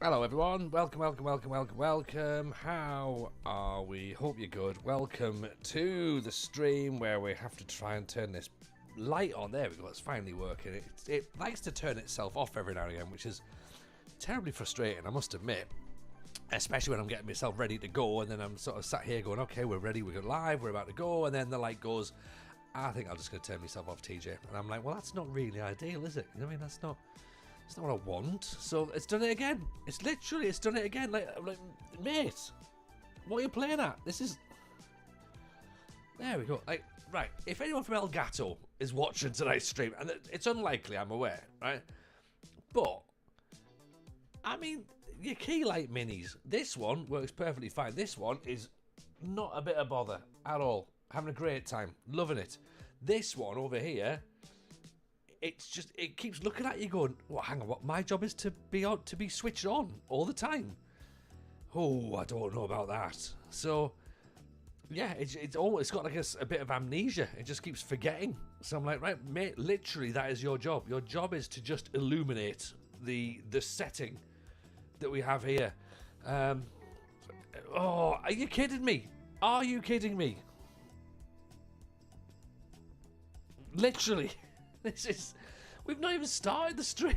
Hello everyone, welcome. How are we? Hope you're good. Welcome to the stream where we have to try and turn this light on. There we go, it's finally working. It likes to turn itself off every now and again, which is terribly frustrating, I must admit. Especially when I'm getting myself ready to go and then I'm sort of sat here going, okay, we're ready, we're live, we're about to go, and then the light goes, I think I'm just going to turn myself off, TJ. And I'm like, well, that's not really ideal, is it? You know what I mean? That's not what I want. So it's done it again. It's done it again. Like, mate, what are you playing at? This is... There we go. Like, right, if anyone from Elgato is watching tonight's stream, and it's unlikely, I'm aware, right? But, I mean, your Keylight Minis, this one works perfectly fine. This one is not a bit of bother at all. Having a great time. Loving it. This one over here, it's just, it keeps looking at you going, well, hang on, what, my job is to be switched on all the time. Oh, I don't know about that. So, yeah, it's got like a bit of amnesia. It just keeps forgetting So I'm like, right, mate, literally that is your job. Your job is to just illuminate the setting that we have here. Oh, are you kidding me? Are you kidding me? Literally. We've not even started the stream.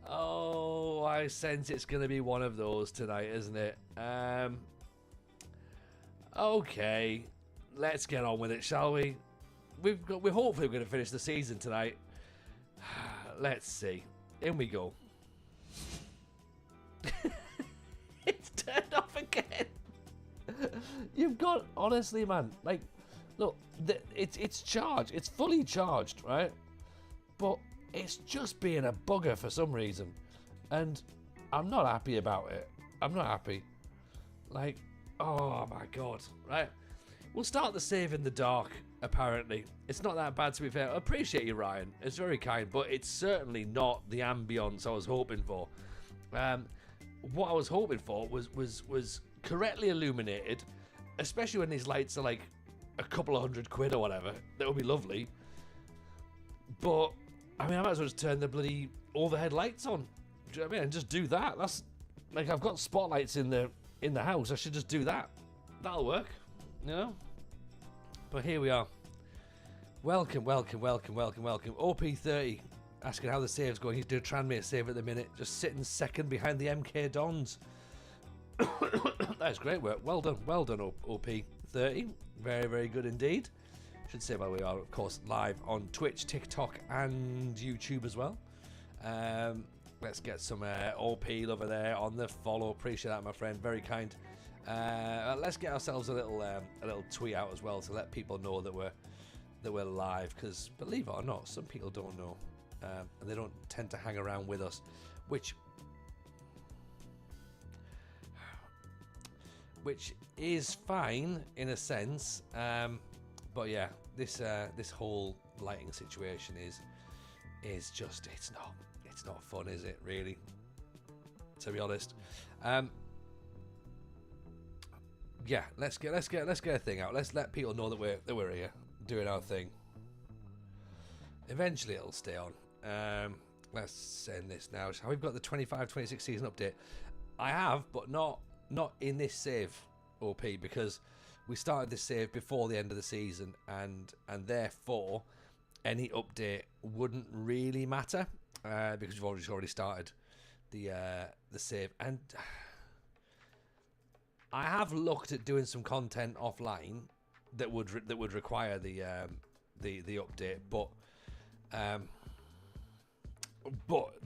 Oh, I sense it's going to be one of those tonight, isn't it? Okay, let's get on with it, shall we? We're hopefully going to finish the season tonight. Let's see. In we go. It's turned off again. You've got, honestly, man, like, look, it's charged. It's fully charged, right? But it's just being a bugger for some reason. And I'm not happy about it. I'm not happy. Like, oh my God, right? We'll start the save in the dark, apparently. It's not that bad, to be fair. I appreciate you, Ryan. It's very kind, but it's certainly not the ambience I was hoping for. What I was hoping for was correctly illuminated, especially when these lights are like a couple of £100 or whatever. That would be lovely. But I mean, I might as well just turn the bloody overhead lights on. Do you know what I mean? And just do that. That's like, I've got spotlights in the house. I should just do that. That'll work, you know. But here we are. Welcome. OP30 asking how the save's going. He's doing Tranmere save at the minute. Just sitting second behind the MK Dons. That's great work. Well done, OP30. Very, very good indeed. Should say, by the way, we are, of course, live on Twitch, TikTok, and YouTube as well. Let's get some OP over there on the follow. Appreciate that, my friend. Very kind. Let's get ourselves a little tweet out as well to let people know that we're live. Because believe it or not, some people don't know, and they don't tend to hang around with us, which is fine in a sense. But yeah, this whole lighting situation is just, it's not fun, is it, really, to be honest? Yeah, let's get a thing out. Let's let people know that we're here doing our thing. Eventually it'll stay on. Let's send this now. We've got the 25-26 season update. I have, but not in this save, OP, because we started this save before the end of the season, and therefore any update wouldn't really matter, because we've already started the save. And I have looked at doing some content offline that would require the update, but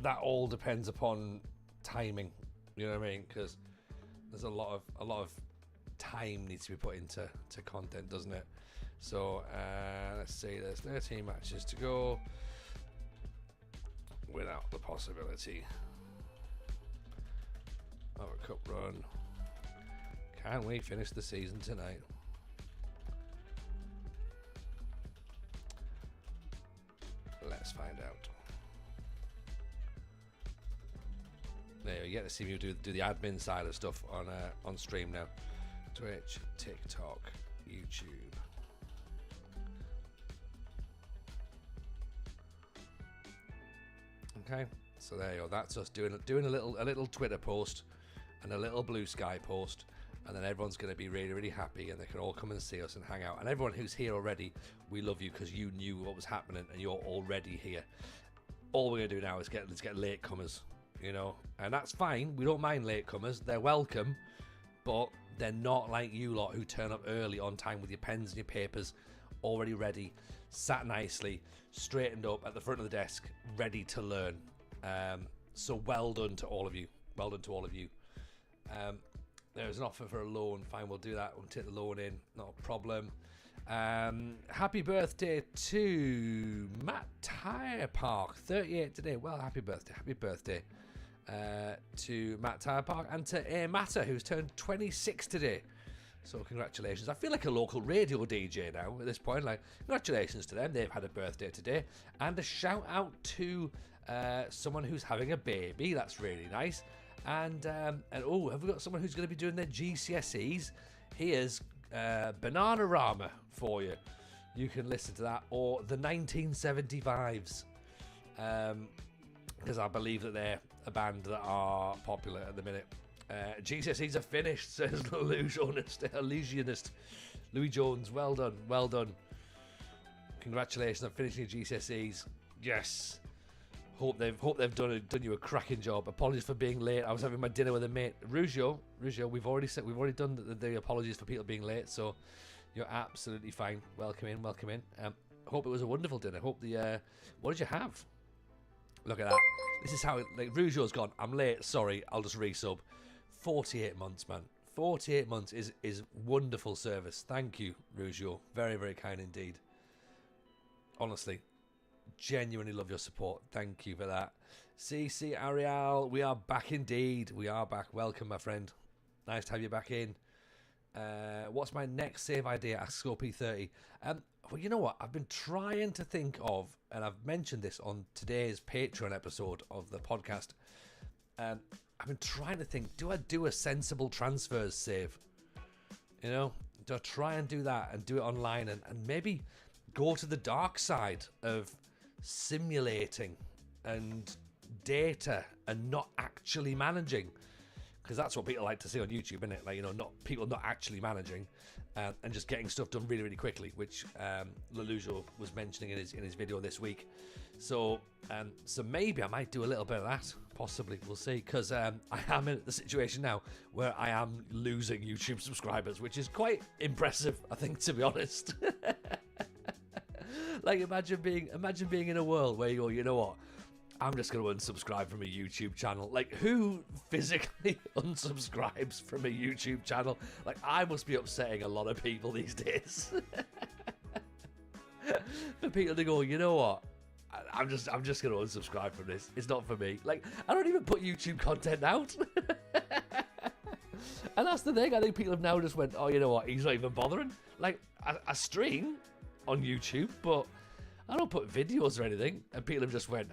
that all depends upon timing. You know what I mean? Because there's a lot of time needs to be put into content, doesn't it? So let's see, there's 13 matches to go without the possibility of a cup run. Can we finish the season tonight? Let's find out. There, you get to see me do the admin side of stuff on stream now. Twitch, TikTok, YouTube. Okay, so there you go. That's us doing a little Twitter post and a little Blue Sky post, and then everyone's going to be really, really happy, and they can all come and see us and hang out. And everyone who's here already, we love you because you knew what was happening and you're already here. All we're going to do now is let's get latecomers, you know, and that's fine. We don't mind latecomers; they're welcome, but they're not like you lot who turn up early on time with your pens and your papers already ready, sat nicely, straightened up at the front of the desk, ready to learn. So well done to all of you. Well done to all of you. There's an offer for a loan. Fine, we'll do that. We'll take the loan in. Not a problem. Happy birthday to Matt Tire Park, 38 today. Well, happy birthday. Happy birthday to Matt Tire Park, and to A Matter, who's turned 26 today. So congratulations. I feel like a local radio DJ now at this point. Like, congratulations to them. They've had a birthday today. And a shout out to someone who's having a baby. That's really nice. And oh, have we got someone who's going to be doing their GCSEs? Here's Bananarama for you. You can listen to that, or the 1975s, because I believe that they're a band that are popular at the minute. GCSEs are finished, says Illusionist. Louis Jones, well done, well done. Congratulations on finishing your GCSEs. Yes. Hope they've done you a cracking job. Apologies for being late. I was having my dinner with a mate. Rugio, we've already done the apologies for people being late, so you're absolutely fine. Welcome in. Hope it was a wonderful dinner. Hope what did you have? Look at that. This is how Rugio's gone. I'm late. Sorry, I'll just resub. 48 months, man. 48 months is wonderful service. Thank you, Rugio. Very, very kind indeed. Honestly. Genuinely love your support. Thank you for that. CC Ariel, we are back indeed. We are back. Welcome, my friend. Nice to have you back in. What's my next save idea? Ask Scorpy30. Well, you know what? I've been trying to think of, and I've mentioned this on today's Patreon episode of the podcast. I've been trying to think, do I do a sensible transfers save? You know, do I try and do that and do it online and maybe go to the dark side of simulating and data and not actually managing, because that's what people like to see on YouTube, isn't it? Like, you know, not actually managing and just getting stuff done really, really quickly, which Lelujo was mentioning in his video this week. So maybe I might do a little bit of that. Possibly, we'll see, because I am in the situation now where I am losing YouTube subscribers, which is quite impressive, I think, to be honest. Like, imagine being in a world where you go, you know what, I'm just going to unsubscribe from a YouTube channel. Like, who physically unsubscribes from a YouTube channel? Like, I must be upsetting a lot of people these days. For people to go, you know what, I'm just going to unsubscribe from this. It's not for me. Like, I don't even put YouTube content out. And that's the thing. I think people have now just went, oh, you know what, he's not even bothering. Like, I stream on YouTube, but I don't put videos or anything, and people have just went,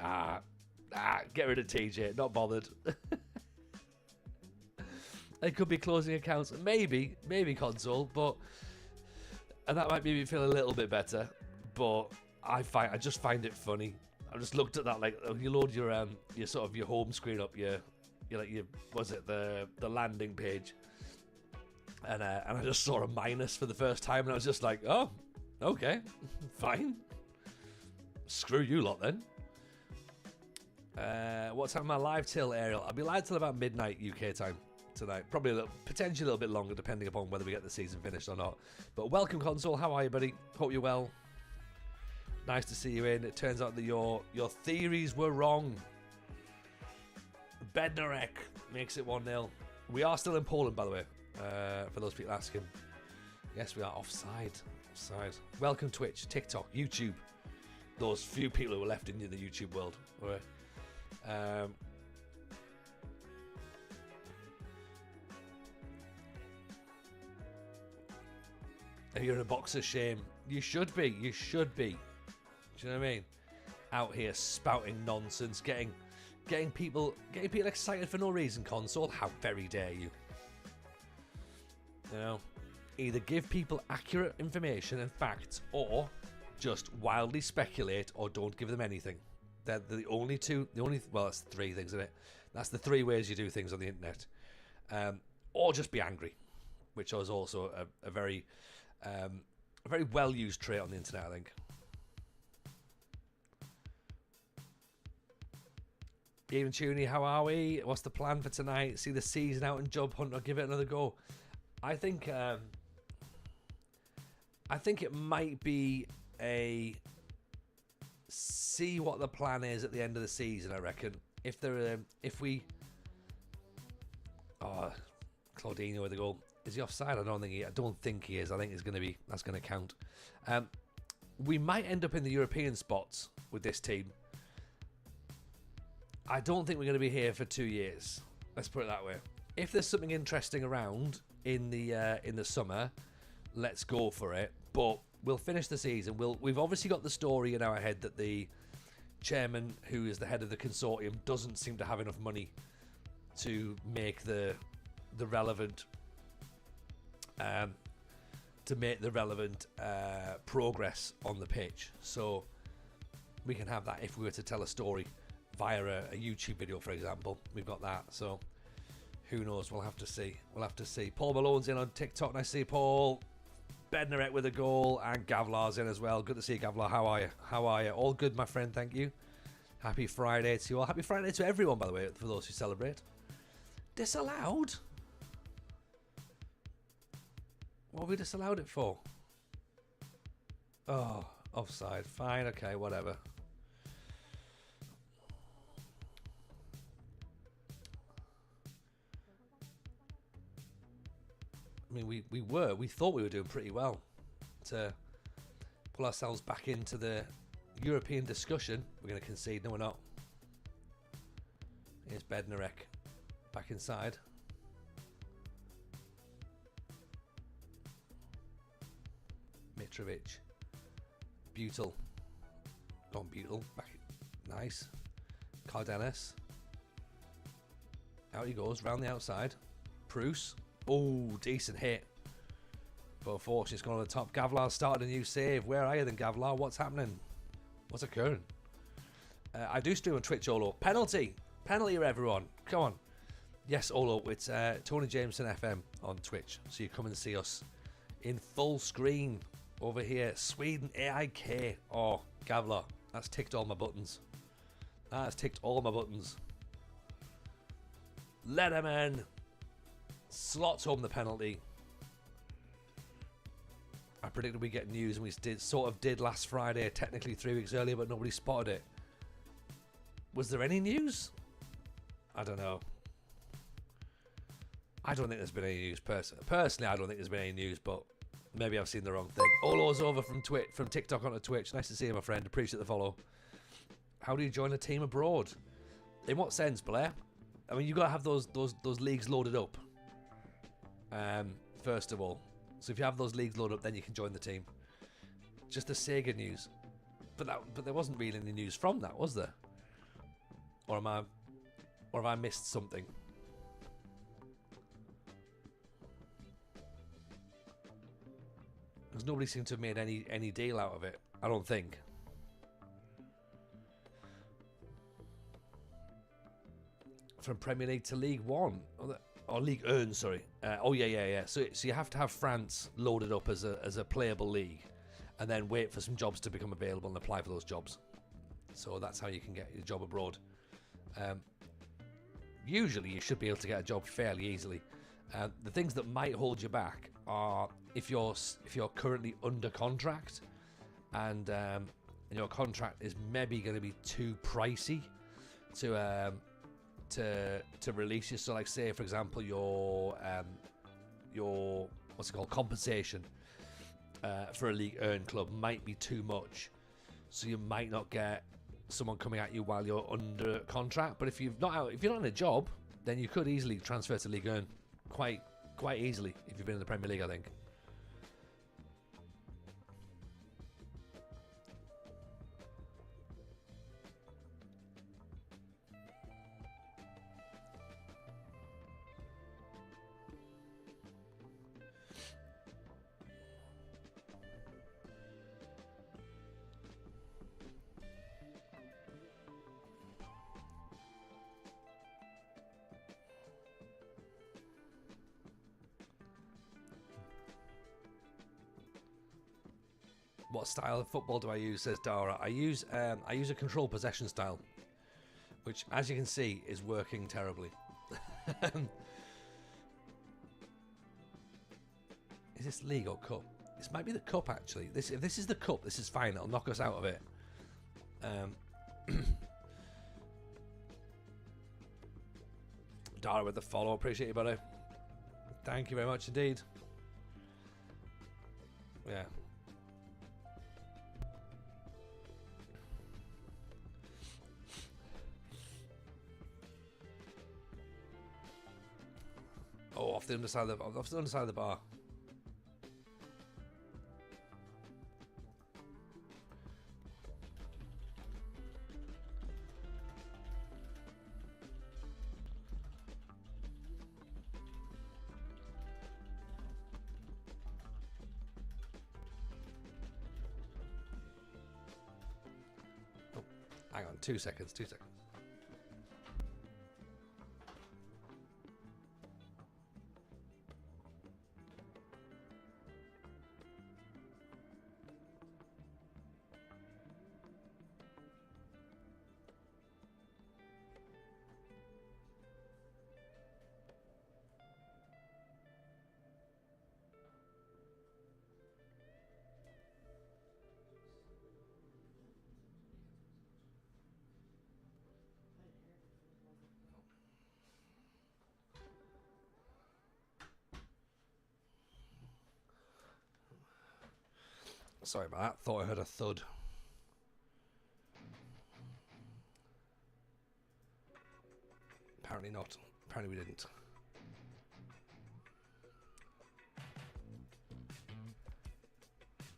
get rid of TJ, not bothered. They could be closing accounts, maybe console, and that might make me feel a little bit better, but I just find it funny. I just looked at that, like, you load your sort of your home screen up, the landing page, and I just saw a minus for the first time, and I was just like, oh, okay, fine. Screw you lot then. What time am I live till, Ariel? I'll be live till about midnight UK time tonight. Probably potentially a little bit longer, depending upon whether we get the season finished or not. But welcome, Console. How are you, buddy? Hope you're well. Nice to see you in. It turns out that your theories were wrong. Bednarek makes it 1-0. We are still in Poland, by the way, for those people asking. Yes, we are offside. Welcome, Twitch, TikTok, YouTube. Those few people who are left in the YouTube world. If you're in a box of shame, you should be. Do you know what I mean? Out here spouting nonsense, getting people excited for no reason. Console, how very dare you? You know, either give people accurate information and facts, or just wildly speculate, or don't give them anything. They're the only well, that's three things, isn't it? That's the three ways you do things on the internet. Or just be angry, which is also a very well used trait on the internet, I think. Even Tuny, how are we? What's the plan for tonight? See the season out and job hunt, or give it another go? I think it might be a see what the plan is at the end of the season. I reckon Claudino with the goal. Is he offside? I don't think he is. I think that's going to count. We might end up in the European spots with this team. I don't think we're going to be here for 2 years. Let's put it that way. If there's something interesting around in the summer, let's go for it. But we'll finish the season. We've obviously got the story in our head that the chairman, who is the head of the consortium, doesn't seem to have enough money to make the relevant to make the relevant progress on the pitch. So we can have that if we were to tell a story via a YouTube video, for example. We've got that. So who knows? We'll have to see. We'll have to see. Paul Malone's in on TikTok. Nice to see Paul. Bednarek with a goal, and Gavlar's in as well. Good to see you, Gavlar. How are you? How are you? All good, my friend. Thank you. Happy Friday to you all. Happy Friday to everyone, by the way, for those who celebrate. Disallowed? What have we disallowed it for? Oh, offside. Fine, okay, whatever. I mean, we thought we were doing pretty well to pull ourselves back into the European discussion. We're going to concede. No, we're not. Here's Bednarek back inside. Mitrovic. Butel. Gone Butel. Back. Nice. Cardenas. Out he goes, round the outside. Bruce. Oh, decent hit. But unfortunately, it's gone on the top. Gavlar started a new save. Where are you then, Gavlar? What's happening? What's occurring? I do stream on Twitch, Olo. Penalty! Penalty, everyone. Come on. Yes, Olo. It's Tony Jameson FM on Twitch. So you come and see us in full screen over here. Sweden AIK. Oh, Gavlar. That's ticked all my buttons. That has ticked all my buttons. Letterman slots home the penalty. I predicted we'd get news, and we did last Friday, technically 3 weeks earlier, but nobody spotted it. Was there any news? I don't know. I don't think there's been any news personally. I don't think there's been any news, but maybe I've seen the wrong thing. Olo's over from TikTok onto Twitch. Nice to see you, my friend. Appreciate the follow. How do you join a team abroad? In what sense, Blair? I mean, you got to have those leagues loaded up. First of all, so if you have those leagues loaded up, then you can join the team. Just the Sega news, but there wasn't really any news from that, was there? Or have I missed something? Because nobody seemed to have made any deal out of it. I don't think. From Premier League to League One. Or League 1, sorry. Yeah. So you have to have France loaded up as a playable league, and then wait for some jobs to become available and apply for those jobs. So that's how you can get your job abroad. Usually, you should be able to get a job fairly easily. The things that might hold you back are if you're currently under contract, and your contract is maybe going to be too pricey to release you. So like, say for example, your what's it called, compensation for a League Earn club might be too much, so you might not get someone coming at you while you're under contract. But if you're not in a job, then you could easily transfer to League Earn quite easily if you've been in the Premier League, I think. What style of football do I use, says Dara. I use a control possession style, which, as you can see, is working terribly. Is this league or cup? This might be the cup, actually. If this is the cup, this is fine. It'll knock us out of it. Dara with the follow. Appreciate you, buddy. Thank you very much indeed. Yeah. Oh, off the underside of the bar. Hang on, 2 seconds, 2 seconds. Sorry about that. Thought I heard a thud. Apparently not. Apparently we didn't.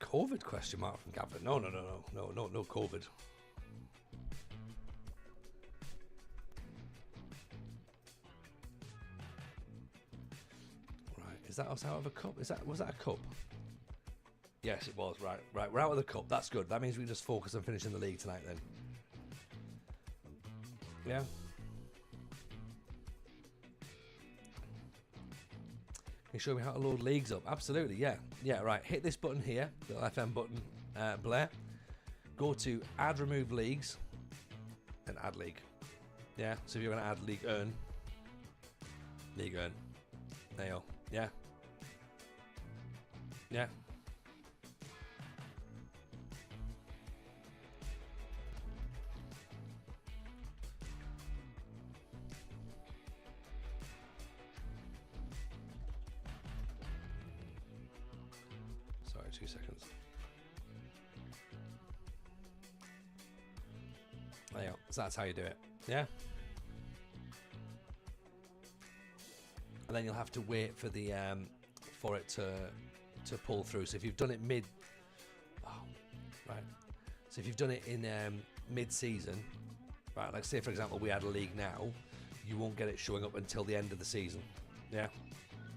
COVID question mark from Gavin. No COVID. Right, is that us out of a cup? Was that a cup? Yes, it was. Right. We're out of the cup. That's good. That means we can just focus on finishing the league tonight then. Yeah. Can you show me how to load leagues up? Absolutely, yeah. Yeah, right. Hit this button here, the FM button, Blair. Go to add remove leagues and add league. Yeah, so if you're going to add league earn. There you go. Yeah. Yeah. Sorry, 2 seconds. There you go. So that's how you do it. Yeah. And then you'll have to wait for the for it to pull through. So if you've done it right. So if you've done it in mid-season, right? Like say for example we had a league now, you won't get it showing up until the end of the season. Yeah.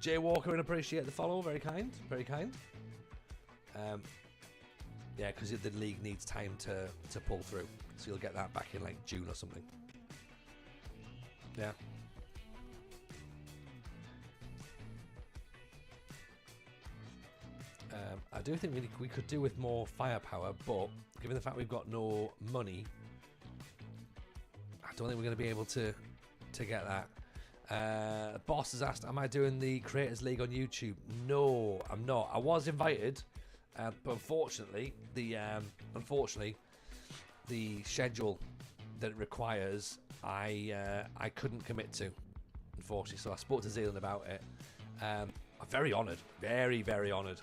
Jay Walker, and appreciate the follow. Very kind. Very kind. Yeah, because the league needs time to pull through, so you'll get that back in like June or something. Yeah. I do think we could do with more firepower, but given the fact we've got no money, I don't think we're going to be able to get that. Boss has asked, am I doing the Creators League on YouTube? No, I'm not. I was invited, but unfortunately, the schedule that it requires, I couldn't commit to, unfortunately. So I spoke to Zealand about it. I'm very honoured, very, very honoured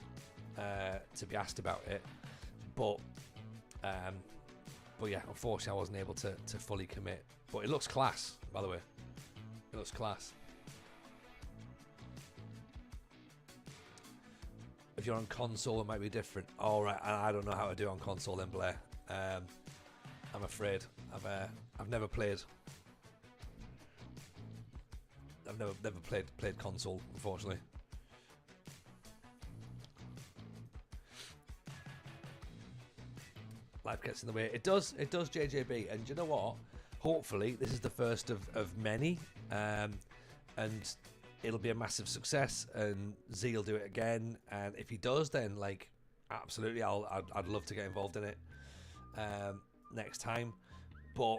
to be asked about it, but yeah, unfortunately, I wasn't able to fully commit. But it looks class, by the way. It looks class. If you're on console, it might be different. All right, I don't know how to do it on console then, Blair. I'm afraid I've never played. I've never played console, unfortunately. Life gets in the way. It does, JJB. And you know what? Hopefully, this is the first of many, and it'll be a massive success. And Z will do it again. And if he does, then like absolutely, I'd love to get involved in it next time. But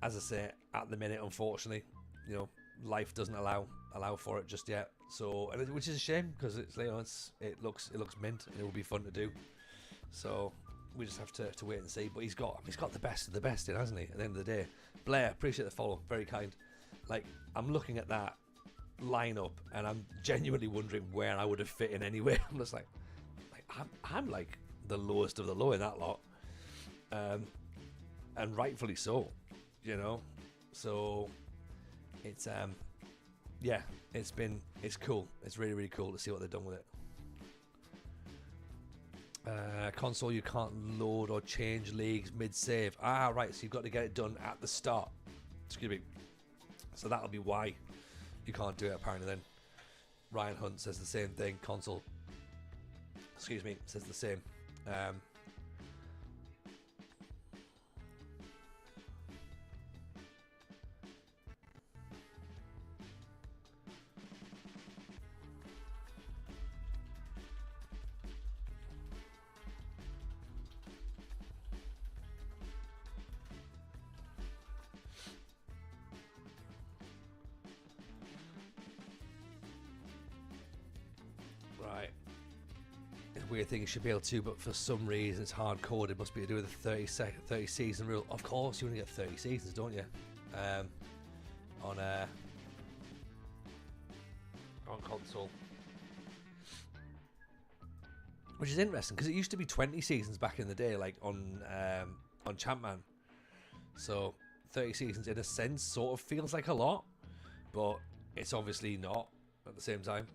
as I say, at the minute, unfortunately, life doesn't allow for it just yet. So, which is a shame because it looks mint and it will be fun to do. So we just have to wait and see. But he's got the best of the best in, hasn't he? At the end of the day, Blair, appreciate the follow, very kind. Like I'm looking at that lineup and I'm genuinely wondering where I would have fit in anyway. I'm just like I'm like the lowest of the low in that lot, and rightfully so, So it's yeah, it's cool. It's really, really cool to see what they've done with it. Console, you can't load or change leagues mid-save. Right, so you've got to get it done at the start. Excuse me. So that'll be why you can't do it, apparently, then. Ryan Hunt says the same thing. Console, excuse me, says the same. weird thing you should be able to, but for some reason it's hard coded. It must be to do with the 30 season rule. Of course, you only get 30 seasons, don't you? On console, which is interesting because it used to be 20 seasons back in the day, like on Champman. So 30 seasons, in a sense, sort of feels like a lot, but it's obviously not at the same time.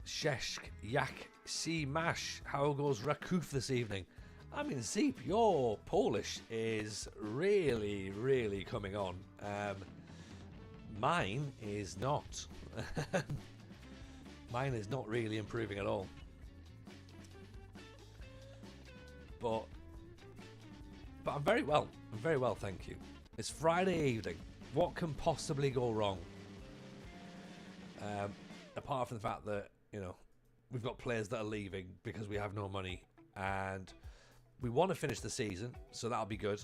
Sheshk Yak Si Mash, how goes Rakow this evening? I mean, Zeep, your Polish is really, really coming on. Mine is not. Mine is not really improving at all. But I'm very well. I'm very well, thank you. It's Friday evening. What can possibly go wrong? Apart from the fact that, we've got players that are leaving because we have no money, and we want to finish the season, so that'll be good.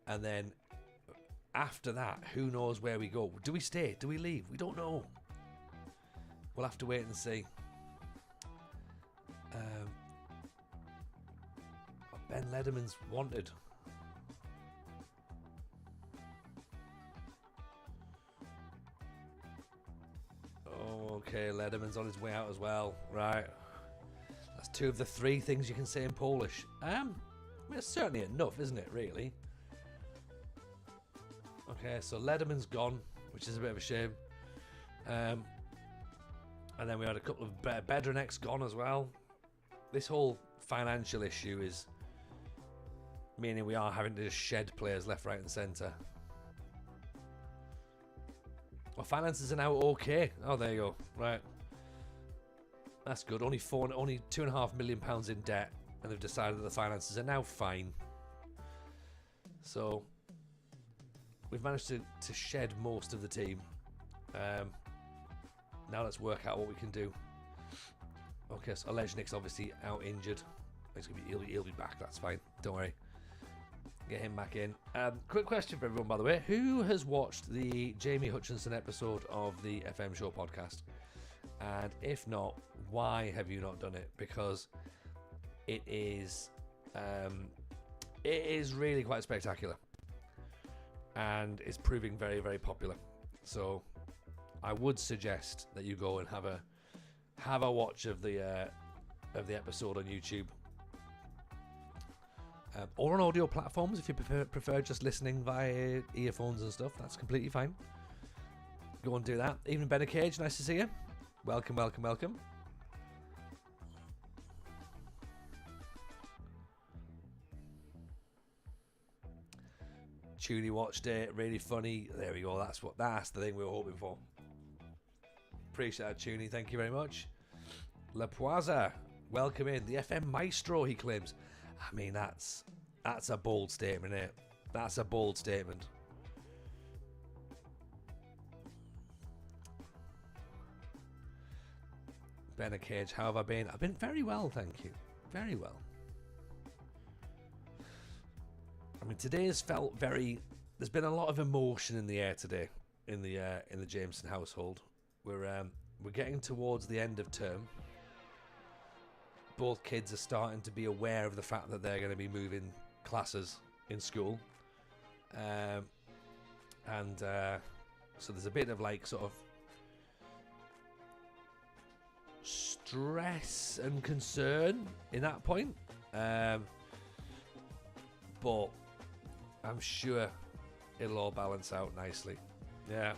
And then after that, who knows where we go? Do we stay? Do we leave? We don't know. We'll have to wait and see. Ben Lederman's wanted. Okay, Lederman's on his way out as well. Right. That's 2 of the 3 things you can say in Polish. I mean, it's certainly enough, isn't it, really? Okay, so Lederman's gone, which is a bit of a shame. And then we had a couple of Bedronek's gone as well. This whole financial issue is meaning we are having to just shed players left, right and centre. Well, finances are now okay. Oh, there you go. Right. That's good. Only £2.5 million in debt, and they've decided that the finances are now fine. So we've managed to shed most of the team. Now let's work out what we can do. Okay, so Olejnik's obviously out injured. He'll be back. That's fine. Don't worry. Get him back in. Quick question for everyone, by the way. Who has watched the Jamie Hutchinson episode of the FM Show podcast? And if not, why have you not done it? Because it is really quite spectacular, and it's proving very, very popular. So I would suggest that you go and have a watch of the episode on YouTube. Or on audio platforms if you prefer just listening via earphones and stuff. That's completely fine. Go and do that. Even Benny Cage, nice to see you. Welcome, welcome, welcome. Tuny watched it, really funny. There we go. That's the thing we were hoping for. Appreciate that, Tuny. Thank you very much. La Poisa, welcome in. The FM Maestro, he claims. I mean, that's a bold statement, isn't it? That's a bold statement. Ben Cage, how have I been? I've been very well, thank you. Very well. I mean, today has felt very... There's been a lot of emotion in the air today in the Jameson household. We're getting towards the end of term. Both kids are starting to be aware of the fact that they're going to be moving classes in school, so there's a bit of like sort of stress and concern in that point, but I'm sure it'll all balance out nicely. Yeah,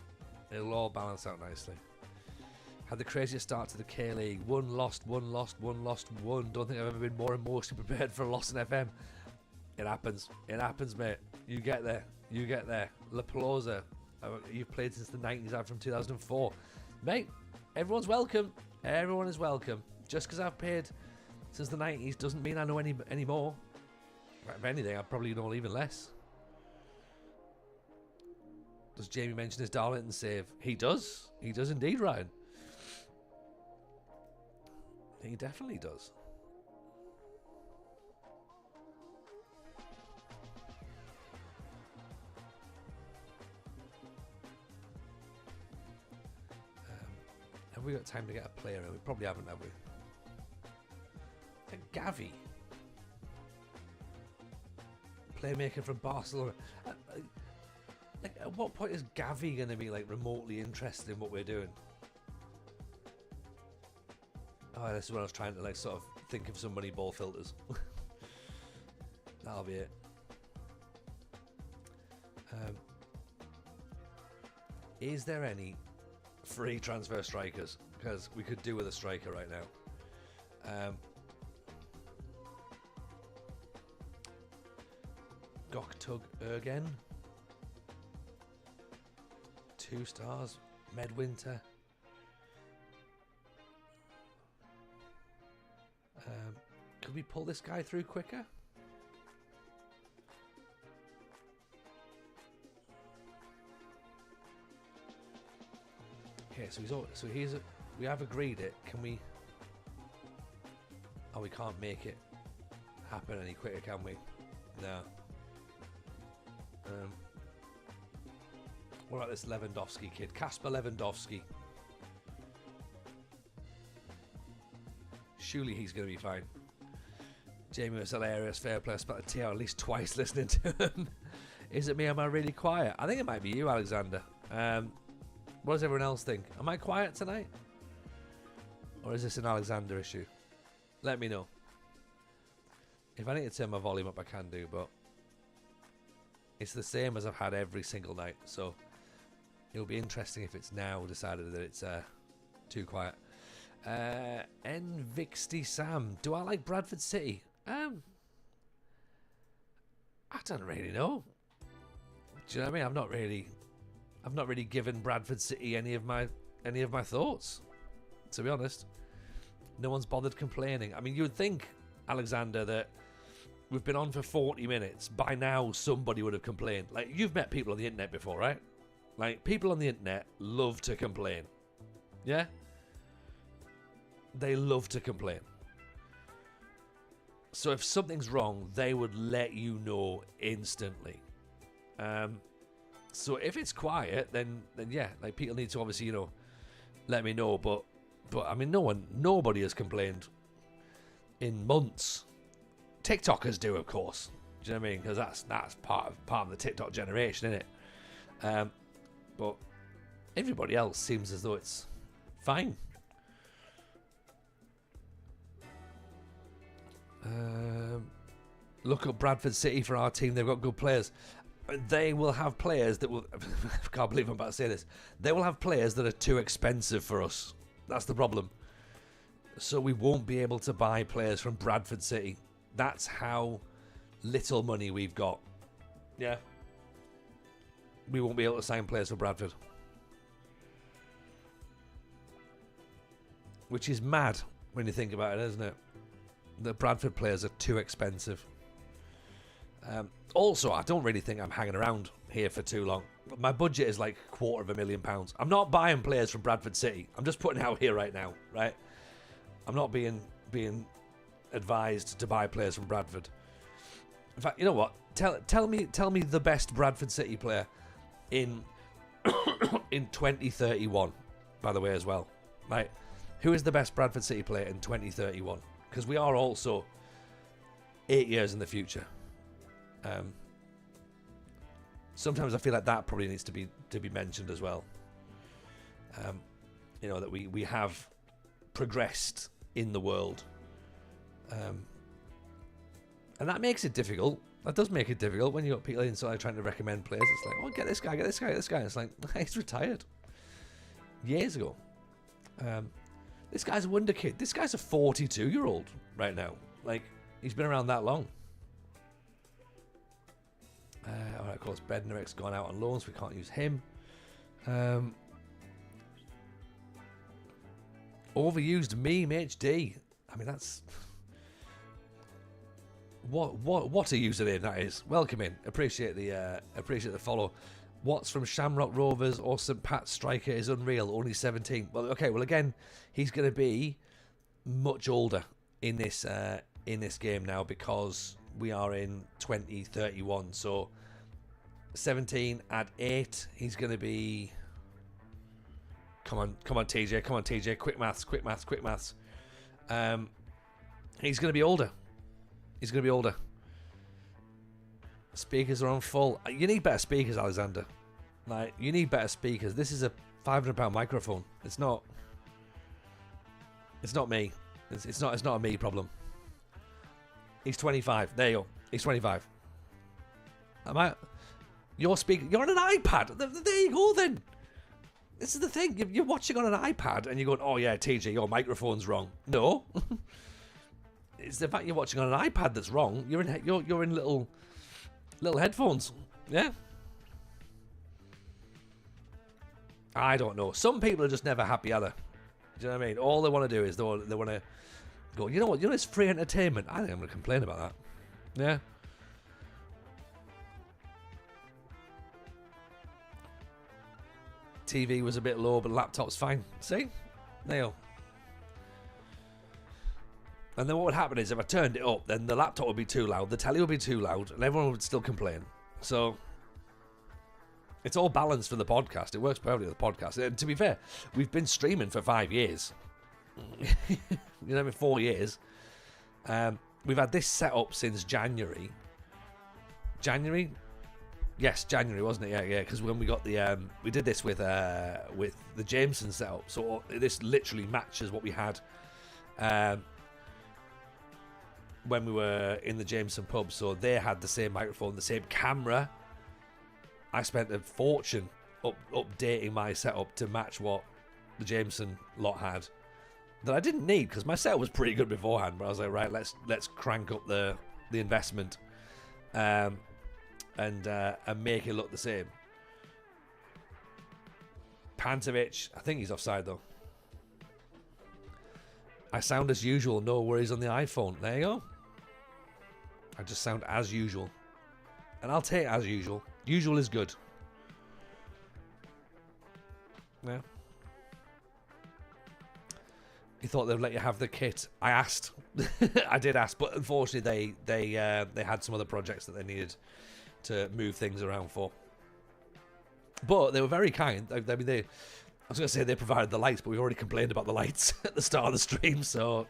it'll all balance out nicely. Had the craziest start to the K-League. One lost, one lost, one lost, one. Don't think I've ever been more emotionally prepared for a loss in FM. It happens. It happens, mate. You get there. You get there. La Plosa. You've played since the 90s. I'm from 2004. Mate, everyone's welcome. Everyone is welcome. Just because I've played since the 90s doesn't mean I know any more. If anything, I probably know even less. Does Jamie mention his Darlington save? He does. He does indeed, Ryan. He definitely does. Have we got time to get a player in? We probably haven't, have we? Gavi. Playmaker from Barcelona. Like, at what point is Gavi going to be like remotely interested in what we're doing? Oh, this is when I was trying to like sort of think of some money ball filters. That'll be it. Is there any free transfer strikers? Because we could do with a striker right now. Goktug Ergen. 2 stars. Medwinter. Could we pull this guy through quicker? Okay, we have agreed it. Can we? Oh, we can't make it happen any quicker, can we? No. What about this Lewandowski kid? Kasper Lewandowski. Surely he's going to be fine. Jamie was hilarious. Fair play. I spent a tear at least twice listening to him. Is it me? Am I really quiet? I think it might be you, Alexander. What does everyone else think? Am I quiet tonight? Or is this an Alexander issue? Let me know. If I need to turn my volume up, I can do, but it's the same as I've had every single night. So it'll be interesting if it's now decided that it's too quiet. Nvixty Sam. Do I like Bradford City? I don't really know. Do you know what I mean? I've not really given Bradford City any of my thoughts, to be honest. No one's bothered complaining. I mean, you would think, Alexander, that we've been on for 40 minutes. By now, somebody would have complained. Like, you've met people on the internet before, right? Like, people on the internet love to complain. Yeah? They love to complain. So if something's wrong, they would let you know instantly. So if it's quiet, then yeah, like people need to obviously, you know, let me know. But I mean, nobody has complained in months. TikTokers do, of course. Do you know what I mean? Because that's part of the TikTok generation, isn't it? But everybody else seems as though it's fine. Look up Bradford City for our team. They've got good players. They will have players that will... I can't believe I'm about to say this. They will have players that are too expensive for us. That's the problem. So we won't be able to buy players from Bradford City. That's how little money we've got. Yeah. We won't be able to sign players for Bradford. Which is mad when you think about it, isn't it? The Bradford players are too expensive. Also, I don't really think I'm hanging around here for too long. My budget is like £250,000. I'm not buying players from Bradford City. I'm just putting it out here right now, right? I'm not being advised to buy players from Bradford. In fact, you know what? Tell me the best Bradford City player in in 2031. By the way, as well, right? Who is the best Bradford City player in 2031? Because we are also 8 years in the future. Sometimes I feel like that probably needs to be mentioned as well. You know, that we have progressed in the world, and that makes it difficult. That does make it difficult when you got people inside trying to recommend players. It's like, oh, get this guy, get this guy, get this guy. It's like, he's retired years ago. This guy's a wonder kid. This guy's a 42-year-old right now. Like, he's been around that long. Alright, of course, Bednarek's gone out on loan, so we can't use him. Overused meme HD. I mean, that's... What a username that is. Welcome in. Appreciate the follow. Watts from Shamrock Rovers or St. Pat's striker is unreal. Only 17. Well, okay. Well, again, he's going to be much older in this game now because we are in 2031. So 17 at 8, he's going to be Come on, TJ. Come on, TJ. Quick maths. He's going to be older. Speakers are on full. You need better speakers, Alexander. Like, you need better speakers. This is a £500 microphone. It's not me. It's not a me problem. He's 25. There you go. He's 25. You're on an iPad. There you go then. This is the thing. You're watching on an iPad and you're going, oh yeah, TJ, your microphone's wrong. No. It's the fact you're watching on an iPad that's wrong. You're in little headphones. Yeah. I don't know. Some people are just never happy, are they? Do you know what I mean? All they want to do is they want to go, you know what? It's free entertainment. I think I'm going to complain about that. Yeah. TV was a bit low, but laptop's fine. See? There you go. And then what would happen is if I turned it up, then the laptop would be too loud, the telly would be too loud, and everyone would still complain. So it's all balanced for the podcast. It works perfectly for the podcast. And to be fair, we've been streaming for 5 years. 4 years. We've had this set up since January. January? Yes, January, wasn't it? Yeah. Because when we got we did this with the Jameson setup. So this literally matches what we had when we were in the Jameson pub. So they had the same microphone, the same camera. I spent a fortune updating my setup to match what the Jameson lot had. That I didn't need because my setup was pretty good beforehand. But I was like, right, let's crank up the investment. And make it look the same. Pantovic, I think he's offside though. I sound as usual, no worries on the iPhone. There you go. I just sound as usual. And I'll take as usual. Usual is good. Yeah. You thought they'd let you have the kit. I asked. I did ask, but unfortunately they had some other projects that they needed to move things around for. But they were very kind. I was going to say they provided the lights, but we already complained about the lights at the start of the stream. So,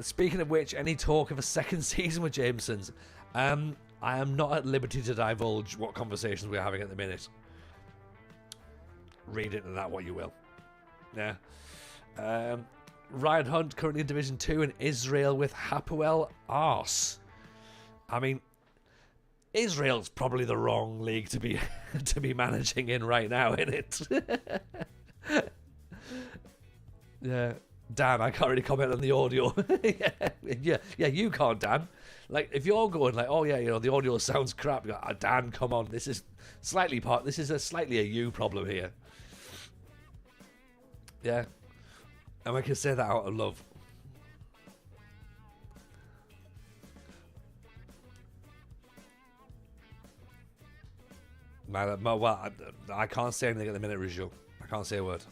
speaking of which, any talk of a second season with Jameson's? I am not at liberty to divulge what conversations we're having at the minute. Read into that what you will. Yeah. Ryan Hunt currently in Division 2 in Israel with Hapoel Ars. I mean, Israel's probably the wrong league to be managing in right now, isn't it? Yeah, Dan, I can't really comment on the audio. yeah, you can't, Dan. Like, if you're going like, oh yeah, the audio sounds crap, you're like, oh, Dan, come on, this is slightly a you problem here. Yeah, and I can say that out of love. Well, I can't say anything at the minute, Rizzo. I can't say a word.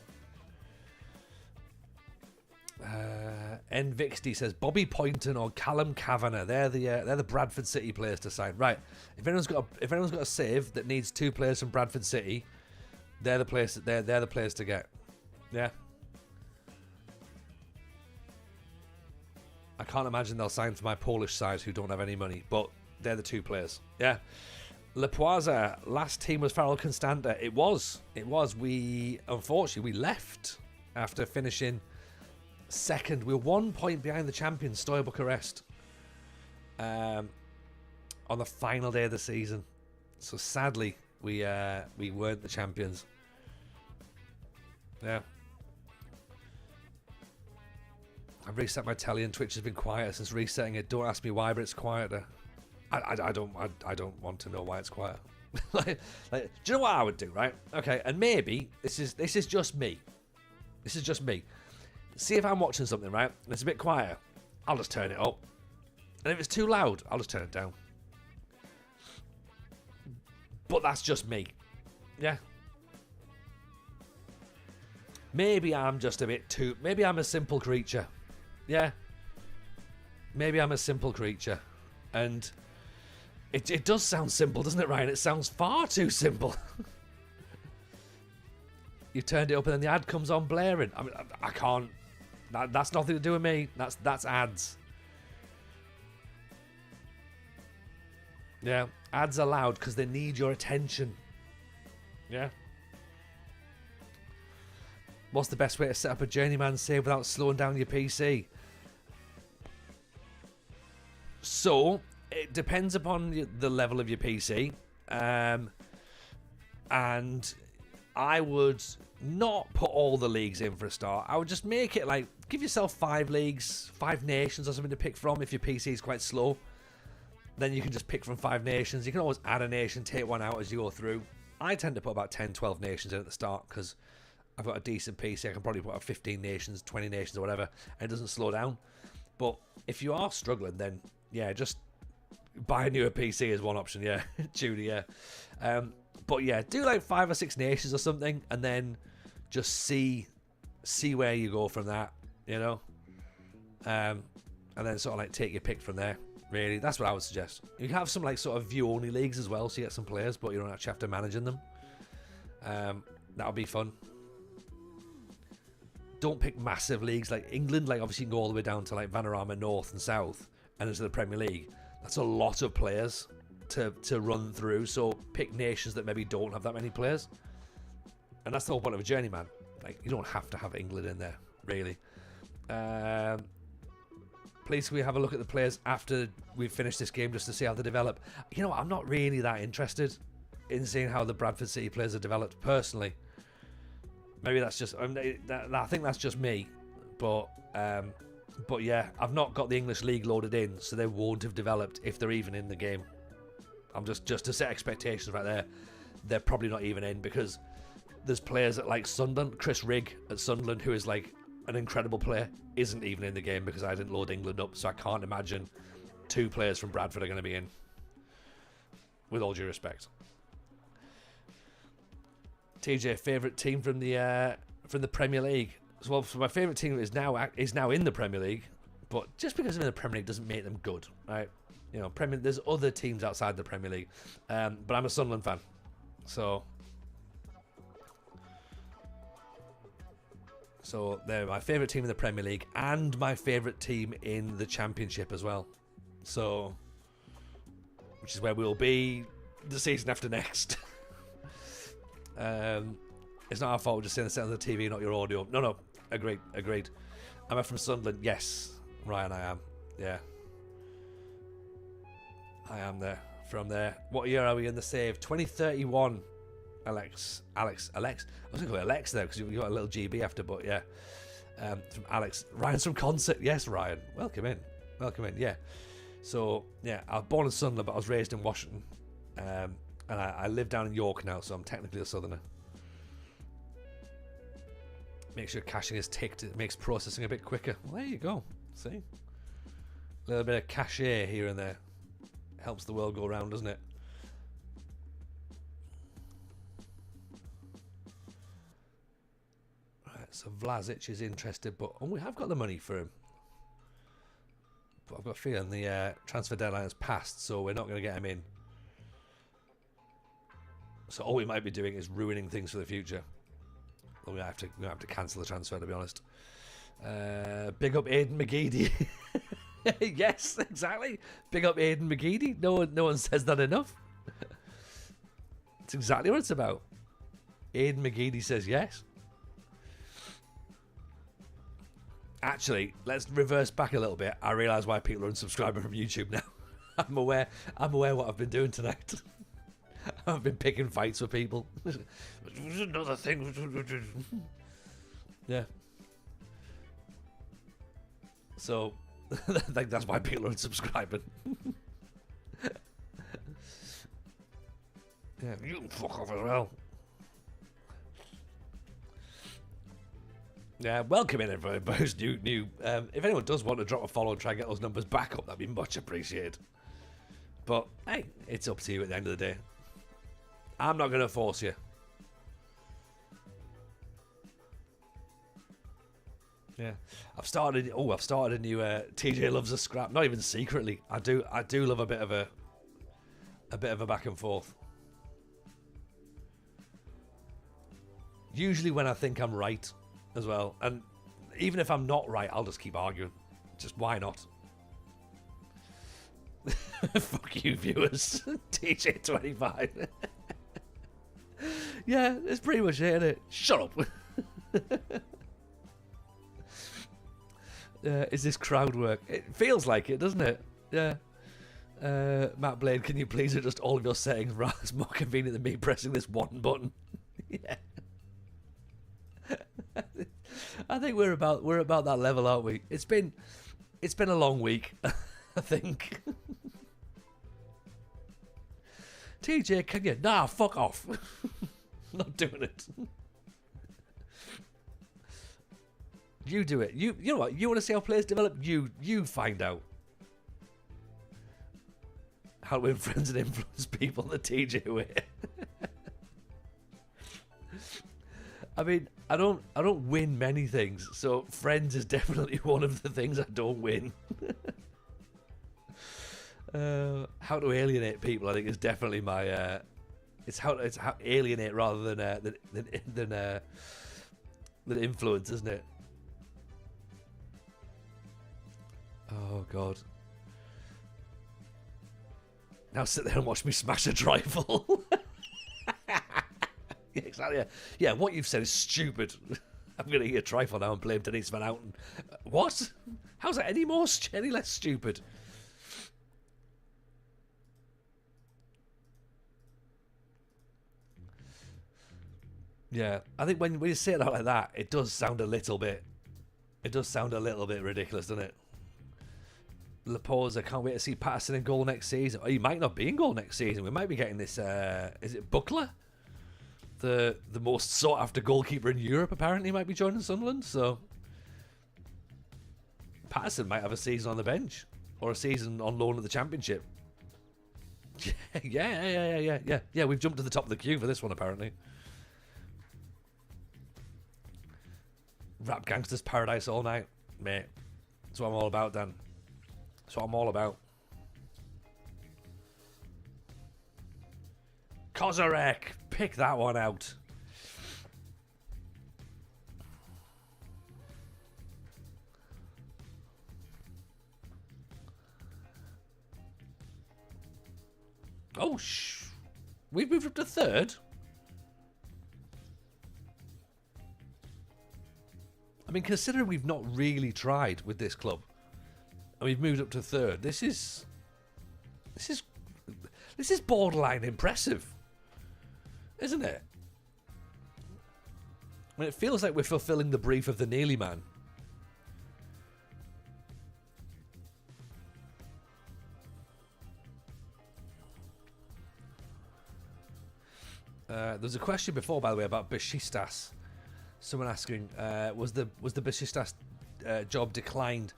Nvixty says Bobby Poynton or Callum Kavanagh. They're the Bradford City players to sign. Right. If anyone's got a save that needs 2 players from Bradford City, they're the players to get. Yeah. I can't imagine they'll sign for my Polish side who don't have any money, but they're the 2 players. Yeah. Lepoisa, last team was Farrell Constanta. It was. Unfortunately, we left after finishing second. We were 1 point behind the champions, Steaua Bucharest, on the final day of the season. So sadly, we weren't the champions. Yeah. I've reset my telly and Twitch has been quiet since resetting it. Don't ask me why, but it's quieter. I don't want to know why it's quiet. like, do you know what I would do, right? Okay, and maybe this is just me. This is just me. See if I'm watching something, right, and it's a bit quieter, I'll just turn it up. And if it's too loud, I'll just turn it down. But that's just me. Yeah. Maybe I'm just a bit too... Maybe I'm a simple creature. Yeah. Maybe I'm a simple creature. And it does sound simple, doesn't it, Ryan? It sounds far too simple. You turned it up and then the ad comes on blaring. I mean, I can't. That's nothing to do with me. That's ads. Yeah, ads are loud because they need your attention. Yeah. What's the best way to set up a Journeyman save without slowing down your PC? So, it depends upon the level of your PC. And I would not put all the leagues in for a start. I would just make it like, give yourself 5 leagues, 5 nations or something to pick from if your PC is quite slow. Then you can just pick from 5 nations. You can always add a nation, take one out as you go through. I tend to put about 10, 12 nations in at the start because I've got a decent PC. I can probably put up 15 nations, 20 nations or whatever, and it doesn't slow down. But if you are struggling, then yeah, just buy a newer PC is one option. Yeah, Judy. Yeah, but yeah, do like 5 or 6 nations or something, and then just see where you go from that. You know, and then sort of like take your pick from there. Really, that's what I would suggest. You can have some like sort of view-only leagues as well, so you get some players, but you don't actually have to manage them. That'll be fun. Don't pick massive leagues like England. Like obviously, you can go all the way down to like Vanarama North and South, and into the Premier League. That's a lot of players to run through. So pick nations that maybe don't have that many players, and that's the whole point of a Journeyman. Like you don't have to have England in there, really. Please, can we have a look at the players after we've finished this game just to see how they develop? You know what? I'm not really that interested in seeing how the Bradford City players are developed personally. Maybe that's just... I think that's just me. But yeah, I've not got the English League loaded in, so they won't have developed if they're even in the game. I'm just to set expectations right there. They're probably not even in because there's players at like Sunderland. Chris Rigg at Sunderland, who is like an incredible player, isn't even in the game because I didn't load England up, so I can't imagine 2 players from Bradford are going to be in, with all due respect. TJ, favourite team from the Premier League? Well, my favourite team is now in the Premier League, but just because they're in the Premier League doesn't make them good, right? You know, there's other teams outside the Premier League, but I'm a Sunderland fan, so they're my favourite team in the Premier League and my favourite team in the Championship as well. So, which is where we'll be the season after next. It's not our fault, we're just saying the sound of the TV, not your audio. No, agreed. Am I from Sunderland? Yes, Ryan, I am. Yeah, I am there. From there. What year are we in the save? 2031. Alex. I was going to go Alex there because you got a little GB after, but yeah. From Alex. Ryan's from Concert. Yes, Ryan. Welcome in. Yeah. So, yeah, I was born in Sunderland, but I was raised in Washington. And I live down in York now, so I'm technically a Southerner. Make sure caching is ticked. It makes processing a bit quicker. Well, there you go. See? A little bit of cache here and there. Helps the world go round, doesn't it? So Vlasic is interested, but we have got the money for him. But I've got a feeling the transfer deadline has passed, so we're not going to get him in. So all we might be doing is ruining things for the future. Well, we have to cancel the transfer, to be honest. Big up Aidan McGeady. Yes, exactly. Big up Aidan McGeady. No one says that enough. That's exactly what it's about. Aidan McGeady says yes. Actually, let's reverse back a little bit. I realise why people are unsubscribing from YouTube now. I'm aware what I've been doing tonight. I've been picking fights with people. Another thing. Yeah. So, I think that's why people are unsubscribing. Yeah, you can fuck off as well. Yeah, welcome in everybody who's new. If anyone does want to drop a follow and try and get those numbers back up, that'd be much appreciated. But, hey, it's up to you at the end of the day. I'm not going to force you. Yeah, I've started a new TJ loves a scrap. Not even secretly. I do love a bit of a back and forth. Usually when I think I'm right as well. And even if I'm not right, I'll just keep arguing. Just why not? Fuck you, viewers. TJ25. Yeah, it's pretty much it, innit? Shut up. Is this crowd work? It feels like it, doesn't it? Yeah. Matt Blade, can you please adjust all of your settings? Rather, it's more convenient than me pressing this one button. Yeah. I think we're about that level, aren't we? It's been a long week, I think. TJ, can you? Nah, fuck off. Not doing it. You do it. You know what? You want to see how players develop? You find out how to win friends and influence people the TJ way. I mean, I don't win many things, so friends is definitely one of the things I don't win. How to alienate people, I think, is definitely my. It's how alienate rather than influence, isn't it? Oh God! Now sit there and watch me smash a trifle. Yeah, exactly. Yeah, what you've said is stupid. I'm going to eat a trifle now and blame Denise Van Outen. What? How's that any less stupid? Yeah, I think when you say it out like that, it does sound a little bit. It does sound a little bit ridiculous, doesn't it? Laporte, I can't wait to see Patterson in goal next season. Oh, he might not be in goal next season. We might be getting this. Is it Buckler? The most sought after goalkeeper in Europe apparently might be joining Sunderland. So Patterson might have a season on the bench or a season on loan at the Championship. Yeah. We've jumped to the top of the queue for this one apparently. Rap Gangsters Paradise all night, mate. That's what I'm all about, Dan. That's what I'm all about. Kozarek, pick that one out. Oh, we've moved up to third. I mean, considering we've not really tried with this club, and we've moved up to third, this is borderline impressive, isn't it? I mean, it feels like we're fulfilling the brief of the Nearly Man. There's a question before, by the way, about Besiktas. Someone asking, was the Besiktas job declined?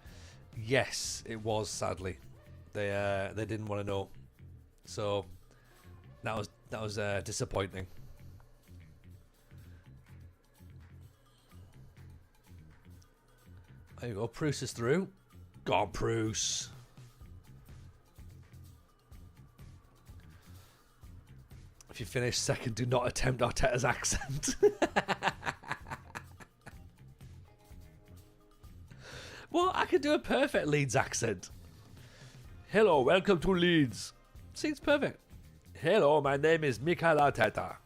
Yes, it was. Sadly, they didn't want to know, so that was disappointing. There you go. Bruce is through. Go on, Bruce. If you finish second, do not attempt Arteta's accent. Well, I could do a perfect Leeds accent. Hello, welcome to Leeds. See, it's perfect. Hello, my name is Mikel Arteta.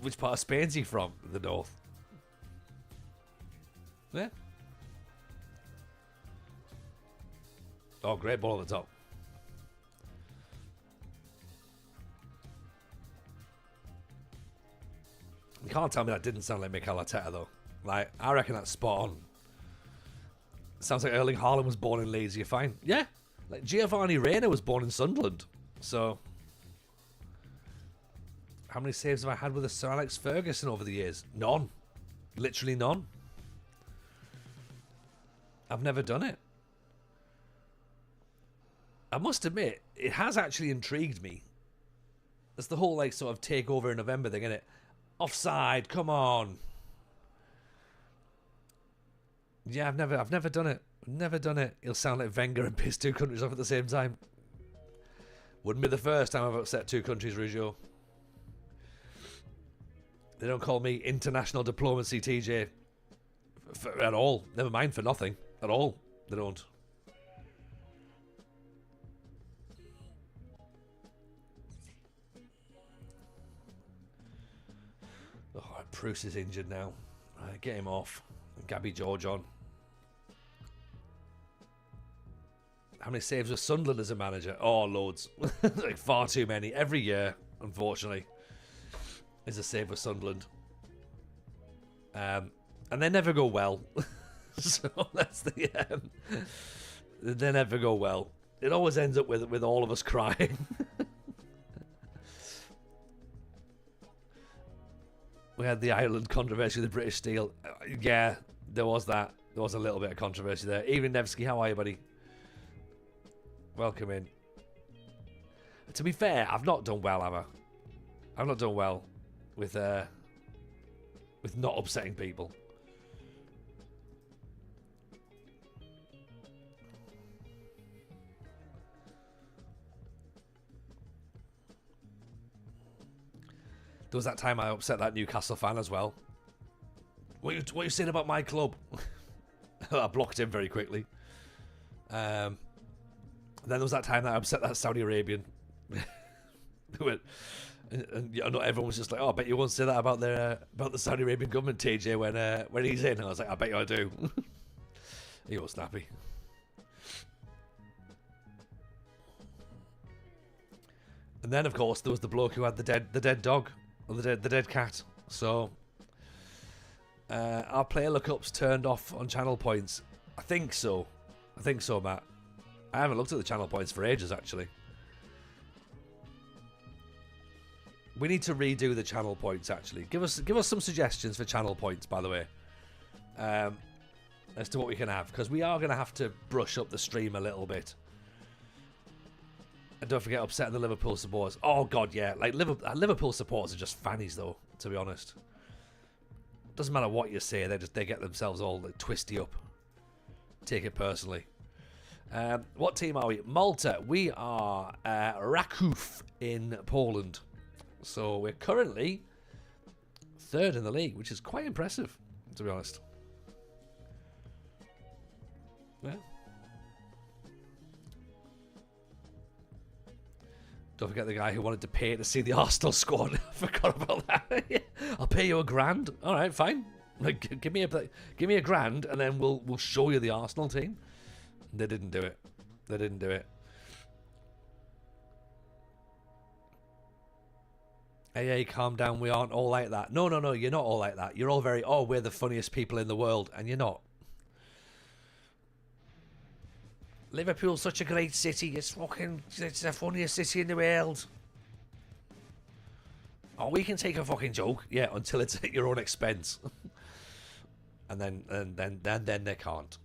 Which part of Spain's he from? The north. Yeah. Oh, great ball at the top. You can't tell me that didn't sound like Mikel Arteta, though. Like, I reckon that's spot on. Sounds like Erling Haaland was born in Leeds. You're fine. Yeah. Like, Giovanni Reina was born in Sunderland. So, how many saves have I had with a Sir Alex Ferguson over the years? None. Literally none. I've never done it. I must admit, it has actually intrigued me. It's the whole, like, sort of takeover in November thing, innit? Offside, come on. Yeah, I've never done it. Never done it. It'll sound like Wenger and piss two countries off at the same time. Wouldn't be the first time I've upset two countries, Rougeau. They don't call me international diplomacy, TJ. At all. Never mind for nothing. At all. They don't. Oh, Bruce is injured now. Right, get him off. Gabby George on. How many saves was Sunderland as a manager? Oh, loads. Like far too many. Every year, unfortunately, is a save with Sunderland. And they never go well. So that's the... they never go well. It always ends up with all of us crying. We had the Ireland controversy with the British Steel. Yeah, there was that. There was a little bit of controversy there. Evening, Nevsky. How are you, buddy? Welcome in. To be fair, I've not done well, have I? I've not done well with not upsetting people. There was that time I upset that Newcastle fan as well. What are you saying about my club? I blocked him very quickly. Then there was that time that I upset that Saudi Arabian. And not everyone was just like, "Oh, I bet you won't say that about the Saudi Arabian government, TJ, when he's in." And I was like, "I bet you I do." He was snappy. And then, of course, there was the bloke who had the dead dog, or the dead cat. So our player lookups turned off on channel points. I think so, Matt. I haven't looked at the channel points for ages, actually. We need to redo the channel points, actually. Give us some suggestions for channel points, by the way, as to what we can have, because we are going to have to brush up the stream a little bit. And don't forget upsetting the Liverpool supporters. Oh God, yeah. Like Liverpool supporters are just fannies, though. To be honest, doesn't matter what you say, they get themselves all like, twisty up. Take it personally. What team are we? Malta. We are Rakow in Poland. So we're currently third in the league, which is quite impressive, to be honest. Yeah. Don't forget the guy who wanted to pay to see the Arsenal squad. I forgot about that. I'll pay you $1,000. All right, fine. Like, give me $1,000, and then we'll show you the Arsenal team. They didn't do it. They didn't do it. Hey, calm down. We aren't all like that. No, you're not all like that. You're all very, we're the funniest people in the world, and you're not. Liverpool's such a great city. It's the funniest city in the world. Oh, we can take a fucking joke, yeah, until it's at your own expense. and then they can't.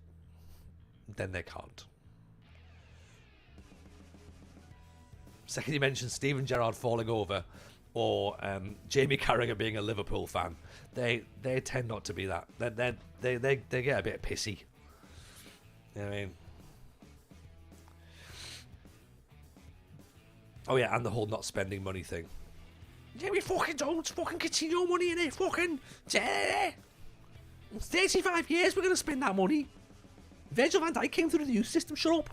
Then they can't. Second, you mentioned Steven Gerrard falling over, or Jamie Carragher being a Liverpool fan. They tend not to be that. They get a bit pissy. You know what I mean? Oh yeah, and the whole not spending money thing. Yeah, we fucking don't fucking casino money in it. Fucking 35 years we're gonna spend that money. Virgil van Dijk came through the youth system. Shut up.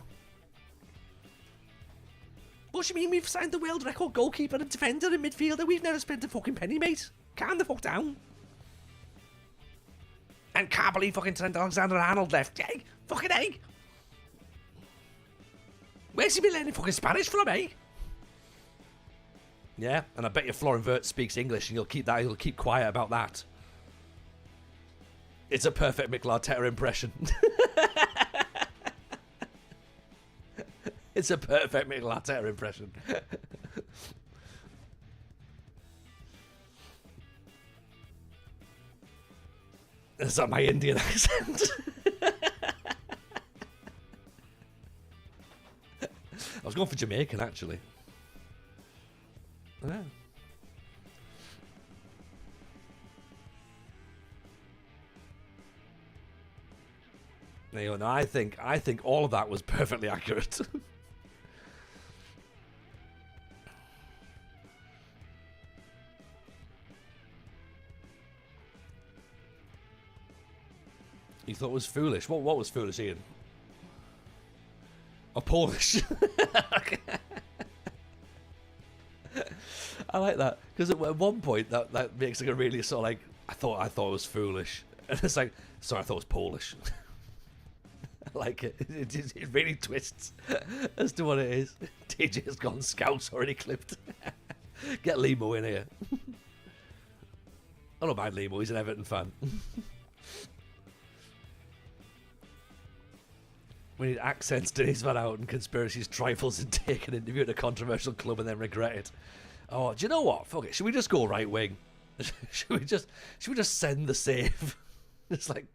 What do you mean we've signed the world record goalkeeper and defender and midfielder? We've never spent a fucking penny, mate. Calm the fuck down. And can't believe fucking Trent Alexander-Arnold left. Hey, fucking egg. Where's he been learning fucking Spanish from, eh? Yeah, and I bet you Florian Wirtz speaks English, and you'll keep quiet about that. It's a perfect Mikel Arteta impression. It's a perfect Mikel Arteta impression. Is that my Indian accent? I was going for Jamaican, actually. Yeah. There you go. No, I think all of that was perfectly accurate. You thought it was foolish? What was foolish, Ian? Or Polish? I like that because at one point that makes like a really sort of like I thought it was foolish, and it's like sorry I thought it was Polish. I like it. It really twists as to what it is. DJ's gone Scouts already clipped. Get Limo in here. I don't mind Limo. He's an Everton fan. We need accents, Denise Van Houten, conspiracies, trifles, and take an interview at a controversial club and then regret it. Oh, do you know what? Fuck it. Should we just go right wing? should we just send the save? It's like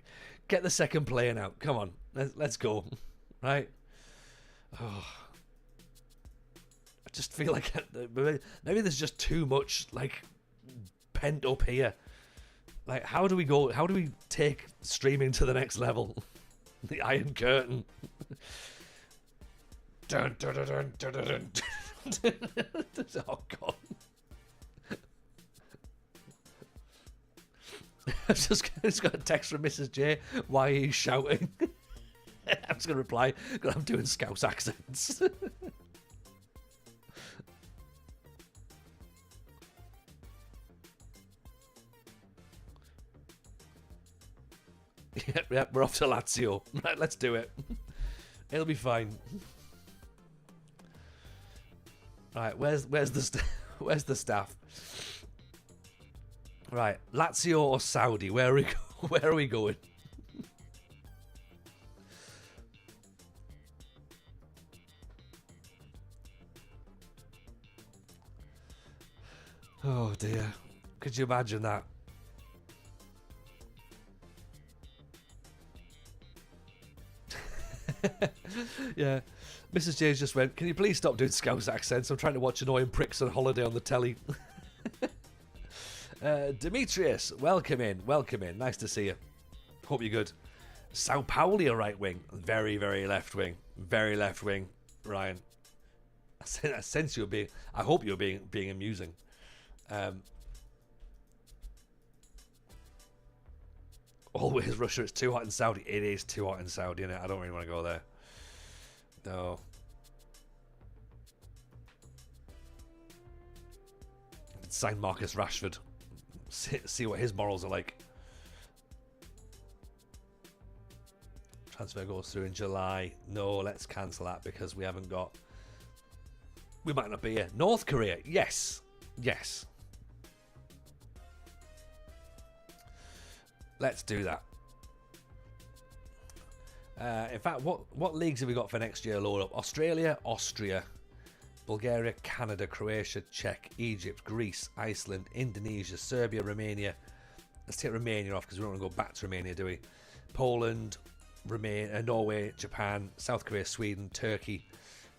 get the second player out. Come on, let's go. Right? Oh. I just feel like maybe there's just too much like pent up here. Like, how do we go? How do we take streaming to the next level? The Iron Curtain. Dun, dun, dun, dun, dun, dun, dun. Oh god! I just got a text from Mrs. J. Why are you shouting? I'm just gonna reply because I'm doing Scouse accents. Yep, we're off to Lazio. Right, let's do it. It'll be fine. Right, where's the staff? Right, Lazio or Saudi? Where are we going? Oh dear, could you imagine that? Yeah, Mrs. James just went, can you please stop doing Scouse accents? I'm trying to watch annoying pricks on holiday on the telly. Demetrius, welcome in. Nice to see you. Hope you're good. Sao Paulo right wing. Very, very left wing. Ryan. I sense you're being, I hope you're being amusing. Always Russia, it's too hot in Saudi. It is too hot in Saudi, innit? I don't really want to go there. No. Sign Marcus Rashford. See what his morals are like. Transfer goes through in July. No, let's cancel that because we haven't got... We might not be here. North Korea. Yes. Let's do that. In fact, what leagues have we got for next year? Load up. Australia, Austria, Bulgaria, Canada, Croatia, Czech, Egypt, Greece, Iceland, Indonesia, Serbia, Romania. Let's take Romania off because we don't want to go back to Romania, do we? Poland, Norway, Japan, South Korea, Sweden, Turkey,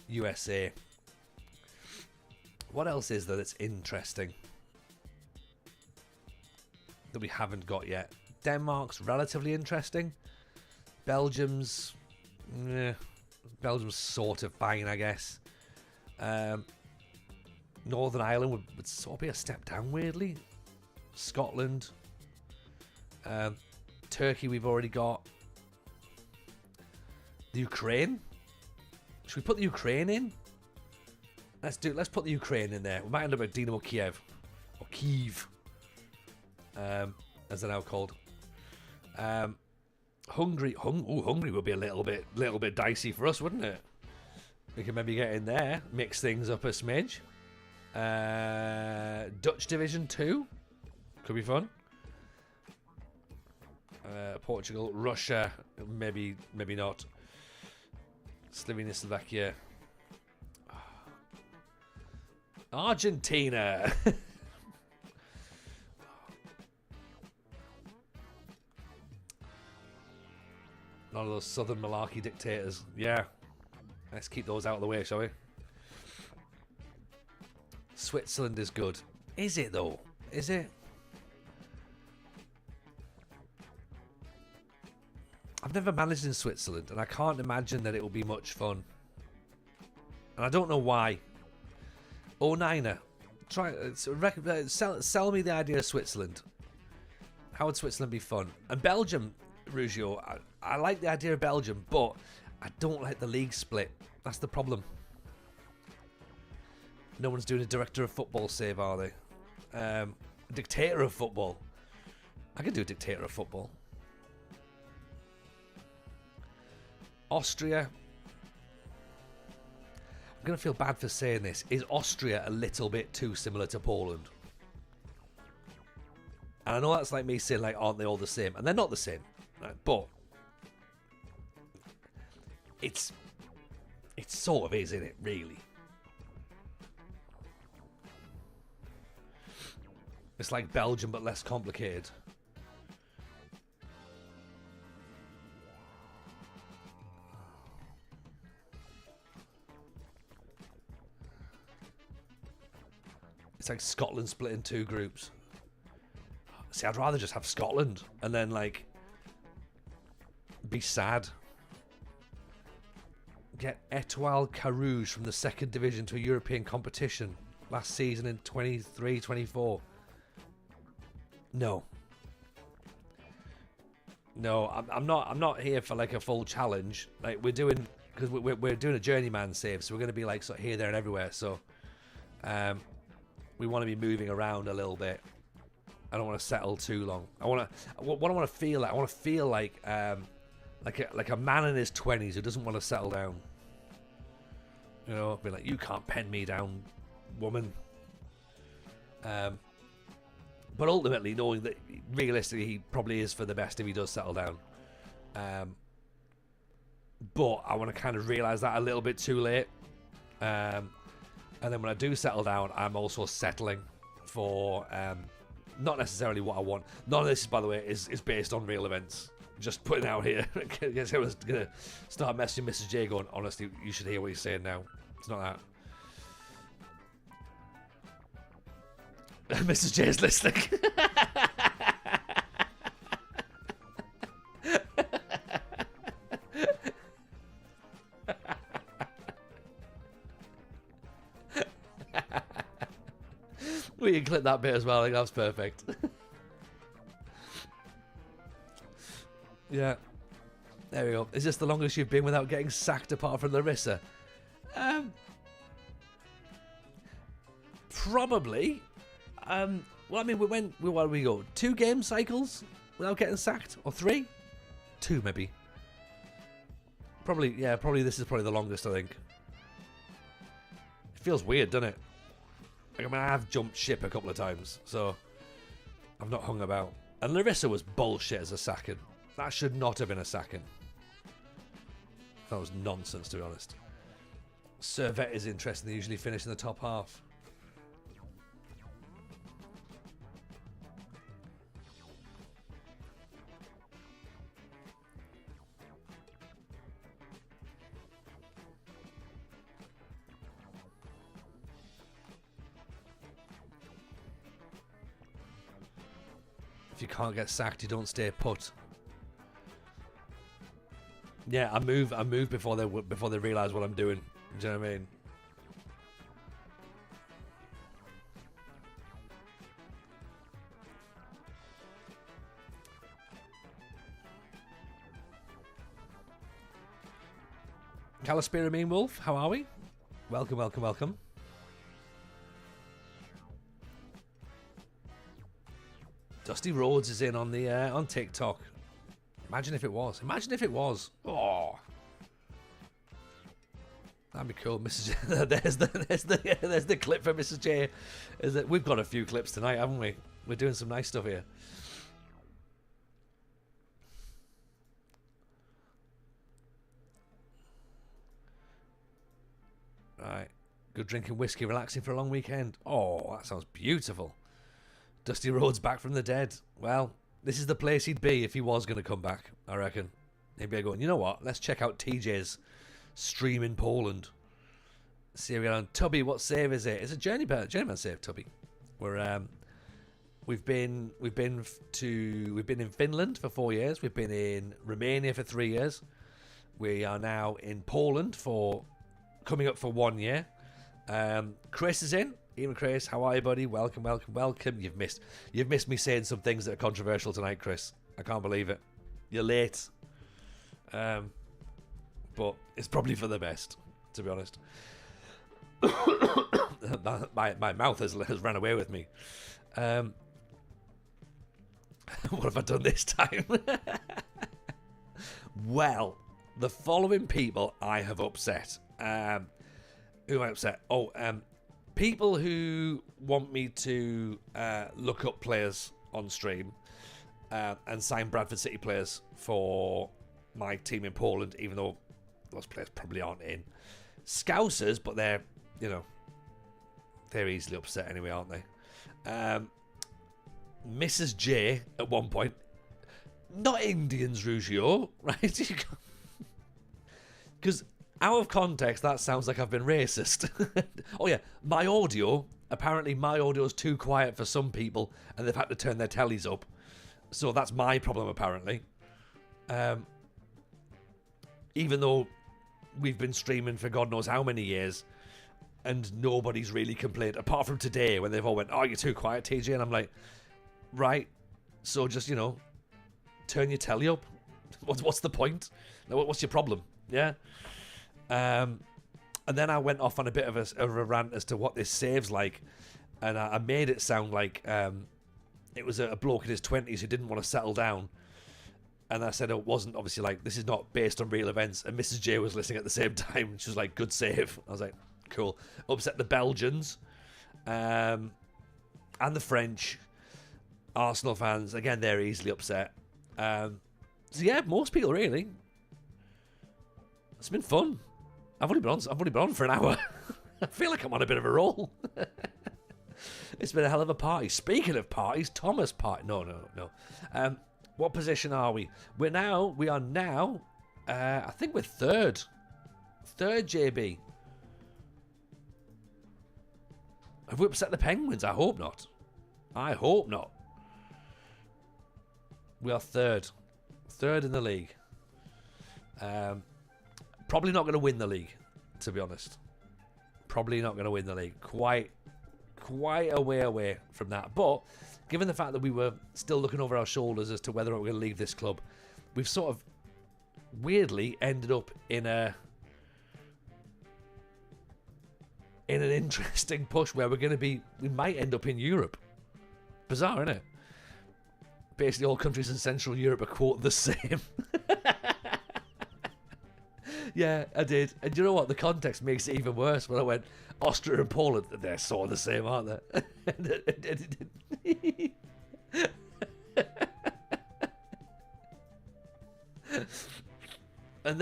USA. What else is there that's interesting that we haven't got yet? Denmark's relatively interesting. Belgium's sort of fine, I guess. Northern Ireland would sort of be a step down, weirdly. Scotland. Turkey we've already got. The Ukraine. Should we put the Ukraine in? Let's put the Ukraine in there. We might end up with Dynamo Kiev. Or Kyiv. As they're now called. Hungary would be a little bit dicey for us, wouldn't it? We can maybe get in there, mix things up a smidge. Dutch Division 2 could be fun. Portugal, Russia, maybe not. Slovenia, Slovakia, Argentina. None of those southern malarkey dictators. Yeah. Let's keep those out of the way, shall we? Switzerland is good. Is it, though? Is it? I've never managed in Switzerland, and I can't imagine that it will be much fun. And I don't know why. Oh, Niner. Sell me the idea of Switzerland. How would Switzerland be fun? And Belgium Rugio, I like the idea of Belgium, but I don't like the league split. That's the problem. No one's doing a director of football save, are they? Dictator of football. I can do a dictator of football. Austria. I'm going to feel bad for saying this. Is Austria a little bit too similar to Poland? And I know that's like me saying, like, aren't they all the same? And they're not the same. Right? But it's sort of is, isn't it, really? It's like Belgium, but less complicated. It's like Scotland split in 2 groups. See, I'd rather just have Scotland and then, like, be sad. Get Etoile Carouge from the 2nd division to a European competition last season in 23-24. No. No, I'm not here for, like, a full challenge. Like, we're doing, because we're doing a journeyman save, so we're going to be, like, sort of here, there, and everywhere. So, we want to be moving around a little bit. I don't want to settle too long. What I want to feel like, I want to feel like a man in his 20s who doesn't want to settle down. You know, be like, you can't pen me down, woman. But ultimately, knowing that realistically he probably is for the best if he does settle down. But I want to kind of realise that a little bit too late. And then when I do settle down, I'm also settling for not necessarily what I want. None of this, by the way, is based on real events. Just putting it out here. I guess I was going to start messaging Mrs. J going, honestly, you should hear what he's saying now. It's not that. Mrs. J is listening. We can clip that bit as well. I think that's perfect. Yeah. There we go. Is this the longest you've been without getting sacked apart from Larissa? Probably. Well, I mean, where did we go? 2 game cycles without getting sacked? Or 3? 2, maybe. Probably, yeah, this is probably the longest, I think. It feels weird, doesn't it? Like, I mean, I have jumped ship a couple of times, so I've not hung about. And Larissa was bullshit as a sacking. That should not have been a sacking. That was nonsense, to be honest. Servette is interesting. They usually finish in the top half. If you can't get sacked, you don't stay put. Yeah, I move before they realise what I'm doing. Do you know what I mean? Calispira Mean Wolf, how are we? Welcome, welcome, welcome. Dusty Rhodes is in on the on TikTok. Imagine if it was. Imagine if it was. Oh, that'd be cool. Mrs. J, there's the clip for Mrs. J. Is that we've got a few clips tonight, haven't we? We're doing some nice stuff here. Right, good drinking whiskey, relaxing for a long weekend. Oh, that sounds beautiful. Dusty Rhodes back from the dead. Well, this is the place he'd be if he was going to come back, I reckon. He'd be going, you know what? Let's check out TJ's stream in Poland. See how we get on. Tubby, what save is it? It's a Journeyman save, Tubby. We've been in Finland for 4 years. We've been in Romania for 3 years. We are now in Poland for coming up for 1 year. Chris is in. Even Chris, how are you, buddy? Welcome, welcome, welcome. You've missed me saying some things that are controversial tonight, Chris. I can't believe it. you're late. But it's probably for the best, to be honest. my mouth has ran away with me. What have I done this time? Well, the following people I have upset. Who am I upset? People who want me to look up players on stream and sign Bradford City players for my team in Poland, even though those players probably aren't in. Scousers, but they're easily upset anyway, aren't they? Mrs. J at one point, not Indians, Ruggiero, right? Because out of context, that sounds like I've been racist. Oh yeah, my audio, apparently my audio is too quiet for some people and they've had to turn their tellies up. So that's my problem, apparently. Even though we've been streaming for God knows how many years and nobody's really complained, apart from today when they've all went, oh, you're too quiet, TJ. And I'm like, right, so just, turn your telly up. What's the point? What's your problem? Yeah. And then I went off on a bit of a rant as to what this save's like. And I made it sound like it was a bloke in his 20s who didn't want to settle down. And I said it wasn't, obviously, like, this is not based on real events. And Mrs. J was listening at the same time. She was like, good save. I was like, cool. Upset the Belgians and the French. Arsenal fans, again, they're easily upset. So yeah, most people, really. It's been fun. I've only been on for an hour. I feel like I'm on a bit of a roll. It's been a hell of a party. Speaking of parties, Thomas party. No. What position are we? We are now. I think we're third. Third, JB. Have we upset the Penguins? I hope not. We are third. Third in the league. Probably not going to win the league, to be honest. Probably not going to win the league. Quite a way away from that. But given the fact that we were still looking over our shoulders as to whether or not we're going to leave this club, we've sort of weirdly ended up in an interesting push where we might end up in Europe. Bizarre, isn't it? Basically, all countries in Central Europe are quote the same. Yeah, I did. And you know what? The context makes it even worse when I went Austria and Poland. They're sort of the same, aren't they? And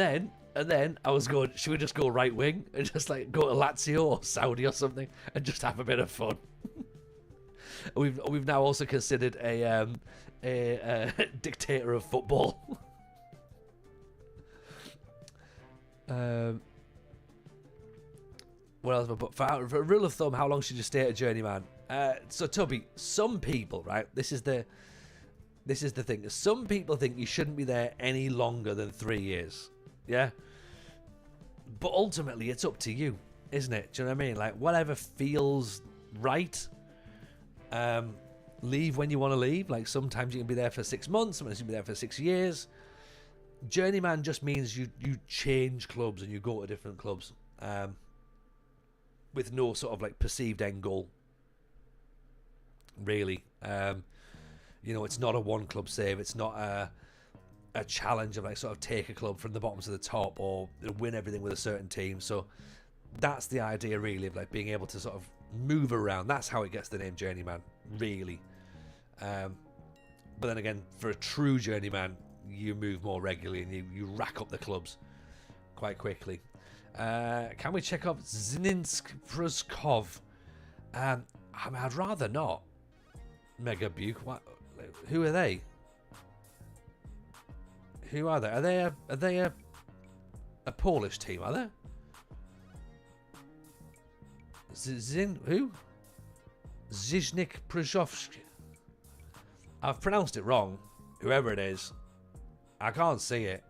then I was going, should we just go right wing and just like go to Lazio or Saudi or something and just have a bit of fun? We've now also considered a dictator of football. What else have I put? For a rule of thumb, how long should you stay at a Journeyman? So Tubby, some people, right? This is the thing. Some people think you shouldn't be there any longer than 3 years. Yeah. But ultimately, it's up to you, isn't it? Do you know what I mean? Like, whatever feels right. Leave when you want to leave. Like, sometimes you can be there for 6 months, sometimes you can be there for 6 years. Journeyman just means you change clubs and you go to different clubs with no sort of like perceived end goal, really. It's not a one club save. It's not a challenge of like sort of take a club from the bottom to the top or win everything with a certain team. So that's the idea, really, of like being able to sort of move around. That's how it gets the name Journeyman, really. But then again, for a true Journeyman, you move more regularly and you rack up the clubs quite quickly. Can we check off Zninsk Pruskov? I'd rather not. Mega Buke. What? Who are they? Who are they? Are they a Polish team? Are they? Who? Ziznik Przovsky. I've pronounced it wrong. Whoever it is, I can't see it.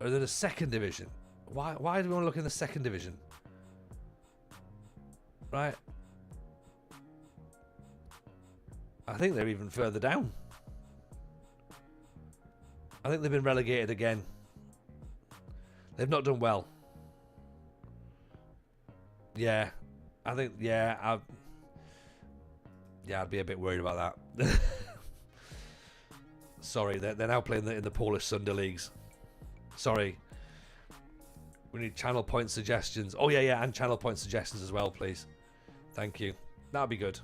Are they the second division? Why do we want to look in the second division? Right. I think they're even further down. I think they've been relegated again. They've not done well. Yeah. I think, yeah, I'd be a bit worried about that. Sorry, they're now playing in the Polish Sunday Leagues. Sorry. We need channel point suggestions. Oh, yeah, and channel point suggestions as well, please. Thank you. That'd be good.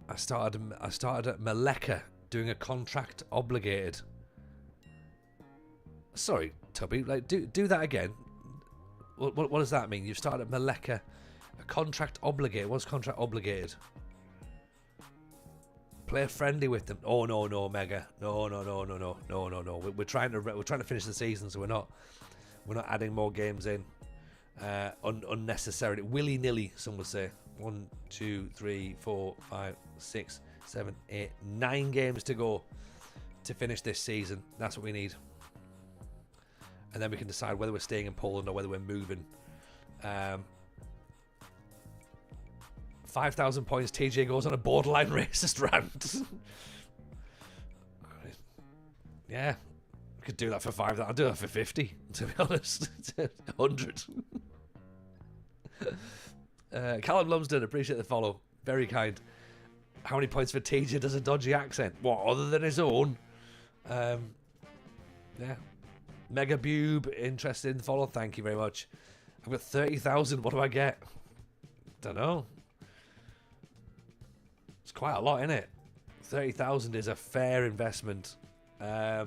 I started at Maleka doing a contract obligated. Sorry, Tubby. Like, do that again. What does that mean? You've started at Maleka, a contract obligated. What's contract obligated? Play friendly with them. Oh no, Mega. No. We're trying to finish the season, so we're not adding more games in unnecessarily, willy nilly. Some would say. 1, 2, 3, 4, 5, 6, 7, 8, 9 games to go to finish this season. That's what we need. And then we can decide whether we're staying in Poland or whether we're moving. 5,000 points. TJ goes on a borderline racist rant. Yeah, I could do that for 5,000. I'll do that for 50, to be honest. 100. Callum Lumsden, appreciate the follow. Very kind. How many points for TJ does a dodgy accent? What, other than his own? Yeah. Mega Bube, interested in the follow. Thank you very much. I've got 30,000. What do I get? Don't know. It's quite a lot, isn't it? 30,000 is a fair investment. I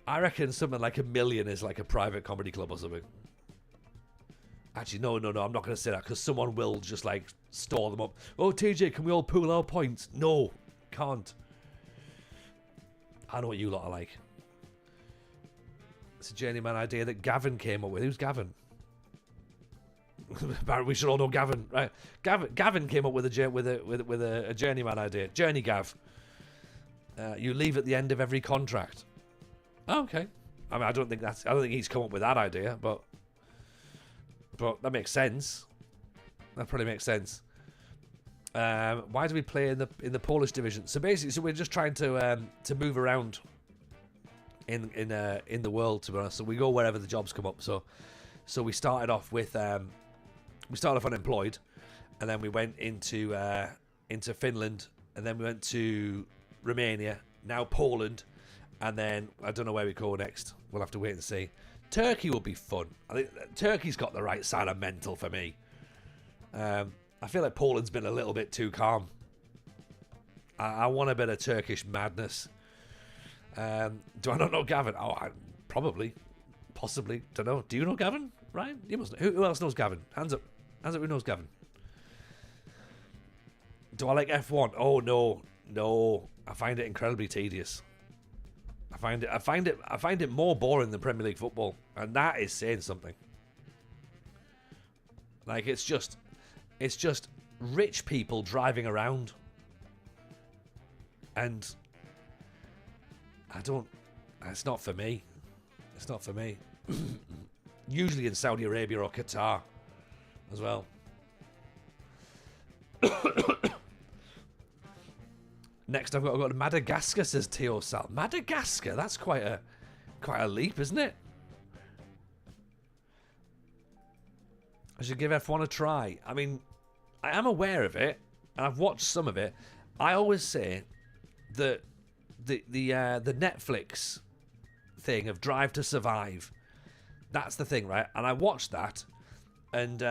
reckon something like 1 million is like a private comedy club or something. Actually, no, I'm not going to say that because someone will just like store them up. Oh, TJ, can we all pool our points? No, can't. I know what you lot are like. It's a Journeyman idea that Gavin came up with. Who's Gavin? We should all know Gavin, right? Gavin came up with a Journeyman idea. Journey Gav. You leave at the end of every contract. Oh, okay. I mean, I don't think he's come up with that idea, but that makes sense. That probably makes sense. Why do we play in the Polish division? So basically, we're just trying to move around in the world, to be honest. So we go wherever the jobs come up. So we started off with unemployed, and then we went into Finland, and then we went to Romania, now Poland, and then I don't know where we go next. We'll have to wait and see. Turkey will be fun. I think Turkey's got the right side of mental for me. I feel like Poland's been a little bit too calm. I want a bit of Turkish madness. Do I not know Gavin? Oh, probably. Possibly. Don't know. Do you know Gavin? Ryan? You must know. Who else knows Gavin? Hands up. Hands up who knows Gavin. Do I like F1? Oh, no. No. I find it incredibly tedious. I find it more boring than Premier League football, and that is saying something. Like, it's just rich people driving around, and it's not for me. It's not for me. Usually in Saudi Arabia or Qatar as well. Next, I've got Madagascar, says Teo Sal. Madagascar, that's quite a leap, isn't it? I should give F1 a try. I mean, I am aware of it, and I've watched some of it. I always say that the Netflix thing of Drive to Survive, that's the thing, right? And I watched that, and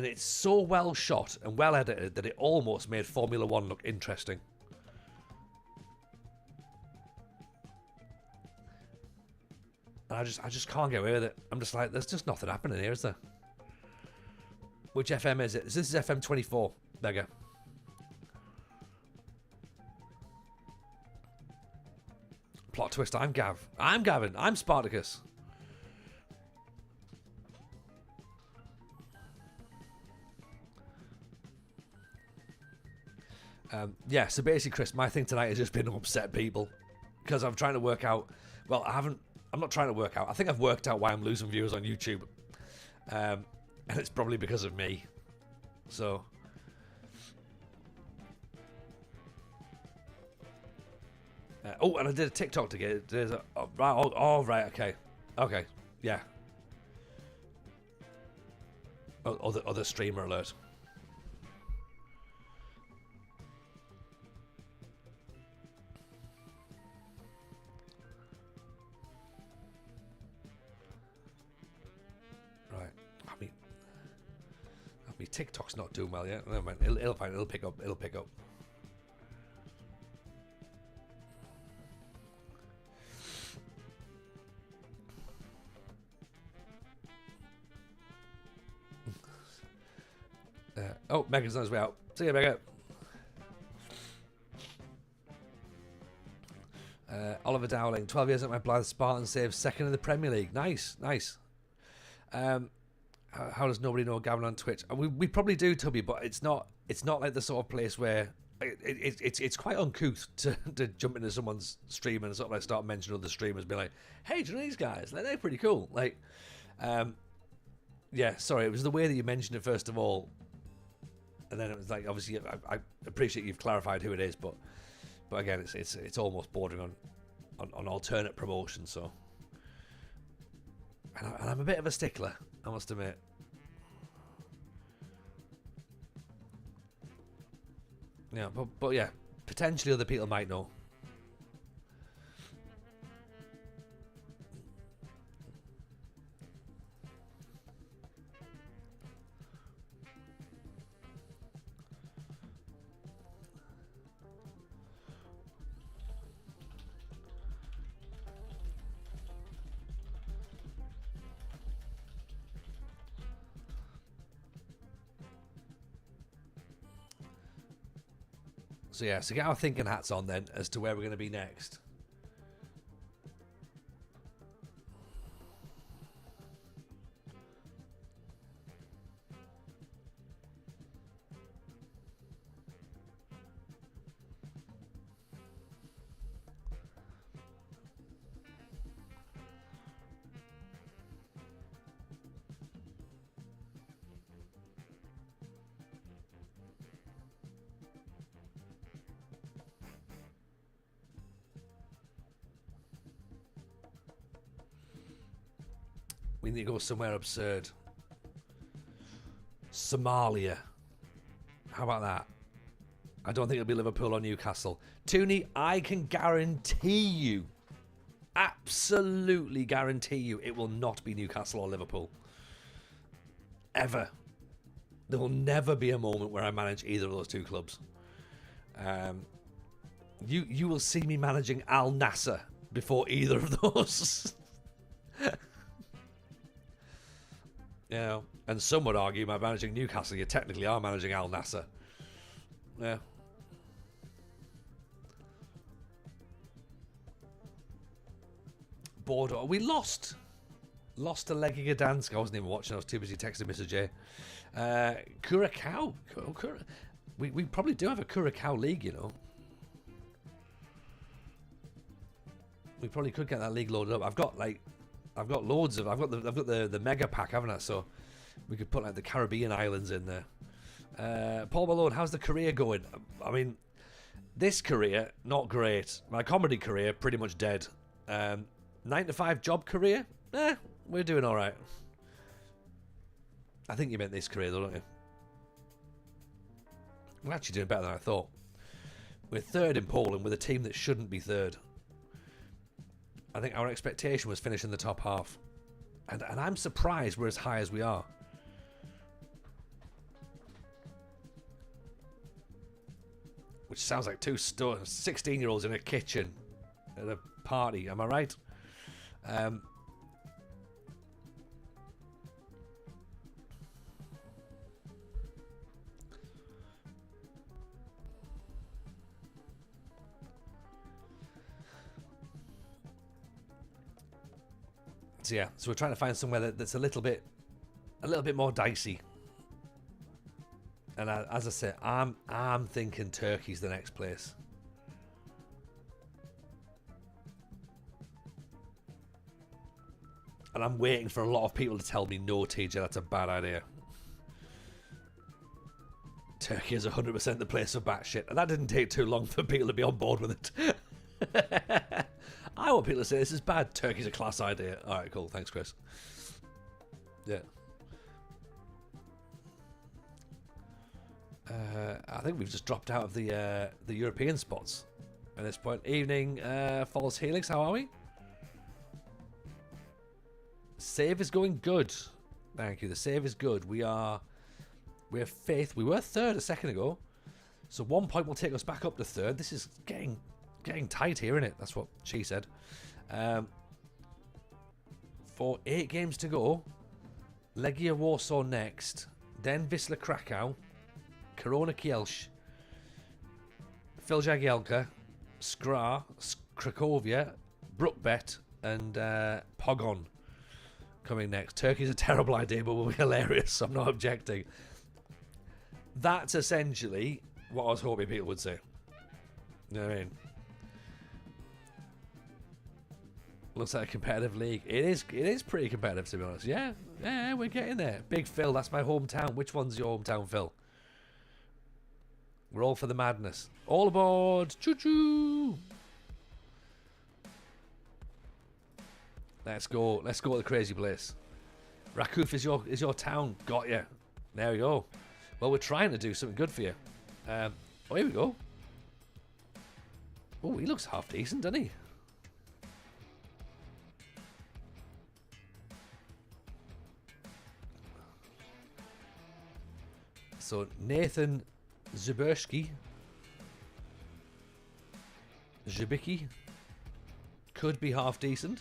it's so well shot and well edited that it almost made Formula One look interesting. And I just can't get away with it. I'm just like, there's just nothing happening here, is there? Which FM is it? This is FM 24. There you go. Plot twist, I'm Gav. I'm Gavin. I'm Spartacus. Yeah, so basically, Chris, my thing tonight has just been to upset people because I'm trying to work out. Well, I'm not trying to work out. I think I've worked out why I'm losing viewers on YouTube, and it's probably because of me. So, oh, and I did a TikTok to get. There's a right, okay, yeah. Other streamer alert. Right. I mean, TikTok's not doing well yet. Never mind. It'll fine. It'll pick up. It'll pick up. Oh, Megan's on his way out. See you, Megan. Oliver Dowling, 12 years at my Blythe Spartan, saves second in the Premier League. Nice, nice. How does nobody know Gavin on Twitch? We probably do, Tubby, but it's not like the sort of place where it's quite uncouth to jump into someone's stream and sort of like start mentioning other streamers, be like, hey, do you know these guys? Like, they're pretty cool. Like, yeah, sorry, it was the way that you mentioned it first of all. And then it was like, obviously, I appreciate you've clarified who it is, but again, it's almost bordering on alternate promotion. So, and I'm a bit of a stickler, I must admit. Yeah, but yeah, potentially other people might know. So yeah, so get our thinking hats on then as to where we're going to be next. We need to go somewhere absurd. Somalia. How about that? I don't think it'll be Liverpool or Newcastle. Tooney, I can guarantee you, absolutely guarantee you, it will not be Newcastle or Liverpool. Ever. There will never be a moment where I manage either of those two clubs. You will see me managing Al Nassr before either of those. You know, and some would argue by managing Newcastle, you technically are managing Al Nassr. Yeah. Bordeaux. We lost. Lost to Legia Gdansk. I wasn't even watching. I was too busy texting Mr. J. Curacao. We probably do have a Curacao league, you know. We probably could get that league loaded up. I've got loads of. I've got the mega pack, haven't I? So we could put like the Caribbean islands in there. Paul Malone, how's the career going? I mean, this career not great. My comedy career pretty much dead. 9-to-5 job career, we're doing all right. I think you meant this career though, don't you? We're actually doing better than I thought. We're third in Poland with a team that shouldn't be third. I think our expectation was finish in the top half. And I'm surprised we're as high as we are. Which sounds like two 16-year-olds in a kitchen at a party, am I right? So yeah, so we're trying to find somewhere that's a little bit more dicey. And as I said, I'm thinking Turkey's the next place. And I'm waiting for a lot of people to tell me, no, TJ, that's a bad idea. Turkey is 100% the place for batshit. And that didn't take too long for people to be on board with it. I want people to say this is bad. Turkey's a class idea. All right, cool. Thanks, Chris. Yeah. I think we've just dropped out of the European spots at this point. Evening, False Helix. How are we? Save is going good. Thank you. The save is good. We're fifth. We were third a second ago, so 1 point will take us back up to third. This is getting tight here, isn't it? That's what she said. For 8 games to go, Legia Warsaw next, then Wisla Krakow, Korona Kielce, Filjagielka, Skra, Cracovia, Brookbet, and Pogon coming next. Turkey's a terrible idea, but will be hilarious, so I'm not objecting. That's essentially what I was hoping people would say. You know what I mean? Looks like a competitive league. It is pretty competitive, to be honest. Yeah, we're getting there. Big Phil, that's my hometown. Which one's your hometown, Phil? We're all for the madness. All aboard! Choo-choo! Let's go. Let's go to the crazy place. Rakow is your town. Got you. There we go. Well, we're trying to do something good for you. Oh, here we go. Oh, he looks half decent, doesn't he? So Nathan Zibicki could be half decent.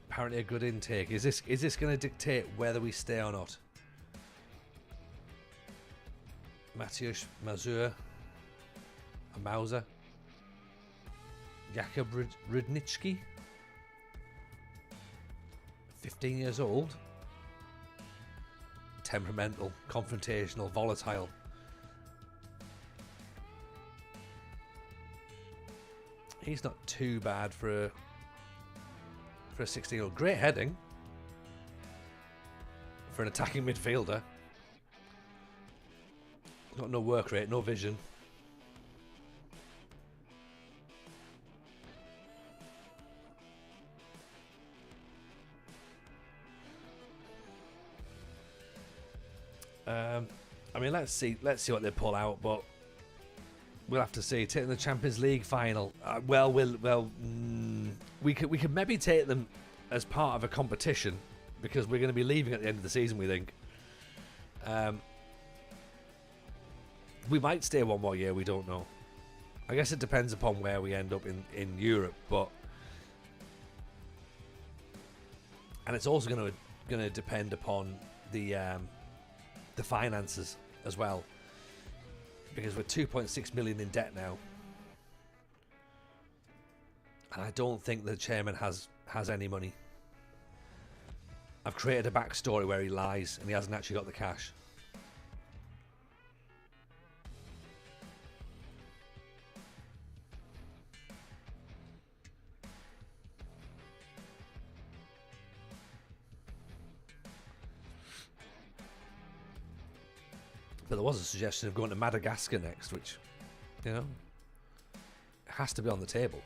Apparently a good intake. Is this going to dictate whether we stay or not? Mateusz Mazur, a Mauser, Jakub Rudnicki, 15 years old, temperamental, confrontational, volatile. He's not too bad for a 16-year-old. Great heading for an attacking midfielder. Got no work rate, no vision. I mean, let's see what they pull out, but we'll have to see. Taking the Champions League final. We could maybe take them as part of a competition because we're going to be leaving at the end of the season. We think. We might stay one more year, we don't know. I guess it depends upon where we end up in Europe, but and it's also going to depend upon the finances as well, because we're 2.6 million in debt now, and I don't think the chairman has any money. I've created a backstory where he lies and he hasn't actually got the cash. But there was a suggestion of going to Madagascar next, which, you know, has to be on the table.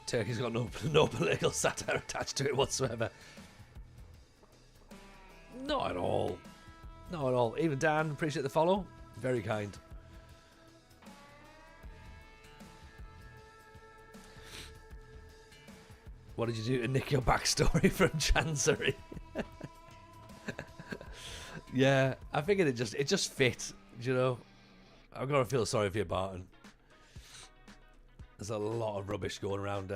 Turkey's got no political satire attached to it whatsoever. Not at all. Not at all. Even Dan, appreciate the follow. Very kind. What did you do to nick your backstory from Chancery? Yeah, I figured it just fit, you know. I've got to feel sorry for you, Barton. There's a lot of rubbish going around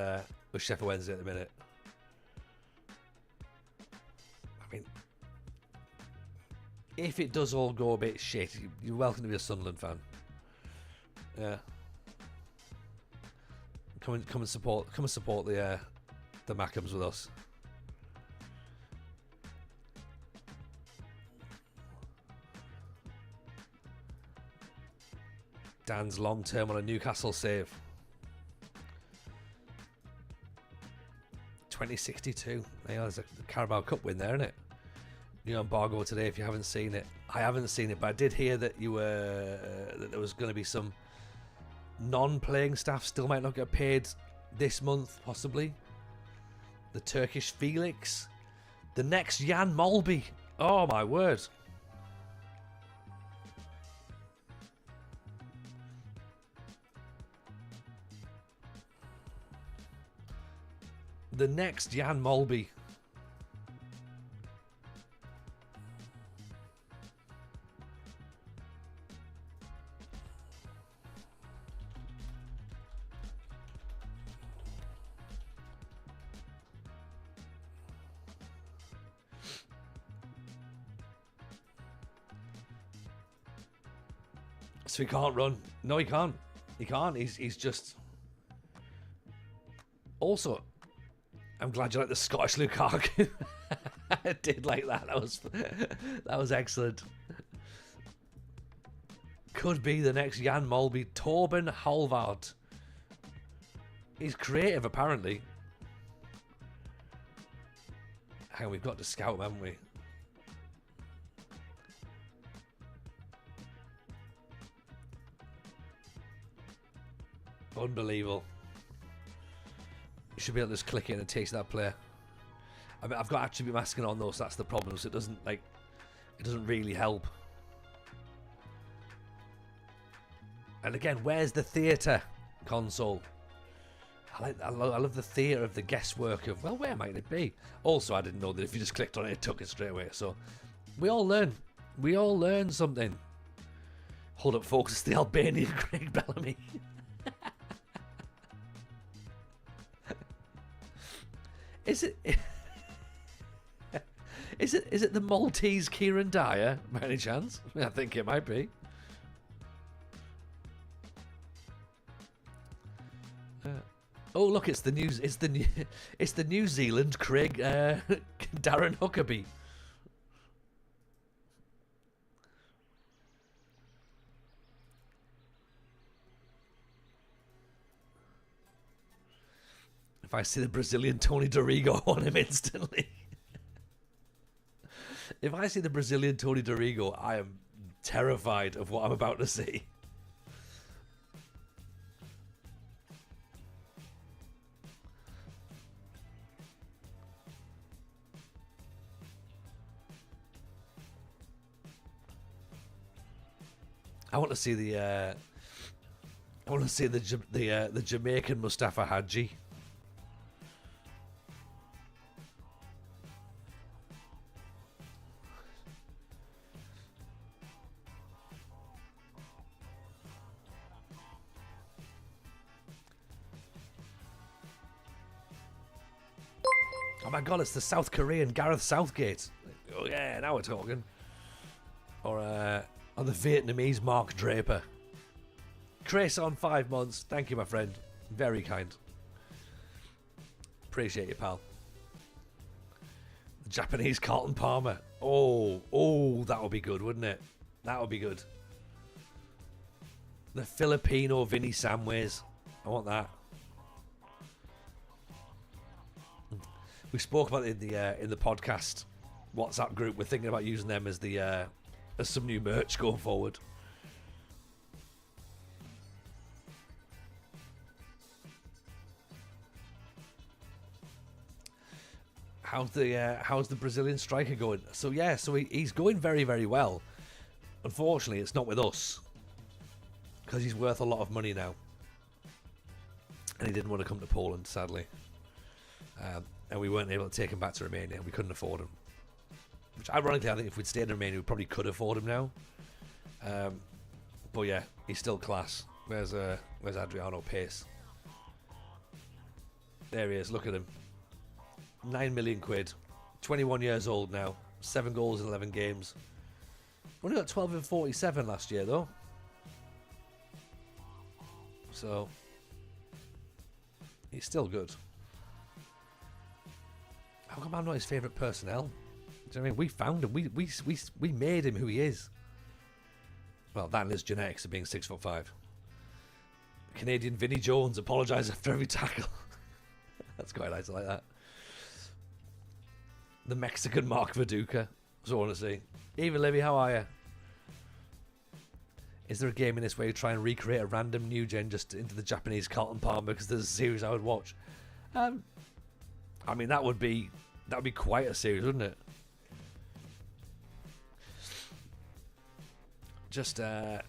with Sheffield Wednesday at the minute. I mean, if it does all go a bit shit, you're welcome to be a Sunderland fan. Yeah. Come and support the Mackhams with us. Dan's long term on a Newcastle save. 2062. Yeah, there's a Carabao Cup win there, isn't it? New embargo today if you haven't seen it. I haven't seen it, but I did hear that that there was going to be some non-playing staff still might not get paid this month, possibly. The Turkish Felix. The next Jan Molby. Oh, my word. The next Jan Molby. So he can't run. No, he can't. He can't. He's just... Also, I'm glad you like the Scottish Lukaku. I did like that. That was excellent. Could be the next Jan Molby. Torben Halvard. He's creative, apparently. Hang on, we've got to scout him, haven't we? Unbelievable. You should be able to just click it and it takes that player. I mean, I've got attribute masking on though, so that's the problem. So it doesn't really help. And again, where's the theatre console? I love the theatre of the guesswork of, well, where might it be? Also, I didn't know that if you just clicked on it, it took it straight away. So we all learn. We all learn something. Hold up, folks. It's the Albanian Craig Bellamy. Is it the Maltese Kieran Dyer by any chance? I think it might be. Oh look, it's the New Zealand Craig Darren Huckabee. If I see the Brazilian Tony Dorigo, I want him instantly. If I see the Brazilian Tony Dorigo, I am terrified of what I'm about to see. I want to see the Jamaican Mustafa Hadji. Oh my god, it's the South Korean Gareth Southgate. Oh yeah, now we're talking. Or the Vietnamese Mark Draper. Chris on 5 months. Thank you, my friend. Very kind. Appreciate you, pal. The Japanese Carlton Palmer. Oh, that would be good, wouldn't it? That would be good. The Filipino Vinny Samways. I want that. We spoke about it in the podcast WhatsApp group. We're thinking about using them as as some new merch going forward. How's the Brazilian striker going? So yeah, he's going very, very well. Unfortunately, it's not with us because he's worth a lot of money now, and he didn't want to come to Poland, sadly. And we weren't able to take him back to Romania. We couldn't afford him. Which, ironically, I think if we'd stayed in Romania, we probably could afford him now. But yeah, he's still class. Where's Adriano Pace? There he is. Look at him. 9 million quid. 21 years old now. 7 goals in 11 games. Only got 12 and 47 last year, though. So he's still good. How come I'm not his favourite personnel? Do you know what I mean? We found him. We made him who he is. Well, that and his genetics of being 6'5". Canadian Vinnie Jones apologise after every tackle. That's quite nice, I like that. The Mexican Mark Viduka. That's what I want to see. Even Libby, how are you? Is there a game in this where you try and recreate a random new gen just into the Japanese Carlton Palmer because there's a series I would watch? I mean, that would be quite a series, wouldn't it? Just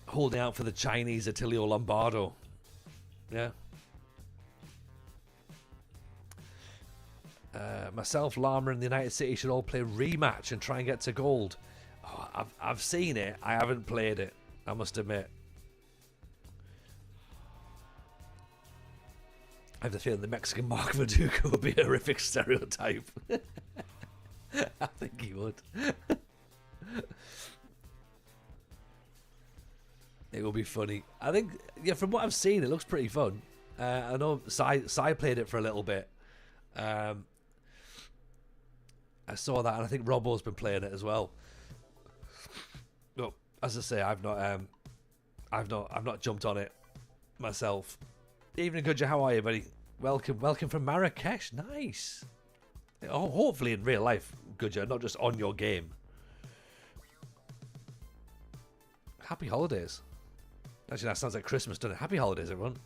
holding out for the Chinese Attilio Lombardo. Yeah. Myself, Llama, and the United City should all play rematch and try and get to gold. Oh, I've seen it. I haven't played it, I must admit. I have the feeling the Mexican Mark Viduka would be a horrific stereotype. I think he would. It will be funny. I think, yeah, from what I've seen, it looks pretty fun. I know Sai played it for a little bit. I saw that, and I think Robbo's been playing it as well. But as I say, I've not jumped on it myself. Evening, Gudja, how are you, buddy? Welcome from Marrakesh. Nice. Oh, hopefully in real life, Gudja, not just on your game. Happy holidays. Actually, that sounds like Christmas, doesn't it? Happy holidays, everyone.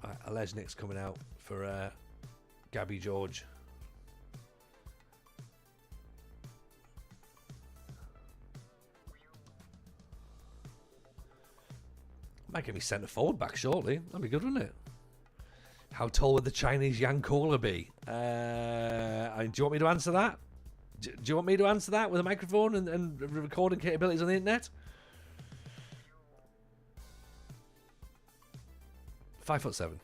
Right, Alejnik's coming out for Gabby George. Might get me centre forward back shortly. That'd be good, wouldn't it? How tall would the Chinese Yankola be? I mean, do you want me to answer that? Do you want me to answer that with a microphone and recording capabilities on the internet? 5'7".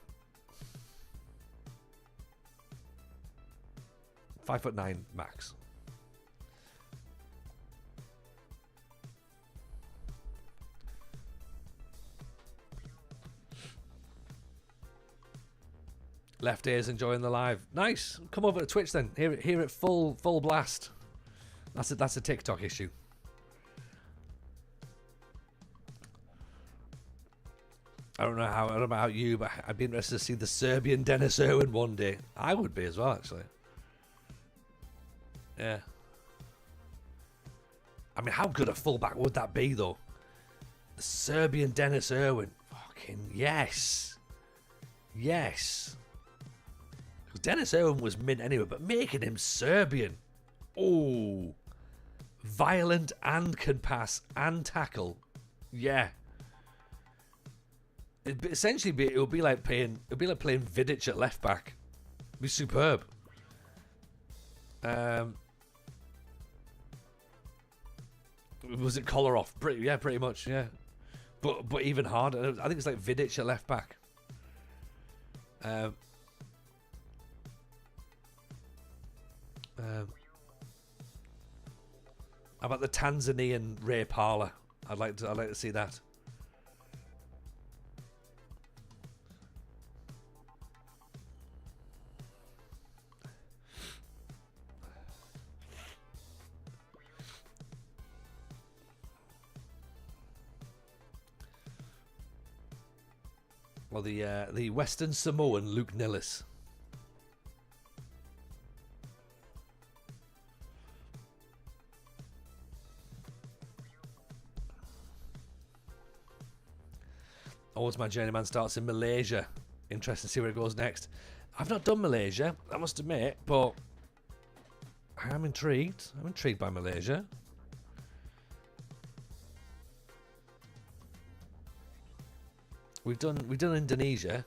5'9" max. Left ears enjoying the live. Nice. Come over to Twitch then. Hear it full blast. That's a TikTok issue. I don't know about you, but I'd be interested to see the Serbian Dennis Irwin one day. I would be as well, actually. Yeah. I mean, how good a fullback would that be, though? The Serbian Dennis Irwin. Fucking yes. Yes. Because Dennis Irwin was mint anyway, but making him Serbian. Oh. Violent and can pass and tackle. Yeah. It would be like playing Vidic at left back. It'd be superb. Was it Kolarov? Pretty much, yeah. But even harder. I think it's like Vidic at left back. How about the Tanzanian Ray Parler? I'd like to see that. Well, the Western Samoan Luke Nillis. Always my Journeyman starts in Malaysia. Interesting to see where it goes next. I've not done Malaysia, I must admit, but I am intrigued. I'm intrigued by Malaysia. We've done Indonesia.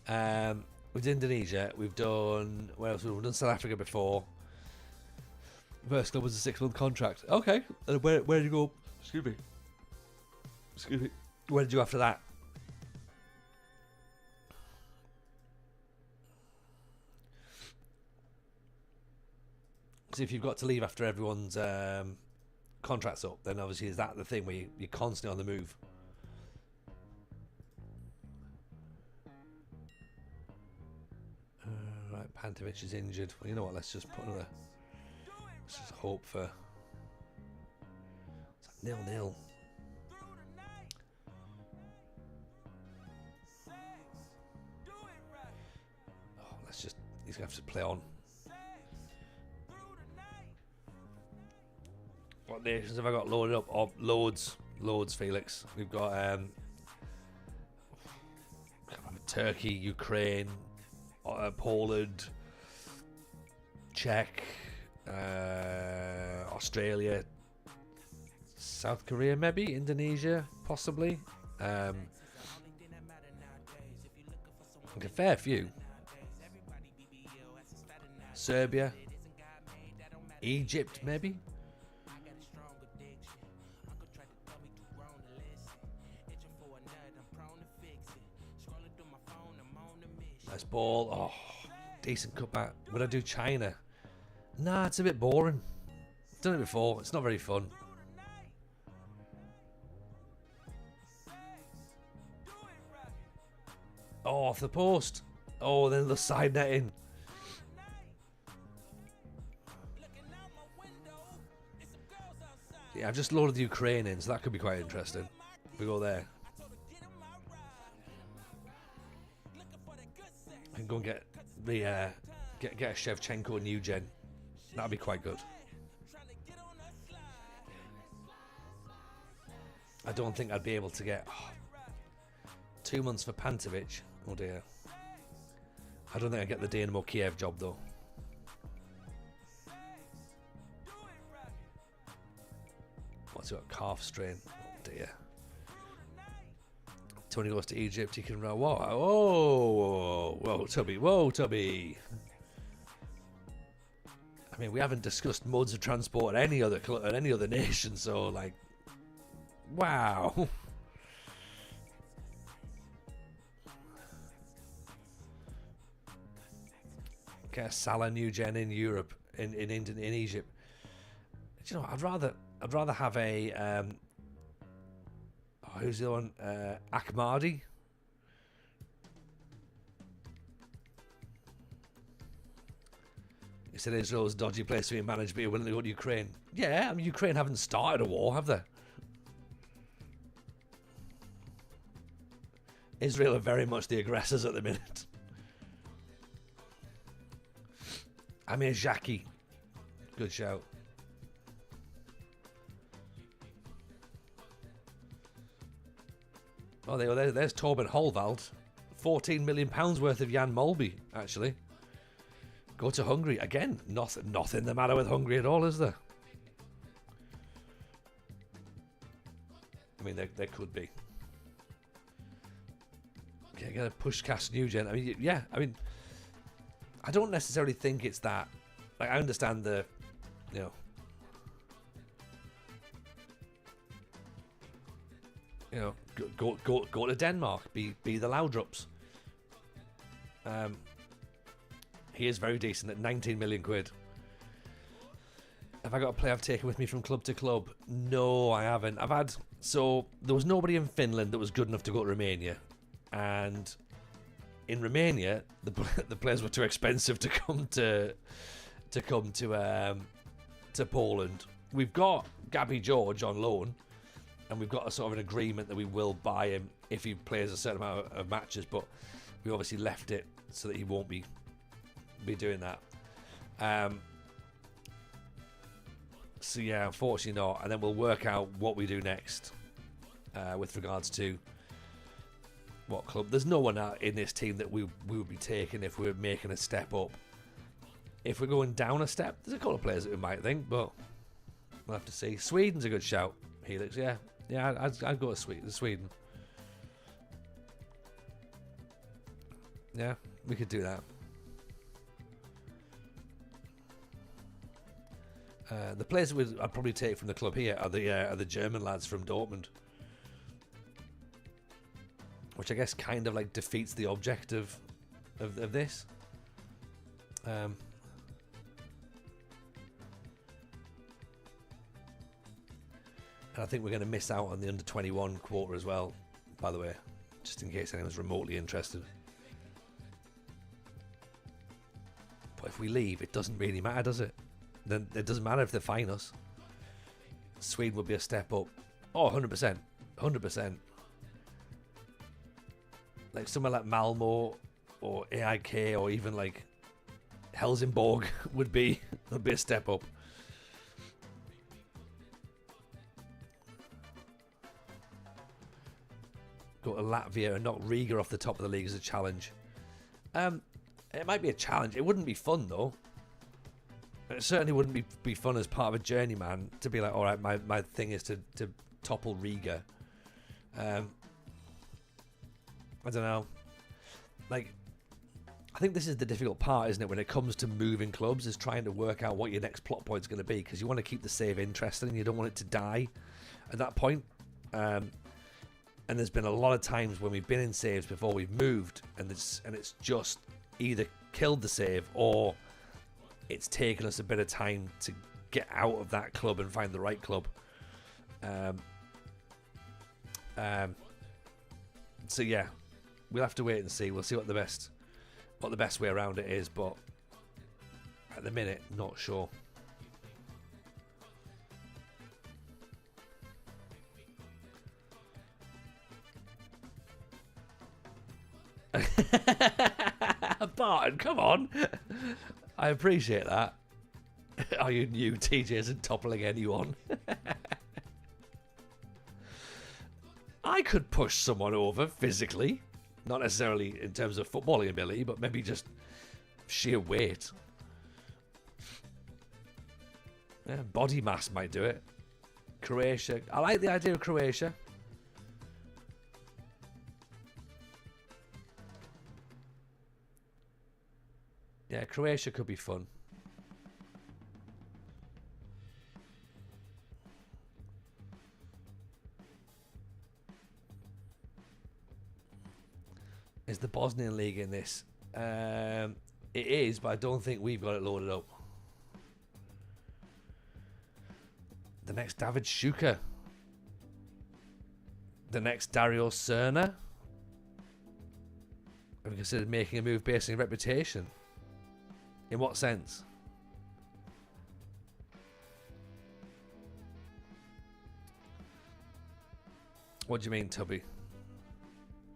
We've done Indonesia. We've done where else? We've done South Africa before. First club was a 6-month contract. Okay. And where did you go? Excuse me. Where did you go after that? So if you've got to leave after everyone's contract's up, then obviously is that the thing where you're constantly on the move? Right, Pantovic is injured. Well, you know what? Let's just hope for 0-0. gonna have to play on. What nations have I got loaded up? Oh, loads, Felix. We've got Turkey, Ukraine, Poland, Czech, Australia, South Korea, maybe Indonesia, possibly. A fair few. Serbia, Egypt, maybe. Nice ball. Oh, decent cutback. Would I do China? Nah, it's a bit boring. I've done it before. It's not very fun. Oh, off the post. Oh, then the side netting. Yeah, I've just loaded the Ukraine in, so that could be quite interesting. We go there. I can go and get the get a Shevchenko new gen. That'd be quite good. I don't think I'd be able to get 2 months for Pantovic. Oh dear. I don't think I'd get the Dynamo Kiev job though. What's he got? Calf strain. Oh dear. Tony goes to Egypt. He can run. Whoa, whoa, Tubby. Whoa, Tubby. I mean, we haven't discussed modes of transport at any other nation. So, like, wow. Get a Salah new gen in Europe, in Egypt. Do you know? I'd rather have a who's the one? Ahmadi. He said Israel's a dodgy place to be managed, but you're willing to go to Ukraine. Yeah, I mean, Ukraine haven't started a war, have they? Israel are very much the aggressors at the minute. Amir Zaki. Good shout. Oh, there's Torben Holvald. £14 million worth of Jan Molby, actually. Go to Hungary. Again, nothing the matter with Hungary at all, is there? I mean, there could be. Okay, get a Pushkas new gen. I mean, yeah, I mean, I don't necessarily think it's that. Like, I understand the, you know, go to Denmark. Be the Laudrups. He is very decent at 19 million quid. Have I got a player I've taken with me from club to club? No, I haven't. So there was nobody in Finland that was good enough to go to Romania, and in Romania the players were too expensive to come to Poland. We've got Gabby George on loan, and we've got a sort of an agreement that we will buy him if he plays a certain amount of matches, but we obviously left it so that he won't be doing that. So yeah, unfortunately not. And then we'll work out what we do next with regards to what club. There's no one out in this team that we would be taking if we're making a step up. If we're going down a step, there's a couple of players that we might think, but we'll have to see. Sweden's a good shout, Helix. Yeah, I'd go to Sweden. Yeah, we could do that. The players I'd probably take from the club here are the German lads from Dortmund, which I guess kind of like defeats the objective of this. And I think we're going to miss out on the under-21 quota as well, by the way, just in case anyone's remotely interested. But if we leave, it doesn't really matter, does it? Then it doesn't matter if they fine us. Sweden would be a step up. Oh, 100%. 100%. Like somewhere like Malmo or AIK or even like Helsingborg would be a step up. Go to Latvia and knock Riga off the top of the league as a challenge. It might be a challenge. It wouldn't be fun though. It certainly wouldn't be fun as part of a journeyman to be like, all right, my thing is to topple Riga. I don't know. Like, I think this is the difficult part, isn't it, when it comes to moving clubs, is trying to work out what your next plot point is going to be, because you want to keep the save interesting and you don't want it to die at that point. And there's been a lot of times when we've been in saves before we've moved, and it's just either killed the save or it's taken us a bit of time to get out of that club and find the right club. So yeah, we'll have to wait and see. We'll see what the best way around it is, but at the minute, not sure. Barton, come on. I appreciate that. Are you new? TJ isn't toppling anyone. I could push someone over physically. Not necessarily in terms of footballing ability, but maybe just sheer weight. Yeah, body mass might do it. Croatia. I like the idea of Croatia. Yeah, Croatia could be fun. Is the Bosnian League in this? It is, but I don't think we've got it loaded up. The next David Shuka. The next Dario Serna. Have you considered making a move based on your reputation? In what sense? What do you mean, Tubby?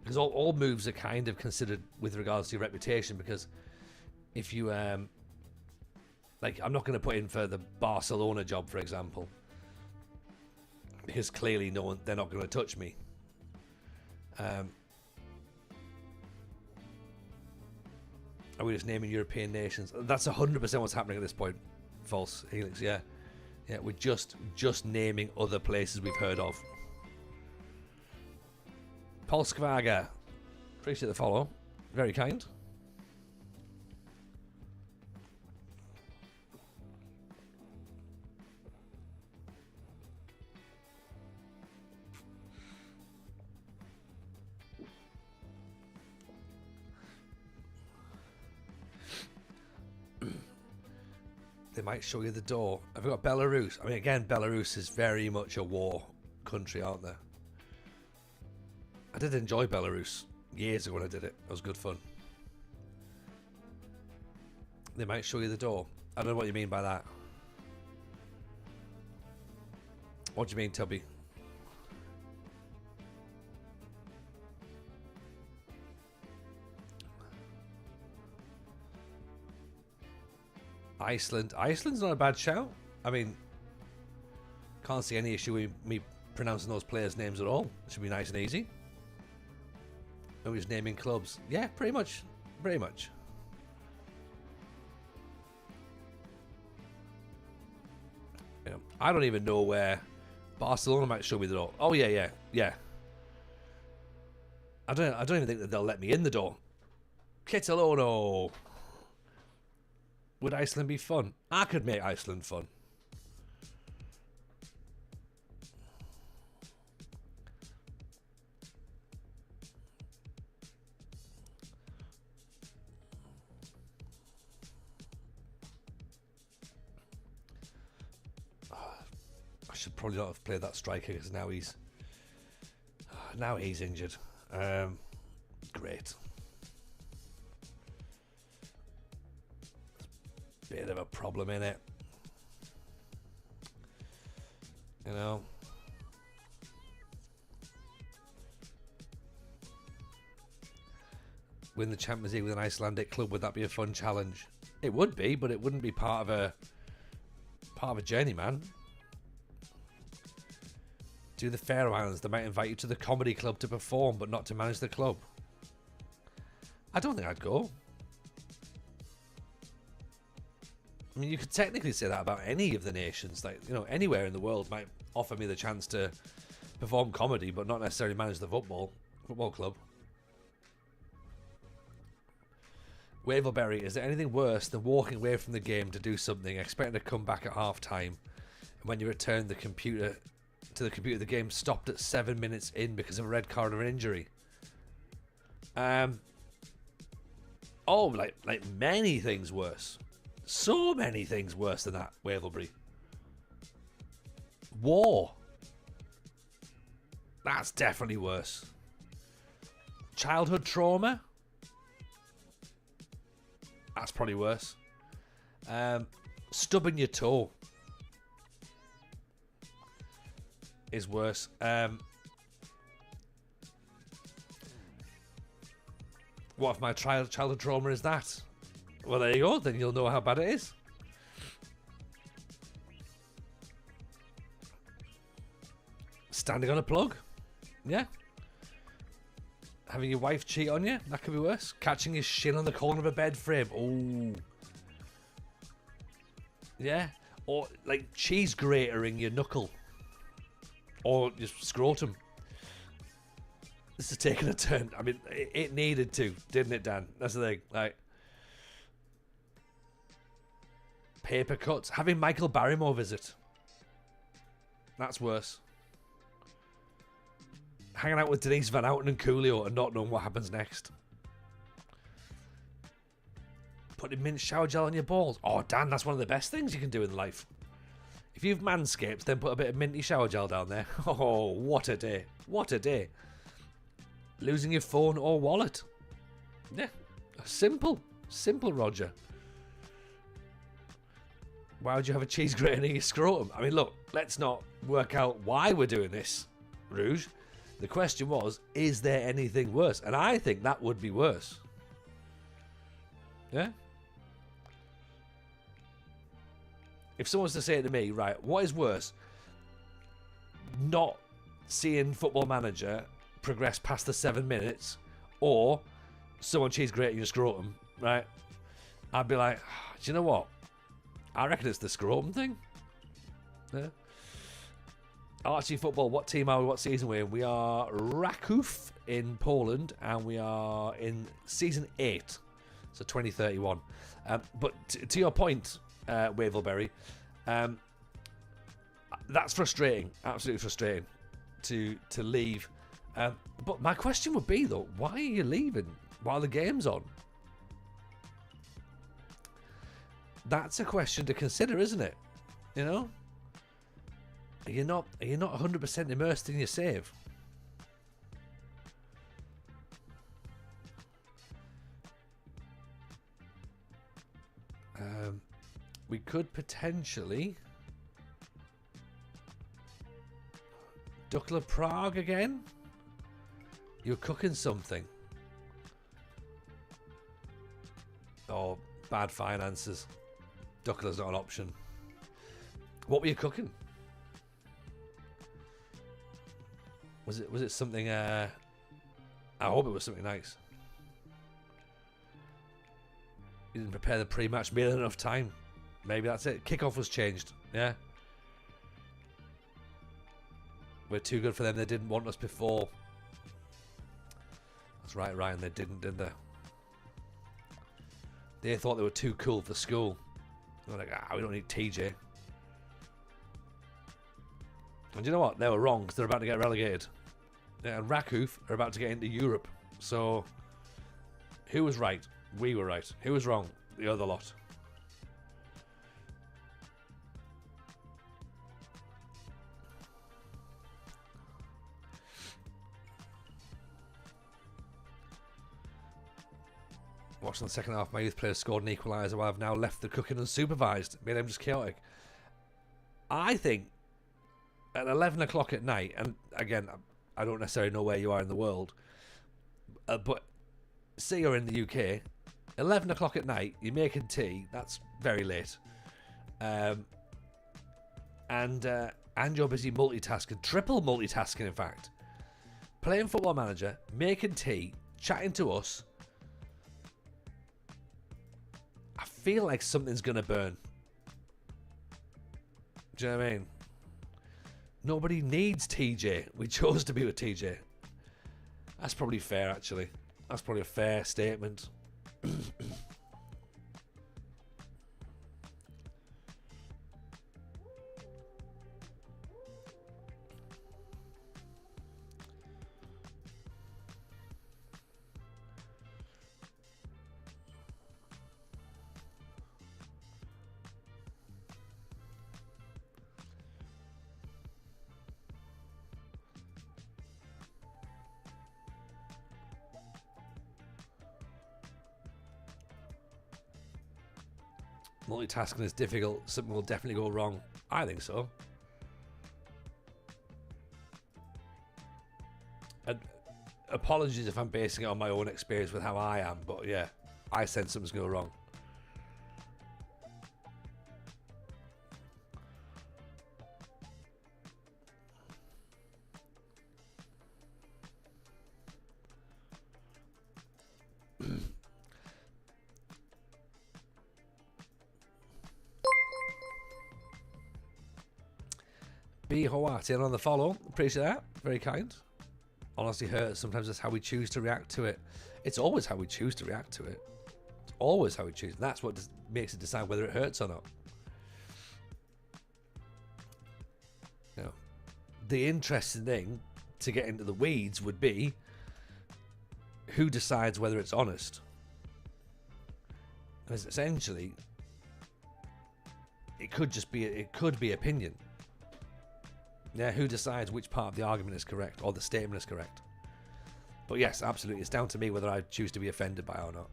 Because all moves are kind of considered with regards to your reputation, because if you like, I'm not going to put in for the Barcelona job, for example, because clearly they're not going to touch me. Are we just naming European nations? That's 100% what's happening at this point. False, Helix, yeah. Yeah, we're just naming other places we've heard of. Polskvaga. Appreciate the follow. Very kind. They might show you the door. Have we got Belarus? I mean, again, Belarus is very much a war country, aren't they? I did enjoy Belarus years ago when I did it. It was good fun. They might show you the door. I don't know what you mean by that. What do you mean, Tubby? Iceland. Iceland's not a bad shout. I mean, can't see any issue with me pronouncing those players' names at all. It should be nice and easy. And we're just naming clubs. Yeah, pretty much. Pretty much. Yeah. I don't even know where Barcelona might show me the door. Oh yeah. I don't even think that they'll let me in the door. Kitalono. Would Iceland be fun? I could make Iceland fun. I should probably not have played that striker because now he's injured. Great. Bit of a problem in it, you know. Win the Champions League with an Icelandic club, would that be a fun challenge? It would be, but it wouldn't be part of a Journeyman. Do the Faroe Islands. They might invite you to the comedy club to perform, but not to manage the club. I don't think I'd go. I mean, you could technically say that about any of the nations. Like, you know, anywhere in the world might offer me the chance to perform comedy, but not necessarily manage the football club. Waverberry, is there anything worse than walking away from the game to do something, expecting to come back at half time, and when you return the computer, the game stopped at 7 minutes in because of a red card or an injury? Oh, like many things worse. So many things worse than that, Waverbury. War. That's definitely worse. Childhood trauma. That's probably worse. Stubbing your toe is worse. What if my childhood trauma is that? Well, there you go. Then you'll know how bad it is. Standing on a plug. Yeah. Having your wife cheat on you. That could be worse. Catching your shin on the corner of a bed frame. Oh. Yeah. Or like cheese gratering your knuckle. Or your scrotum. This is taking a turn. I mean, it needed to, didn't it, Dan? That's the thing. Like, paper cuts. Having Michael Barrymore visit. That's worse. Hanging out with Denise Van Outen and Coolio and not knowing what happens next. Putting mint shower gel on your balls. Oh, Dan, that's one of the best things you can do in life. If you've manscaped, then put a bit of minty shower gel down there. Oh, what a day. What a day. Losing your phone or wallet. Yeah. Simple. Simple, Roger. Why would you have a cheese grater in your scrotum? I mean, look, let's not work out why we're doing this, Rouge. The question was, is there anything worse? And I think that would be worse. Yeah? If someone was to say to me, right, what is worse? Not seeing Football Manager progress past the 7 minutes, or someone cheese grating your scrotum, right? I'd be like, do you know what? I reckon it's the scrotum thing. Yeah. Archie Football, what team are we? What season we're in? We are Rakow in Poland, and we are in season 8, so 2031. But to your point, Waverberry, that's frustrating, absolutely frustrating to leave. But my question would be, though, why are you leaving while the game's on? That's a question to consider, isn't it? You know? Are you not 100% immersed in your save? We could potentially Dukla Prague again. You're cooking something. Oh, bad finances. Dukla's not an option. What were you cooking? Was it something? I hope it was something nice. You didn't prepare the pre-match meal in enough time. Maybe that's it. Kickoff was changed. Yeah. We're too good for them. They didn't want us before. That's right, Ryan. They didn't they? They thought they were too cool for school. They're like, we don't need TJ. And you know what? They were wrong, because they're about to get relegated. Yeah, and Rakow are about to get into Europe. So, who was right? We were right. Who was wrong? The other lot. Watching the second half, my youth players scored an equaliser while I've now left the cooking unsupervised. Made them just chaotic. I think at 11 o'clock at night, and again, I don't necessarily know where you are in the world, but say you're in the UK 11 o'clock at night, you're making tea. That's very late. And you're busy multitasking, triple multitasking, in fact. Playing Football Manager, making tea, chatting to us. I feel like something's going to burn. Do you know what I mean? Nobody needs TJ. We chose to be with TJ. That's probably fair, actually. That's probably a fair statement. Multitasking is difficult. Something will definitely go wrong. I think so. And apologies if I'm basing it on my own experience with how I am, but yeah, I sense something's going wrong. B. Hawati on the follow. Appreciate that. Very kind. Honestly hurts. Sometimes that's how we choose to react to it. It's always how we choose to react to it. It's always how we choose. That's what makes it decide whether it hurts or not. You know, the interesting thing to get into the weeds would be who decides whether it's honest. Because essentially, it could be opinion. Yeah, who decides which part of the argument is correct or the statement is correct? But yes, absolutely, it's down to me whether I choose to be offended by it or not.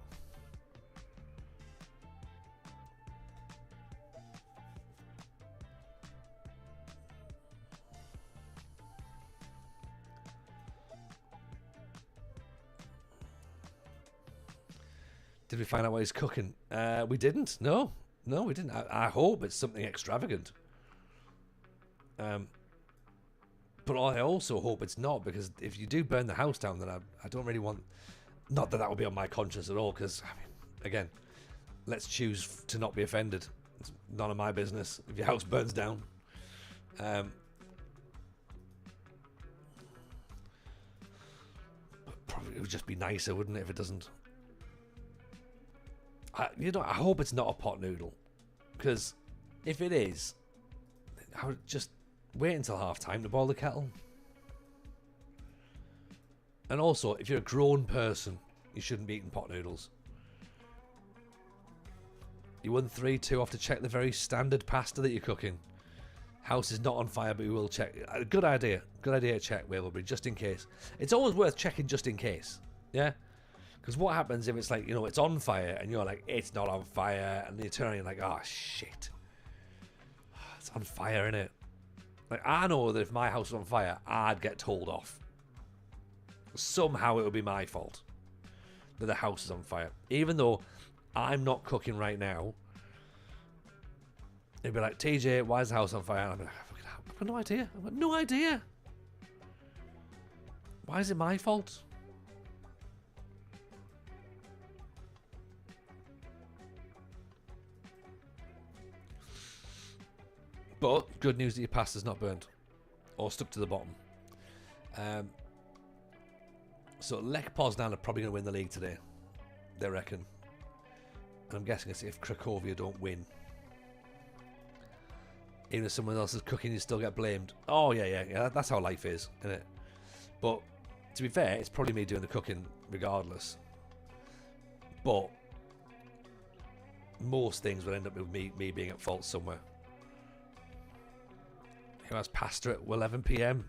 Did we find out what he's cooking? We didn't. No, we didn't. I hope it's something extravagant. But I also hope it's not, because if you do burn the house down, then I don't really want... Not that that would be on my conscience at all, because, I mean, again, let's choose to not be offended. It's none of my business if your house burns down. But probably it would just be nicer, wouldn't it, if it doesn't? I hope it's not a pot noodle, because if it is, I would just... wait until half time to boil the kettle. And also, if you're a grown person, you shouldn't be eating pot noodles. You won 3-2 off to check the very standard pasta that you're cooking. House is not on fire, but we will check. Good idea. Good idea to check, Waverbury, just in case. It's always worth checking just in case. Yeah? Because what happens if it's like, you know, it's on fire and you're like, it's not on fire. And then you turn around and you're like, oh, shit. It's on fire, innit? Like, I know that if my house was on fire, I'd get told off. Somehow it would be my fault that the house is on fire. Even though I'm not cooking right now, it'd be like, TJ, why is the house on fire? And I'm like, I've got no idea. I've got no idea. Why is it my fault? But good news that your pasta's not burnt or stuck to the bottom. So Lech Poznan are probably going to win the league today, they reckon. And I'm guessing it's if Cracovia don't win. Even if someone else is cooking, you still get blamed. Oh, yeah. That's how life is, isn't it? But to be fair, it's probably me doing the cooking regardless. But most things will end up with me being at fault somewhere. Who has pasta at 11 PM?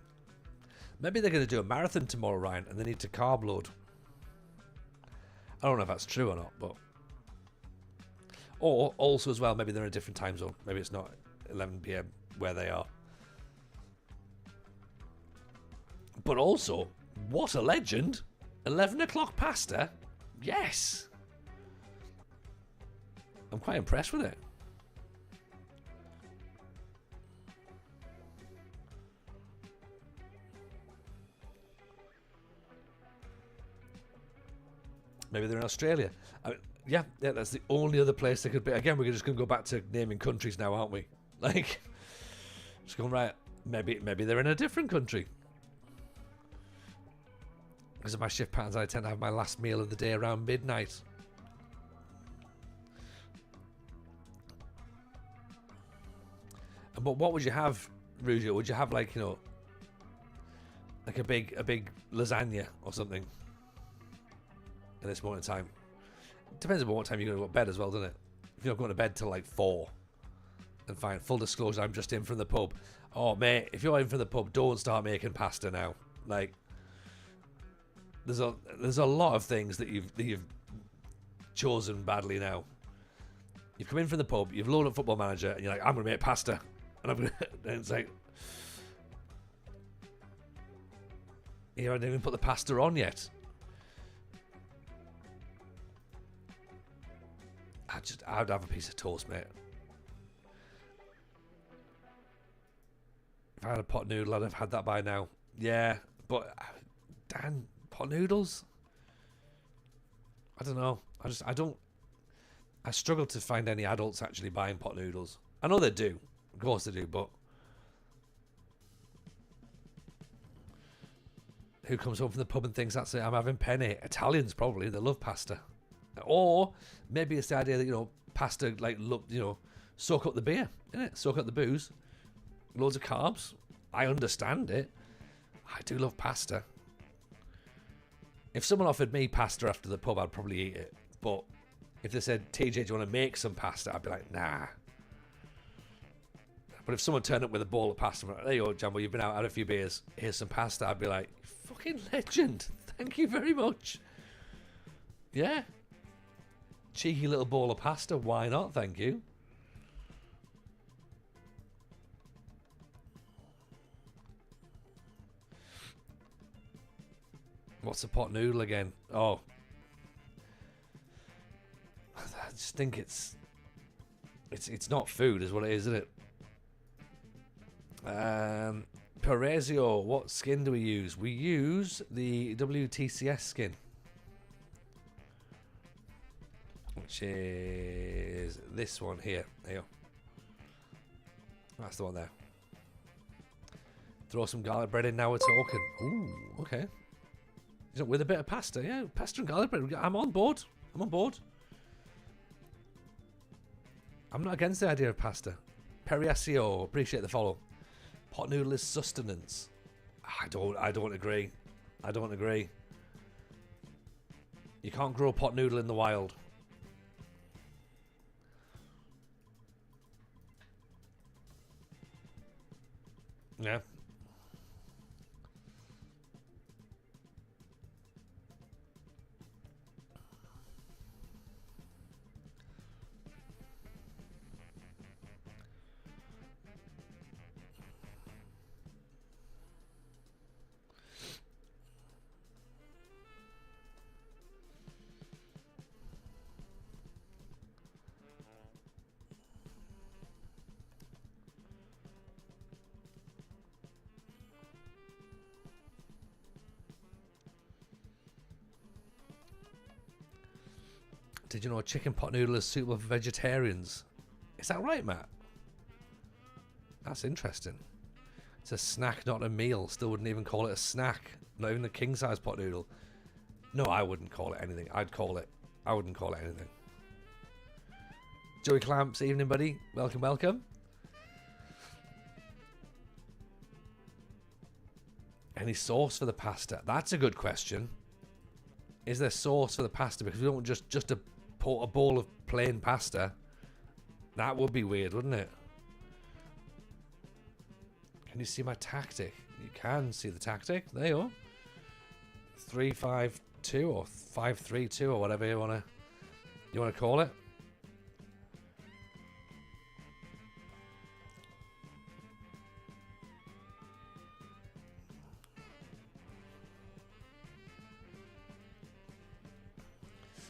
Maybe they're going to do a marathon tomorrow, Ryan, and they need to carb load. I don't know if that's true or not, but... Or, also as well, maybe they're in a different time zone. Maybe it's not 11 PM where they are. But also, what a legend! 11 o'clock pasta? Yes! I'm quite impressed with it. Maybe they're in Australia. I mean, yeah, that's the only other place they could be. Again, we're just going to go back to naming countries now, aren't we? Like, just going, right, maybe they're in a different country. Because of my shift patterns, I tend to have my last meal of the day around midnight. But what would you have, Rugio? Would you have, like, you know, like a big lasagna or something in this moment in time? Depends on what time you're going to go to bed as well, doesn't it? If you're not going to bed till like 4, and fine. Full disclosure, I'm just in from the pub. Oh, mate, if you're in from the pub, don't start making pasta now. Like, there's a lot of things that you've chosen badly now. You've come in from the pub, you've loaded up Football Manager, and you're like, I'm going to make pasta. And I'm going to, and it's like, you haven't even put the pasta on yet. I'd have a piece of toast, mate. If I had a pot noodle, I'd have had that by now. Yeah, but Dan, pot noodles? I don't know. I struggle to find any adults actually buying pot noodles. I know they do. Of course they do, but who comes home from the pub and thinks that's it? I'm having penne. Italians probably. They love pasta. Or maybe it's the idea that, you know, pasta, like, look, you know, soak up the beer, innit? Soak up the booze. Loads of carbs. I understand it. I do love pasta. If someone offered me pasta after the pub, I'd probably eat it. But if they said, TJ, do you want to make some pasta? I'd be like, nah. But if someone turned up with a bowl of pasta, like, there you go, Jumbo, you've been out, had a few beers, here's some pasta, I'd be like, fucking legend. Thank you very much. Yeah. Cheeky little bowl of pasta, why not? Thank you. What's a pot noodle again? Oh. I just think it's not food is what it is, isn't it? Perezio, what skin do we use? We use the WTCS skin, which is this one here. There you go. That's the one there. Throw some garlic bread in, now we're talking. Ooh, okay. With a bit of pasta, yeah, pasta and garlic bread. I'm on board. I'm on board. I'm not against the idea of pasta. Periasio, appreciate the follow. Pot noodle is sustenance. I don't agree. I don't agree. You can't grow pot noodle in the wild. Yeah. Did you know a chicken pot noodle is suitable for vegetarians? Is that right, Matt? That's interesting. It's a snack, not a meal. Still wouldn't even call it a snack. Not even a king-size pot noodle. No, I wouldn't call it anything. I wouldn't call it anything. Joey Clamps, evening, buddy. Welcome, welcome. Any sauce for the pasta? That's a good question. Is there sauce for the pasta? Because we don't just a bowl of plain pasta. That would be weird, wouldn't it? Can you see my tactic? You can see the tactic. There you are. 3-5-2 or 5-3-2 or whatever you wanna call it.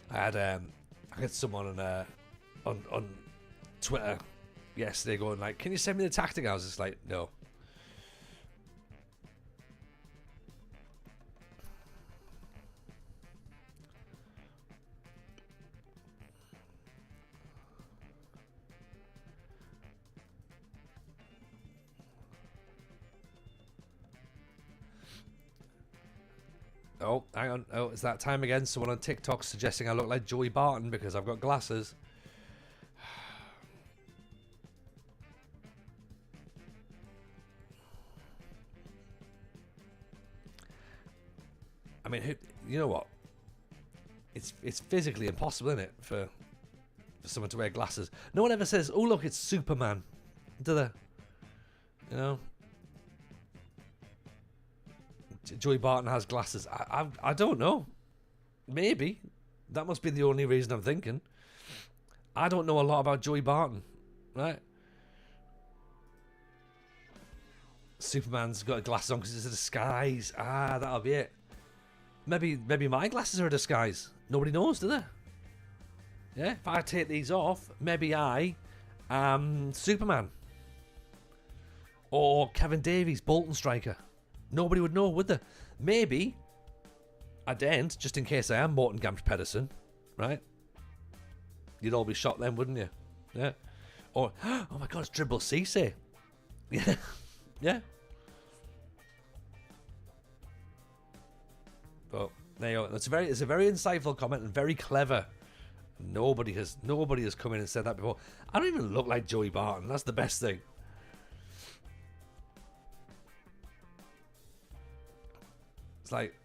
I had someone on on Twitter yesterday going like, can you send me the tactic? I was just like, no. Oh, hang on. Oh, it's that time again. Someone on TikTok suggesting I look like Joey Barton because I've got glasses. I mean, you know what? It's physically impossible, isn't it, for someone to wear glasses? No one ever says, "Oh, look, it's Superman," do they? You know. Joey Barton has glasses. I don't know. Maybe. That must be the only reason I'm thinking. I don't know a lot about Joey Barton. Right? Superman's got glasses on because it's a disguise. Ah, that'll be it. Maybe my glasses are a disguise. Nobody knows, do they? Yeah? If I take these off, maybe I am Superman. Or Kevin Davies, Bolton striker. Nobody would know, would they? Maybe I daren't, just in case I am Morten Gamst Pedersen, right? You'd all be shocked then, wouldn't you? Yeah. Or, oh my God, it's Dribble Cisse. Yeah. Yeah. But there you go. It's a very insightful comment and very clever. Nobody has come in and said that before. I don't even look like Joey Barton. That's the best thing. Like,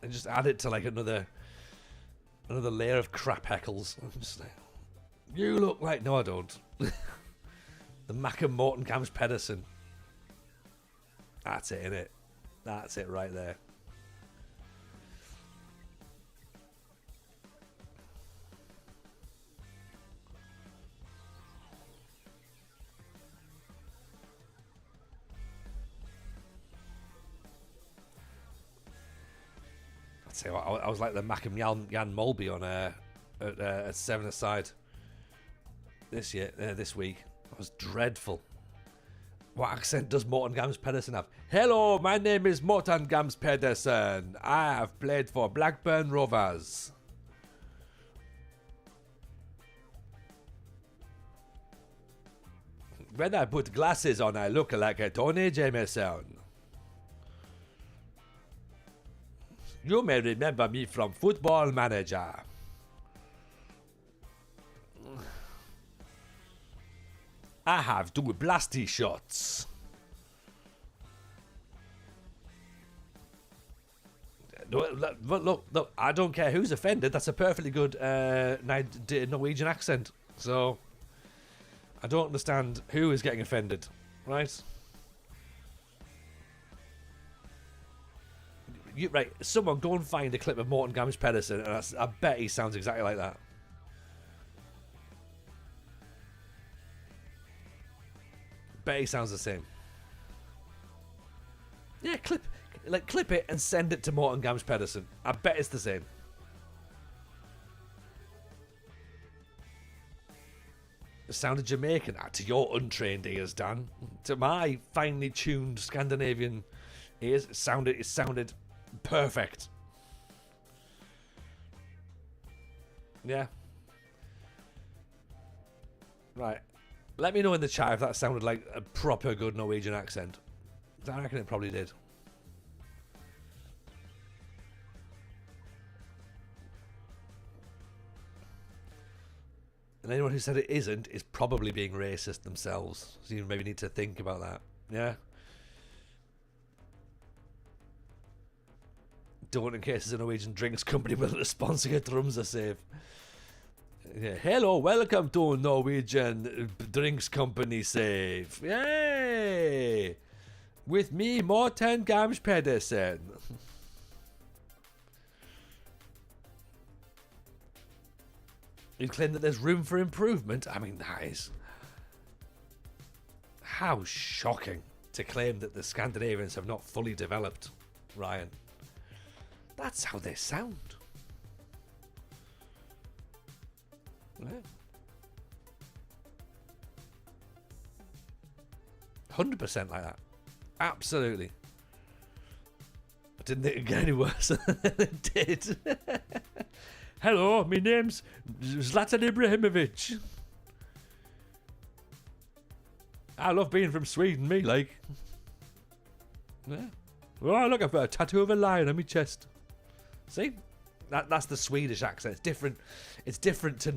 and just add it to like another layer of crap heckles. I'm just like, you look like, no I don't. The Mac and Morten Gamst Pedersen. That's it, innit? That's it right there. I was like the Mac and Jan Mulby on at 7-a-side this week. It was dreadful. What accent does Morten Gamst Pedersen have? Hello, my name is Morten Gamst Pedersen. I have played for Blackburn Rovers. When I put glasses on, I look like a Tony Jameson. You may remember me from Football Manager. I have 2 blasty shots. Look, I don't care who's offended. That's a perfectly good Norwegian accent. So, I don't understand who is getting offended, right? Right, someone go and find a clip of Morten Gamst Pedersen, and I bet he sounds exactly like that. Bet he sounds the same. Yeah, clip it and send it to Morten Gamst Pedersen. I bet it's the same. It sounded Jamaican. To your untrained ears, Dan. To my finely tuned Scandinavian ears, it sounded perfect. Yeah. Right. Let me know in the chat if that sounded like a proper good Norwegian accent. I reckon it probably did. And anyone who said it isn't is probably being racist themselves. So you maybe need to think about that. Yeah? Don't in case there's a Norwegian drinks company willing to sponsor your drums are safe. Yeah. Hello, welcome to Norwegian drinks company safe. Yay! With me, Morten Gamst Pedersen. You claim that there's room for improvement? I mean, that is... How shocking to claim that the Scandinavians have not fully developed, Ryan. That's how they sound. Yeah. 100% like that. Absolutely. I didn't think it'd get any worse than it did. Hello, my name's Zlatan Ibrahimovic. I love being from Sweden, me, like. Yeah. Oh, look, I've got a tattoo of a lion on my chest. See? That's the Swedish accent. It's different. It's different to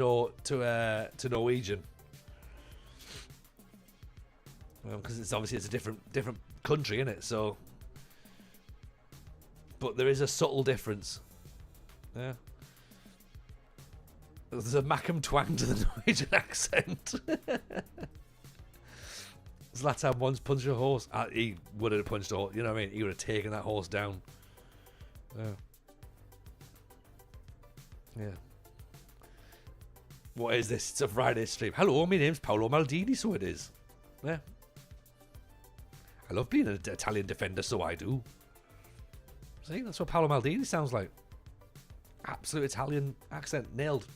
Norwegian. Because it's obviously it's a different country, isn't it? So, but there is a subtle difference. Yeah. There's a Macam twang to the Norwegian accent. Zlatan once punched a horse. He would have punched a horse. You know what I mean? He would have taken that horse down. Yeah. Yeah. What is this? It's a Friday stream. Hello, my name's Paolo Maldini, so it is. Yeah. I love being an Italian defender, so I do. See, that's what Paolo Maldini sounds like. Absolute Italian accent, nailed.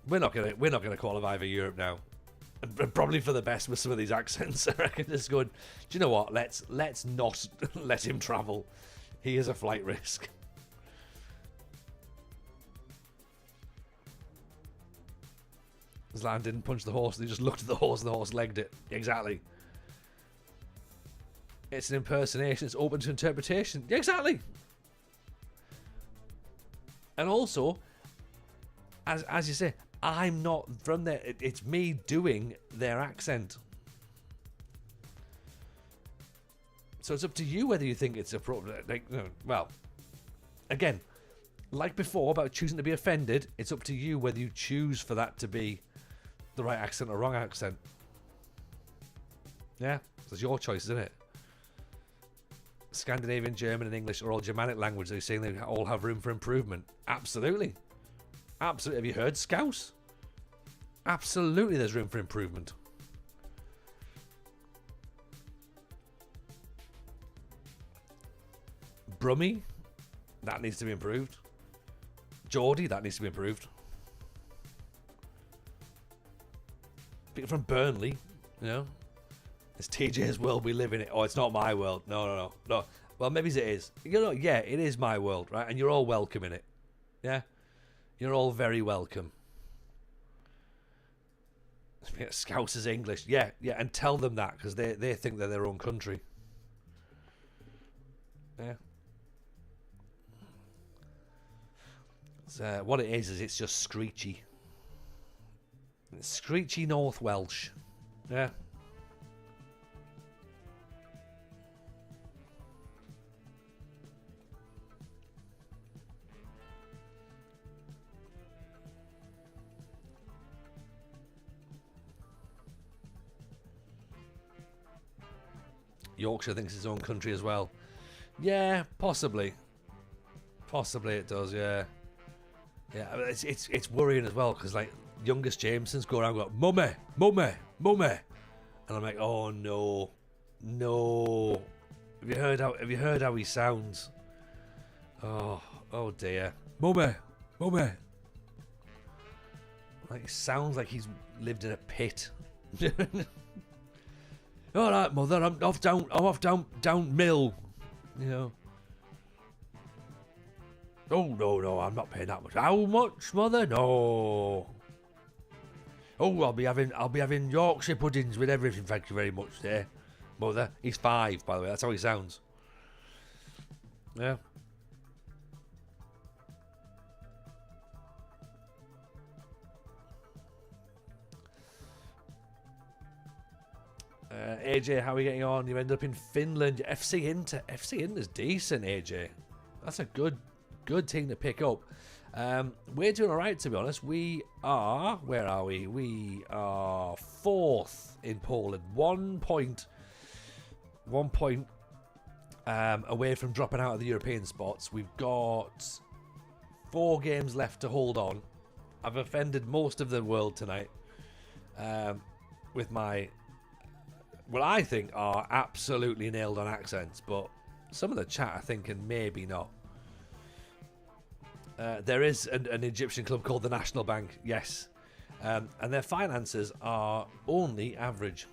We're not gonna qualify for Europe now, and probably for the best with some of these accents. I reckon just going. Do you know what? Let's not let him travel. He is a flight risk. Zlatan didn't punch the horse. He just looked at the horse and the horse legged it. Exactly. It's an impersonation. It's open to interpretation. Exactly. And also, as you say, I'm not from there. It's me doing their accent. So it's up to you whether you think it's appropriate. Like, well, again, like before about choosing to be offended, it's up to you whether you choose for that to be the right accent or wrong accent. Yeah, so it's your choice, isn't it? Scandinavian, German, and English are all Germanic languages. They're saying they all have room for improvement. Absolutely. Absolutely. Have you heard Scouse? Absolutely, there's room for improvement. Brummy, that needs to be improved. Geordie, that needs to be improved. People from Burnley, you know. It's TJ's world, we live in it. Oh, it's not my world. No. Well, maybe it is. You know, yeah, it is my world, right? And you're all welcome in it. Yeah? You're all very welcome. Scouse is English. Yeah, and tell them that, because they think they're their own country. Yeah. So, what it is it's just screechy. It's screechy North Welsh. Yeah. Yorkshire thinks it's its own country as well. Yeah, possibly. Possibly it does, yeah. Yeah, it's worrying as well, because like youngest Jamesons go around going, mummy. And I'm like, oh no. Have you heard how he sounds? Oh dear. Mummy. Like he sounds like he's lived in a pit. All right, mother, I'm off down mill, you know. Oh no, I'm not paying that much. How much, mother? No. Oh, I'll be having Yorkshire puddings with everything. Thank you very much, there, mother. He's 5, by the way. That's how he sounds. Yeah. AJ, how are we getting on? You end up in Finland. FC Inter's decent, AJ. That's a good team to pick up. We're doing all right, to be honest. We are, where are we? We are 4th in Poland. 1 point away from dropping out of the European spots. We've got 4 games left to hold on. I've offended most of the world tonight with my, what I think are absolutely nailed on accents, but some of the chat are thinking maybe not. There is an Egyptian club called the National Bank, yes. And their finances are only average.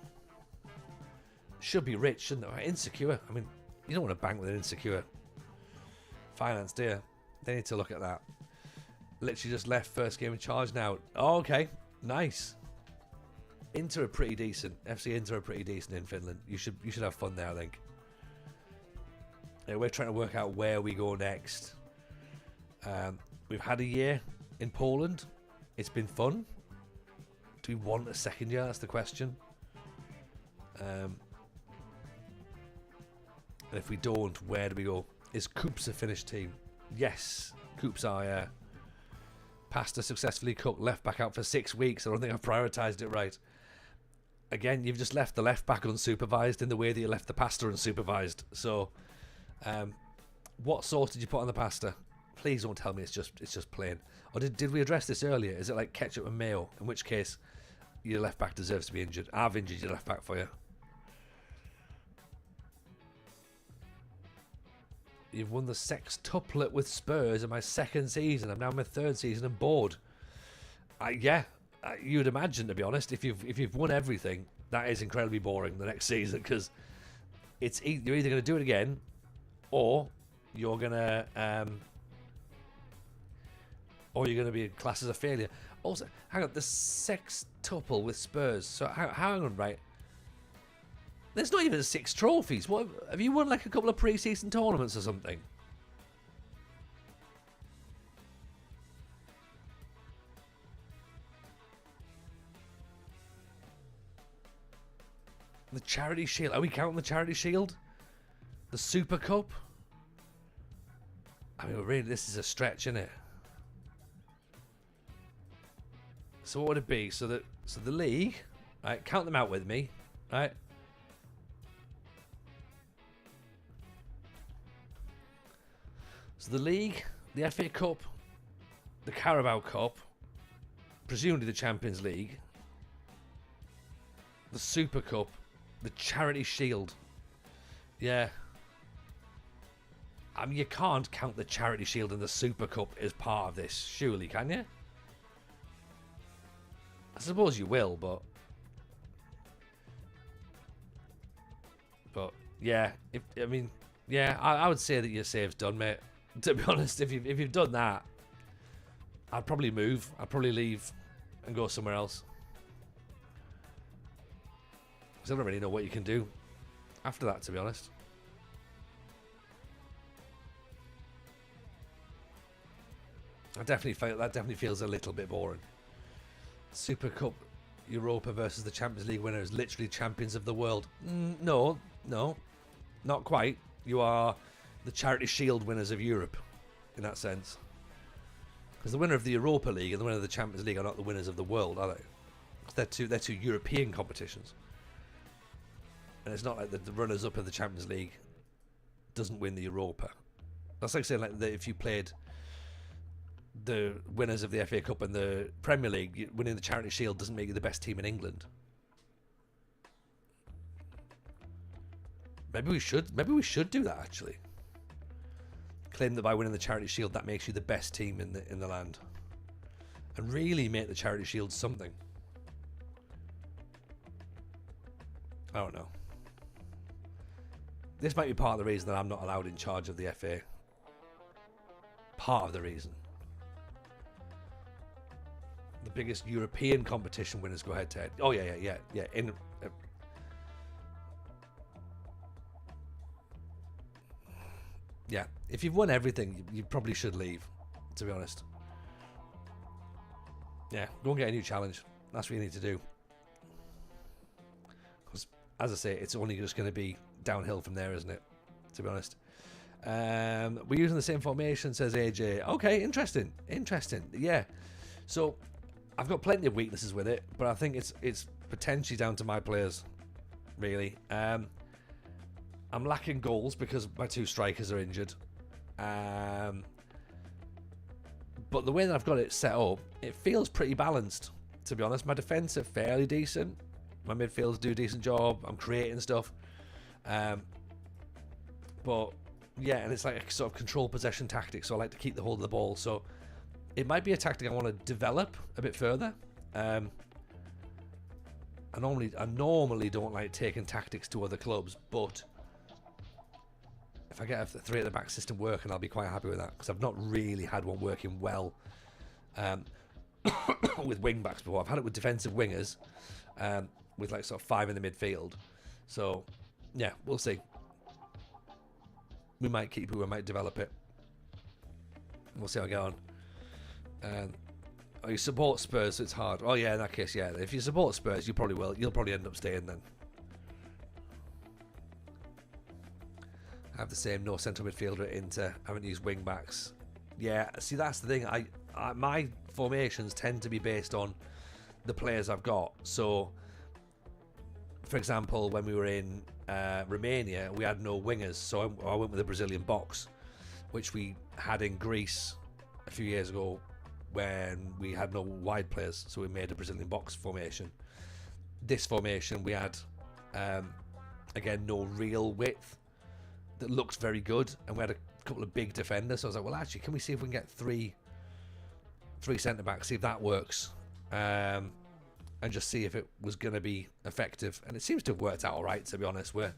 Should be rich, shouldn't they? Insecure. I mean, you don't want to bank with an insecure finance, do you? They need to look at that. Literally just left first game in charge now. Oh, okay. Nice. Inter are pretty decent. FC Inter are pretty decent in Finland. You should have fun there, I think. Yeah, we're trying to work out where we go next. We've had a year in Poland. It's been fun. Do we want a second year? That's the question. And if we don't, where do we go? Is Coops a finished team? Yes, Coops are, yeah. Pasta successfully cooked, left back out for 6 weeks. I don't think I've prioritised it right. Again, you've just left the left back unsupervised in the way that you left the pasta unsupervised. So, what sauce did you put on the pasta? Please don't tell me it's just plain. Or did we address this earlier? Is it like ketchup and mayo? In which case, your left back deserves to be injured. I've injured your left back for you. You've won the sextuplet with Spurs in my second season. I'm now in my third season and bored. You'd imagine, to be honest, if you've won everything, that is incredibly boring the next season, because you're either going to do it again, or you're gonna be classed as a failure. Also, hang on, the sextuple with Spurs. So hang on, right? There's not even 6 trophies. What have you won? Like a couple of pre-season tournaments or something? The Charity Shield. Are we counting the Charity Shield? The Super Cup? I mean, really, this is a stretch, isn't it? So what would it be? So the league, right? Count them out with me, right? So the league, the FA Cup, the Carabao Cup, presumably the Champions League, the Super Cup, the Charity Shield. Yeah. I mean, you can't count the Charity Shield and the Super Cup as part of this, surely, can you? I suppose you will, but yeah, I would say that your save's done, mate. To be honest, if you've done that, I'd probably move. I'd probably leave and go somewhere else. Because I don't really know what you can do after that, to be honest. That definitely feels a little bit boring. Super Cup Europa versus the Champions League winners, literally champions of the world. No, not quite. You are the Charity Shield winners of Europe, in that sense. Because the winner of the Europa League and the winner of the Champions League are not the winners of the world, are they? They're two European competitions. And it's not like the runners-up of the Champions League doesn't win the Europa. That's like saying if you played the winners of the FA Cup and the Premier League, winning the Charity Shield doesn't make you the best team in England. Maybe we should do that, actually. Claim that by winning the Charity Shield, that makes you the best team in the land, and really make the Charity Shield something. I don't know. This might be part of the reason that I'm not allowed in charge of the FA. Part of the reason. The biggest European competition winners go head to head. Oh yeah. Yeah, if you've won everything, you probably should leave, to be honest. Yeah, go and get a new challenge. That's what you need to do. Because, as I say, it's only just going to be downhill from there, isn't it? To be honest. We're using the same formation, says AJ. Okay, interesting. Yeah. So, I've got plenty of weaknesses with it, but I think it's potentially down to my players, really. I'm lacking goals because my 2 strikers are injured. But the way that I've got it set up, it feels pretty balanced, to be honest. My defence are fairly decent. My midfielders do a decent job. I'm creating stuff. But, yeah, and it's like a sort of control possession tactic, so I like to keep the hold of the ball. So It might be a tactic I want to develop a bit further. I normally don't like taking tactics to other clubs, but if I get a 3 at the back system working, I'll be quite happy with that, because I've not really had one working well with wing backs before. I've had it with defensive wingers, with like sort of 5 in the midfield. So yeah, we'll see. We might keep it, we might develop it. We'll see how I get on. You support Spurs, so it's hard. Oh yeah, in that case, yeah. If you support Spurs, you probably will. You'll probably end up staying then. I have the same no central midfielder at Inter. I haven't used wing backs. Yeah, see, that's the thing. My formations tend to be based on the players I've got. So, for example, when we were in Romania, we had no wingers, so I went with a Brazilian box, which we had in Greece a few years ago when we had no wide players, so we made a Brazilian box formation. This formation, we had, again, no real width that looked very good, and we had a couple of big defenders, so I was like, well, actually, can we see if we can get three centre-backs, see if that works, and just see if it was going to be effective. And it seems to have worked out all right, to be honest. We're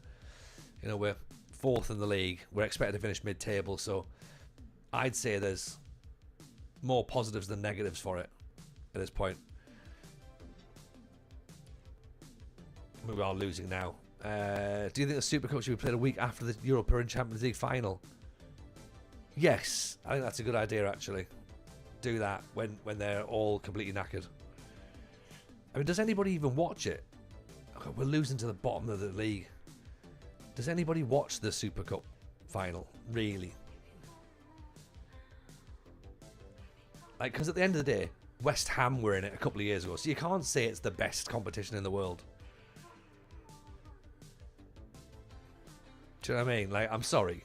4th in the league. We're expected to finish mid-table, so I'd say there's more positives than negatives for it at this point. We are losing now. Do you think the Super Cup should be played a week after the Europa and Champions League final? Yes, I think that's a good idea, actually. Do that when they're all completely knackered. I mean, does anybody even watch it? Oh, we're losing to the bottom of the league. Does anybody watch the Super Cup final? Really? Like, because at the end of the day, West Ham were in it a couple of years ago, so you can't say it's the best competition in the world. Do you know what I mean? Like, I'm sorry.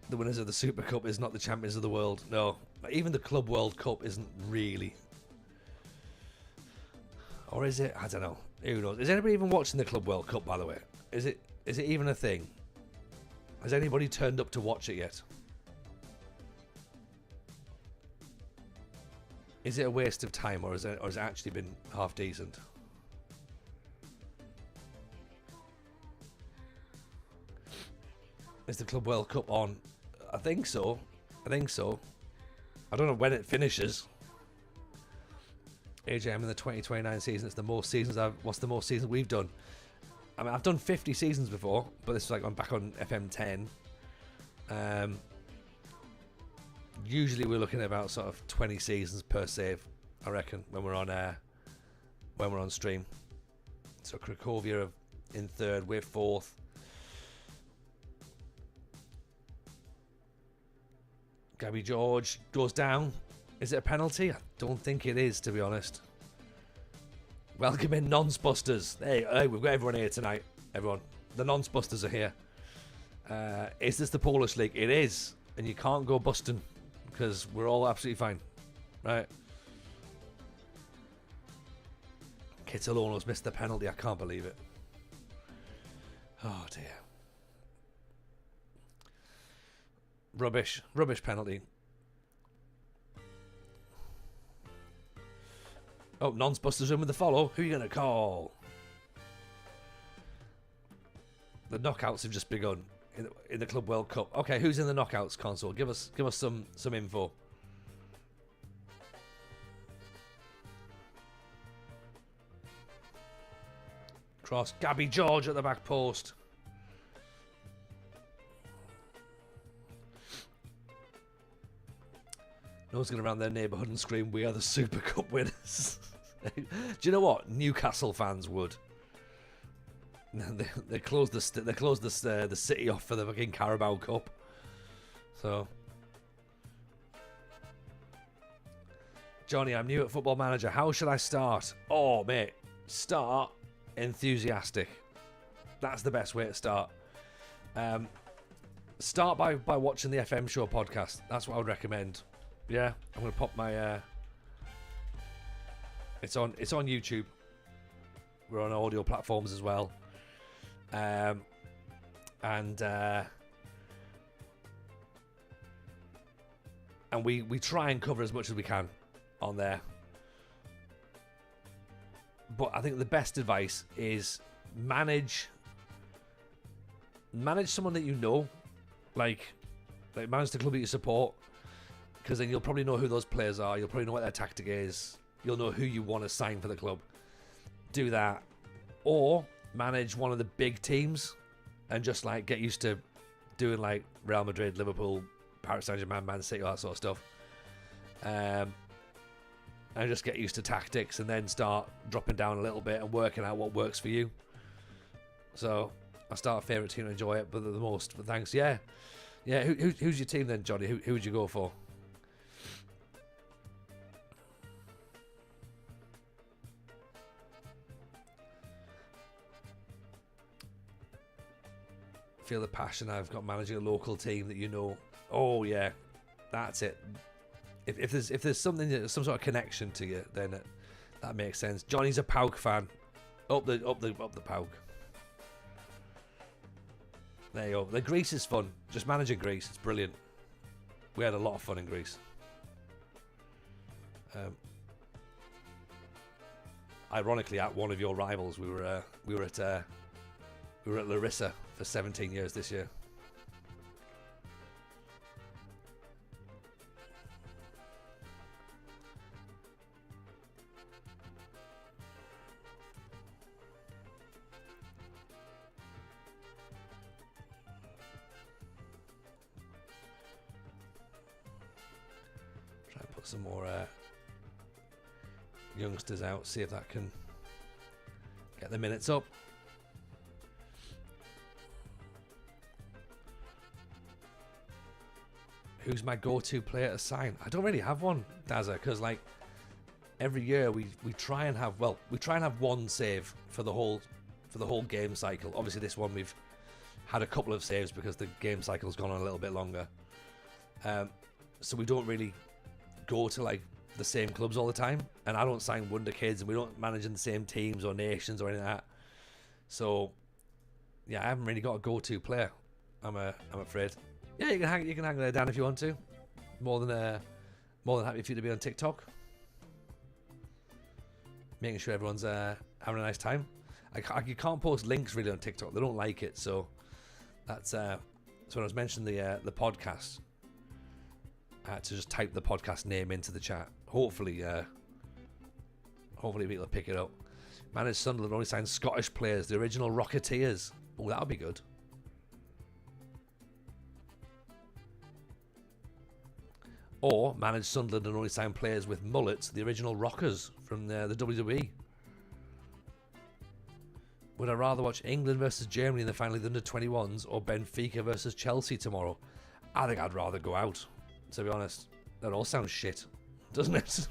The winners of the Super Cup is not the champions of the world. No, even the Club World Cup isn't really. Or is it? I don't know. Who knows? Is anybody even watching the Club World Cup, by the way? Is it even a thing? Has anybody turned up to watch it yet? Is it a waste of time, or has it actually been half decent? Is the Club World Cup on? I think so. I don't know when it finishes. AJM in the 2029 season. It's the most seasons what's the most seasons we've done? I mean, I've done 50 seasons before, but this is like I'm back on FM10. Usually we're looking at about sort of 20 seasons per save, I reckon, when we're on stream. So Cracovia in 3rd, we're 4th. Gabby George goes down. Is it a penalty? I don't think it is, to be honest. Welcome in, Nonce-busters. Hey, we've got everyone here tonight. Everyone. The Nonce-busters are here. Is this the Polish League? It is. And you can't go busting, because we're all absolutely fine. Right. Kitolono's missed the penalty. I can't believe it. Oh, dear. Rubbish penalty. Oh, Nonce-busters in with the follow. Who are you going to call? The knockouts have just begun in the Club World Cup. Okay, who's in the knockouts console? Give us some info. Cross. Gabby George at the back post. No one's going to run their neighbourhood and scream, "We are the Super Cup winners." Do you know what? Newcastle fans would. They closed the city off for the fucking Carabao Cup. So, Johnny, I'm new at Football Manager. How should I start? Oh, mate, start enthusiastic. That's the best way to start. Start by watching the FM Show podcast. That's what I would recommend. Yeah, I'm gonna pop my. It's on YouTube. We're on audio platforms as well. And we try and cover as much as we can on there. But I think the best advice is manage someone that you know, like manage the club that you support, because then you'll probably know who those players are. You'll probably know what their tactic is. You'll know who you want to sign for the club. Do that, or manage one of the big teams and just like get used to doing like Real Madrid, Liverpool, Paris Saint-Germain, Man City, all that sort of stuff. And just get used to tactics, and then start dropping down a little bit and working out what works for you. So I start a favourite team and enjoy it, but the most. But thanks, yeah. Who's your team then, Johnny? Who would you go for? Feel the passion I've got managing a local team that you know. Oh yeah, that's it. If there's something, some sort of connection to you, then that makes sense. Johnny's a PAOK fan. Up the PAOK. There you go. The Greece is fun. Just managing Greece, it's brilliant. We had a lot of fun in Greece. Ironically, at one of your rivals, we were at Larissa for 17 years this year. Try and put some more youngsters out, see if that can get the minutes up. Who's my go-to player to sign? I don't really have one, Dazza, because like every year we try and have one save for the whole game cycle. Obviously, this one we've had a couple of saves because the game cycle's gone on a little bit longer. So we don't really go to like the same clubs all the time, and I don't sign wonder kids, and we don't manage in the same teams or nations or anything like that. So yeah, I haven't really got a go-to player. I'm afraid. Yeah, you can hang there, Dan, if you want to. More than happy for you to be on TikTok. Making sure everyone's having a nice time. You can't post links really on TikTok. They don't like it, so that's so when I was mentioning the podcast, I had to just type the podcast name into the chat. Hopefully people will pick it up. Managed Sunderland only signed Scottish players, the original Rocketeers. Oh, that'll be good. Or managed Sunderland and only signed players with mullets, the original Rockers from the WWE. Would I rather watch England versus Germany in the final of the under-21s or Benfica versus Chelsea tomorrow? I think I'd rather go out, to be honest. That all sounds shit, doesn't it?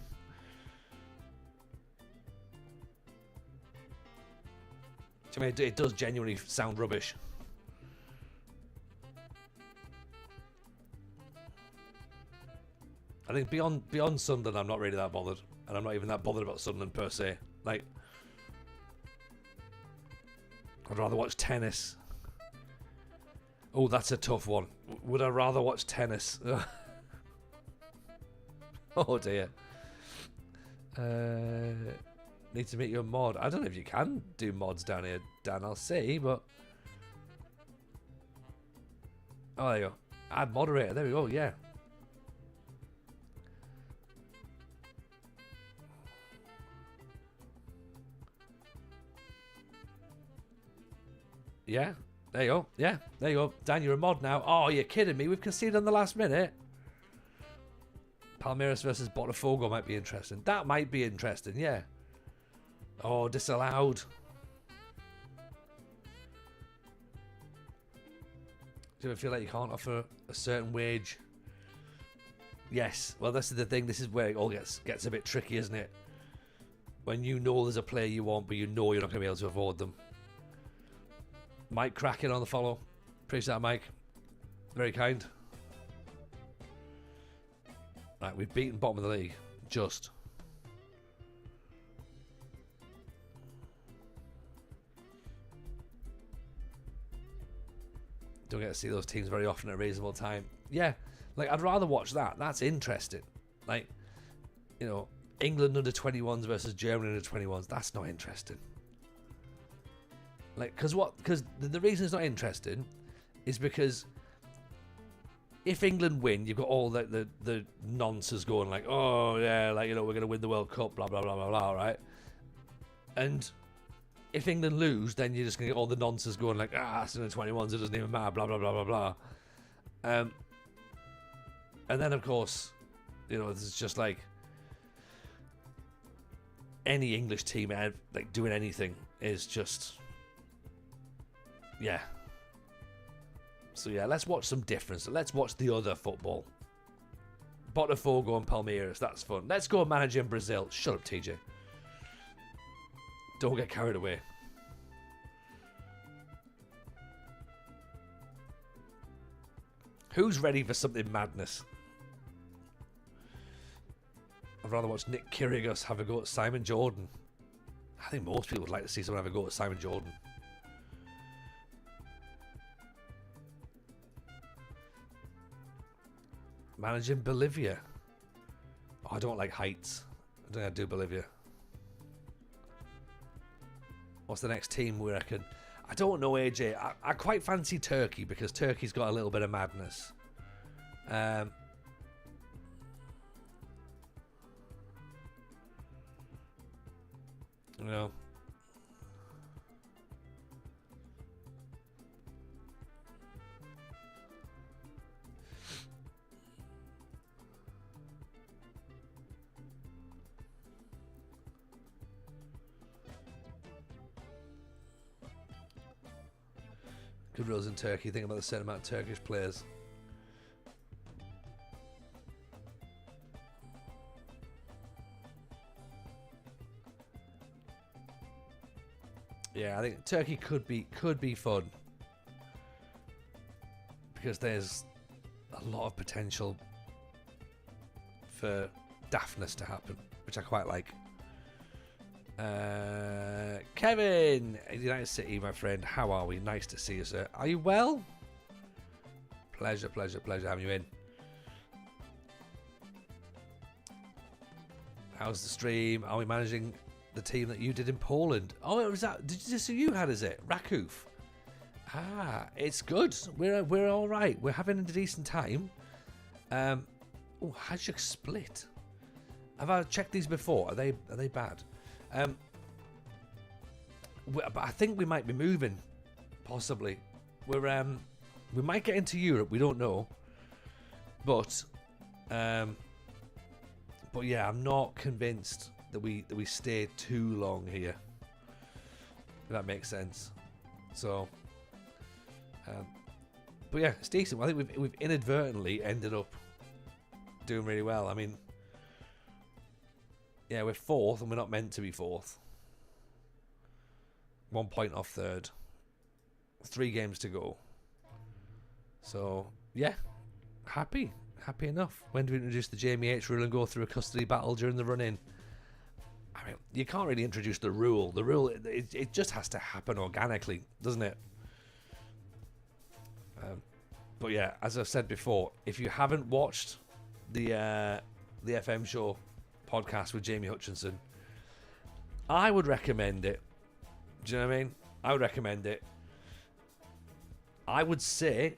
I mean, it does genuinely sound rubbish. I think beyond Sunderland, I'm not really that bothered, and I'm not even that bothered about Sunderland per se. Like, I'd rather watch tennis. Oh, that's a tough one. Would I rather watch tennis? Oh dear. Need to make you a mod. I don't know if you can do mods down here, Dan. I'll see, but oh, there you go. Add moderator. There we go. Yeah. Yeah, there you go. Yeah, there you go. Dan, you're a mod now. Oh, you're kidding me. We've conceded on the last minute. Palmeiras versus Botafogo might be interesting. That might be interesting, yeah. Oh, disallowed. Do you ever feel like you can't offer a certain wage? Yes. Well, this is the thing. This is where it all gets a bit tricky, isn't it? When you know there's a player you want, but you know you're not going to be able to afford them. Mike cracking on the follow. Appreciate that, Mike. Very kind. Right, we've beaten bottom of the league. Just. Don't get to see those teams very often at a reasonable time. Yeah, like I'd rather watch that. That's interesting. Like, you know, England under 21s versus Germany under 21s. That's not interesting. Like, because the reason it's not interesting is because if England win, you've got all the nonsense going like, oh yeah, like, you know, we're going to win the World Cup, blah blah blah blah blah, right? And if England lose, then you're just going to get all the nonsense going like, it's under 21s, it doesn't even matter, blah blah blah blah blah. And then of course, you know, it's just like any English team like doing anything is just, yeah. So yeah, let's watch some difference. Let's watch the other football. Botafogo and Palmeiras, that's fun. Let's go managing Brazil. Shut up, TJ. Don't get carried away. Who's ready for something madness? I'd rather watch Nick Kyrgios have a go at Simon Jordan. I think most people would like to see someone have a go at Simon Jordan. Managing Bolivia. Oh, I don't like heights. I don't think I'd do Bolivia. What's the next team we reckon? I don't know, AJ. I quite fancy Turkey because Turkey's got a little bit of madness. You know. Good rules in Turkey. Think about the certain amount of Turkish players. Yeah, I think Turkey could be fun because there's a lot of potential for daftness to happen, which I quite like. Kevin, United City, my friend. How are we? Nice to see you, sir. Are you well? Pleasure having you in. How's the stream? Are we managing the team that you did in Poland? Oh, it was that. Did you just you had? Is it Rakow? It's good. We're all right. We're having a decent time. Oh, Hajik split. Have I checked these before? Are they bad? But I think we might be moving, possibly. We might get into Europe. We don't know, but yeah, I'm not convinced that we stay too long here. If that makes sense. So, but yeah, it's decent. I think we've inadvertently ended up doing really well. I mean, yeah, we're fourth, and we're not meant to be fourth. 1 point off third. 3 games to go. So, yeah. Happy enough. When do we introduce the Jamie H rule and go through a custody battle during the run-in? I mean, you can't really introduce the rule. The rule, it just has to happen organically, doesn't it? But yeah, as I've said before, if you haven't watched the FM show podcast with Jamie Hutchinson, I would recommend it. Do you know what I mean? I would recommend it. I would say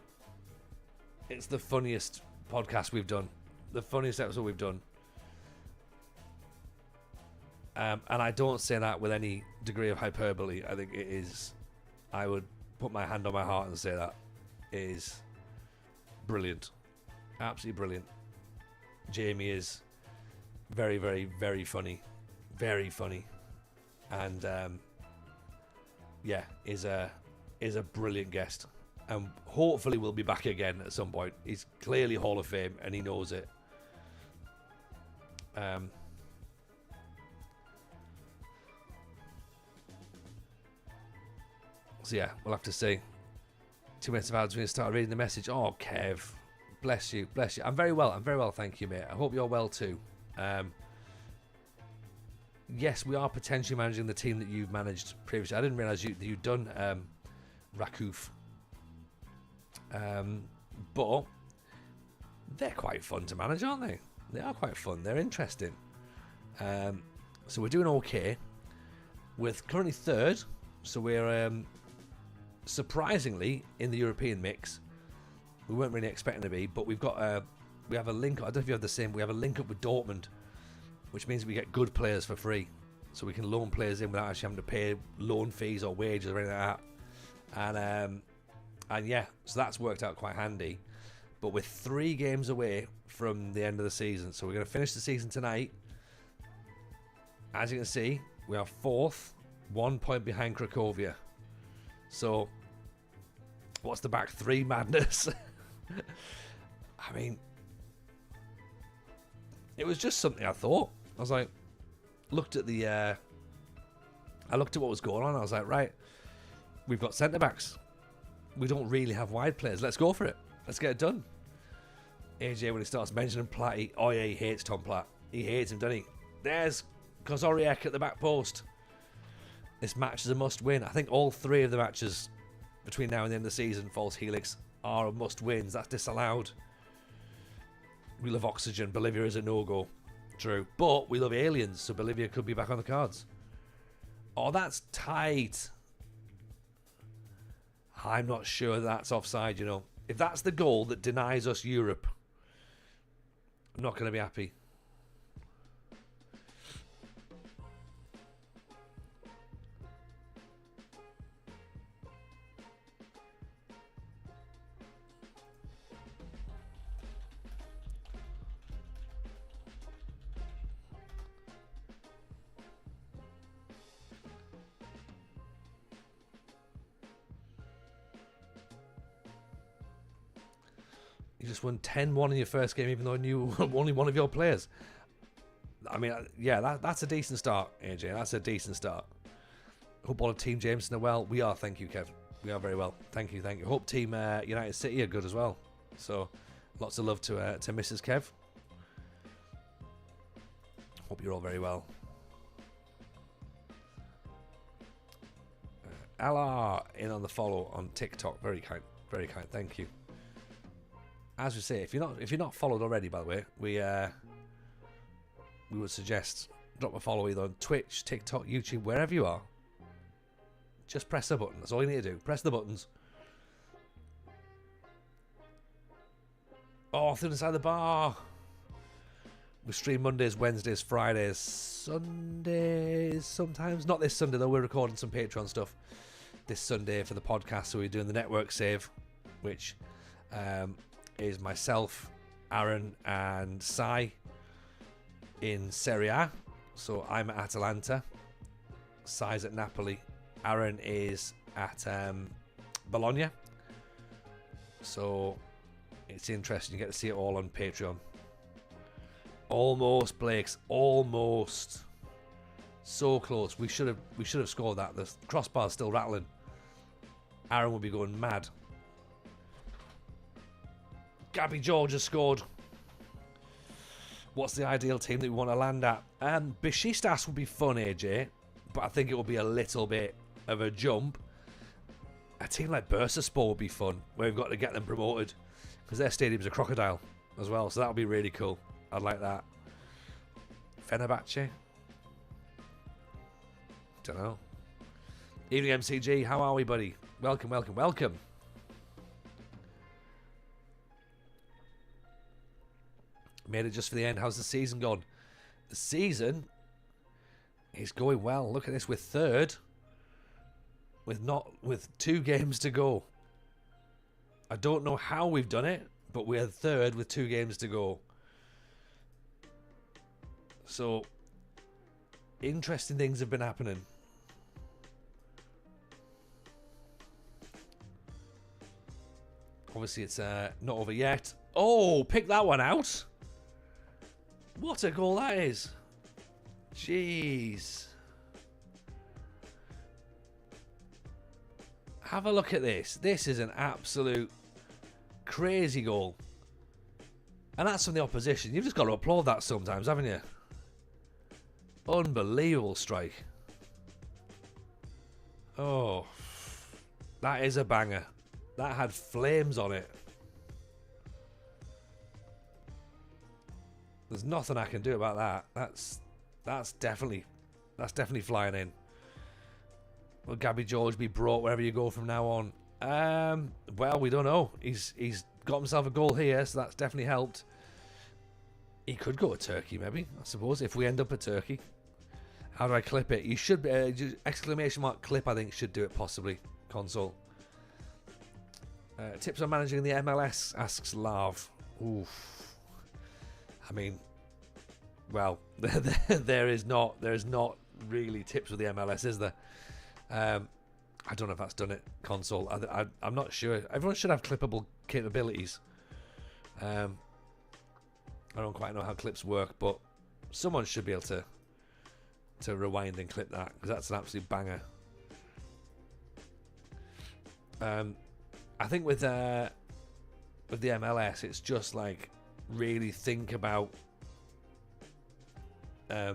it's the funniest podcast we've done. The funniest episode we've done. And I don't say that with any degree of hyperbole. I think it is. I would put my hand on my heart and say that it is brilliant. Absolutely brilliant. Jamie is very, very, very funny. Very funny. And yeah, is a brilliant guest, and hopefully we'll be back again at some point. He's clearly Hall of Fame, and he knows it. So yeah, we'll have to see. 2 minutes of ads when you start reading the message. Oh, Kev, bless you. I'm very well, thank you, mate. I hope you're well too. Yes, we are potentially managing the team that you've managed previously. I didn't realise you'd done Rakow. But they're quite fun to manage, aren't they? They are quite fun. They're interesting. So we're doing okay. We're currently third, so we're surprisingly in the European mix. We weren't really expecting to be, but we have a link. I don't know if you have the same. We have a link up with Dortmund, which means we get good players for free, so we can loan players in without actually having to pay loan fees or wages or anything like that. And yeah, so that's worked out quite handy. But we're 3 games away from the end of the season, so we're going to finish the season tonight. As you can see, we are 4th, 1 point behind Cracovia. So, what's the back 3 madness? I mean, it was just something I thought. I was like, I looked at what was going on. I was like, right, we've got centre backs. We don't really have wide players. Let's go for it. Let's get it done. AJ, when he starts mentioning Platt, he hates Tom Platt. He hates him, doesn't he? There's Kozoriak at the back post. This match is a must-win. I think all 3 of the matches between now and the end of the season, False Helix, are must-wins. That's disallowed. We love Oxygen. Bolivia is a no-go. True. But we love Aliens, so Bolivia could be back on the cards. Oh, that's tight. I'm not sure that's offside, you know. If that's the goal that denies us Europe, I'm not going to be happy. You just won 10-1 in your first game, even though I knew only one of your players. I mean, yeah, that's a decent start, AJ. That's a decent start. Hope all of Team Jameson are well. We are, thank you, Kev. We are very well. Thank you, thank you. Hope Team United City are good as well. So, lots of love to Mrs. Kev. Hope you're all very well. LR in on the follow on TikTok. Very kind. Very kind. Thank you. As we say, if you're not followed already, by the way, we would suggest drop a follow either on Twitch, TikTok, YouTube, wherever you are. Just press the button. That's all you need to do. Press the buttons. Oh, through the side of the bar. We stream Mondays, Wednesdays, Fridays, Sundays sometimes. Not this Sunday though. We're recording some Patreon stuff this Sunday for the podcast, so we're doing the network save, which is myself, Aaron, and Sai in Serie A. So I'm at Atalanta, Sai's at Napoli, Aaron is at Bologna. So it's interesting. You get to see it all on Patreon. Almost, Blakes. Almost. So close. We should have scored that. The crossbar's still rattling. Aaron will be going mad. Gabby George has scored. What's the ideal team that we want to land at? Besiktas would be fun, AJ, but I think it will be a little bit of a jump. A team like Bursaspor would be fun, where we've got to get them promoted, because their stadium's a crocodile as well, so that would be really cool. I'd like that. Fenerbahce? Don't know. Evening MCG, how are we, buddy? Welcome, welcome, welcome. Made it just for the end. How's the season gone? The season is going well. Look at this. We're third with 2 games to go. I don't know how we've done it, but we're third with 2 games to go. So, interesting things have been happening. Obviously, it's not over yet. Oh, pick that one out. What a goal that is. Jeez. Have a look at this. This is an absolute crazy goal. And that's from the opposition. You've just got to applaud that sometimes, haven't you? Unbelievable strike. Oh. That is a banger. That had flames on it. There's nothing I can do about that. That's definitely flying in. Will Gabby George be brought wherever you go from now on? Well, we don't know. He's got himself a goal here, so that's definitely helped. He could go to Turkey, maybe, I suppose, if we end up at Turkey. How do I clip it? You should be exclamation mark clip. I think should do it possibly. Console. Tips on managing the MLS, asks Lav. Oof. I mean, well, there is not really tips with the MLS, is there? I don't know if that's done it. Console. I'm not sure. Everyone should have clippable capabilities. I don't quite know how clips work, but someone should be able to rewind and clip that, because that's an absolute banger. I think with the MLS, it's just like really think about your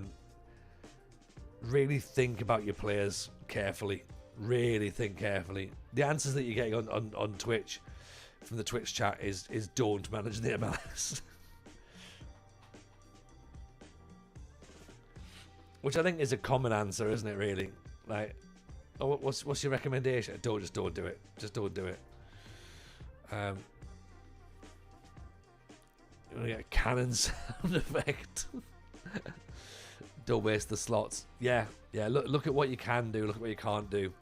players carefully. Really think carefully. The answers that you're getting on Twitch from the Twitch chat is don't manage the MLS. Which I think is a common answer, isn't it, really? Like, oh, what's your recommendation? Just don't do it. Just don't do it. You want to get a cannon sound effect. Don't waste the slots. Yeah. Look at what you can do. Look at what you can't do.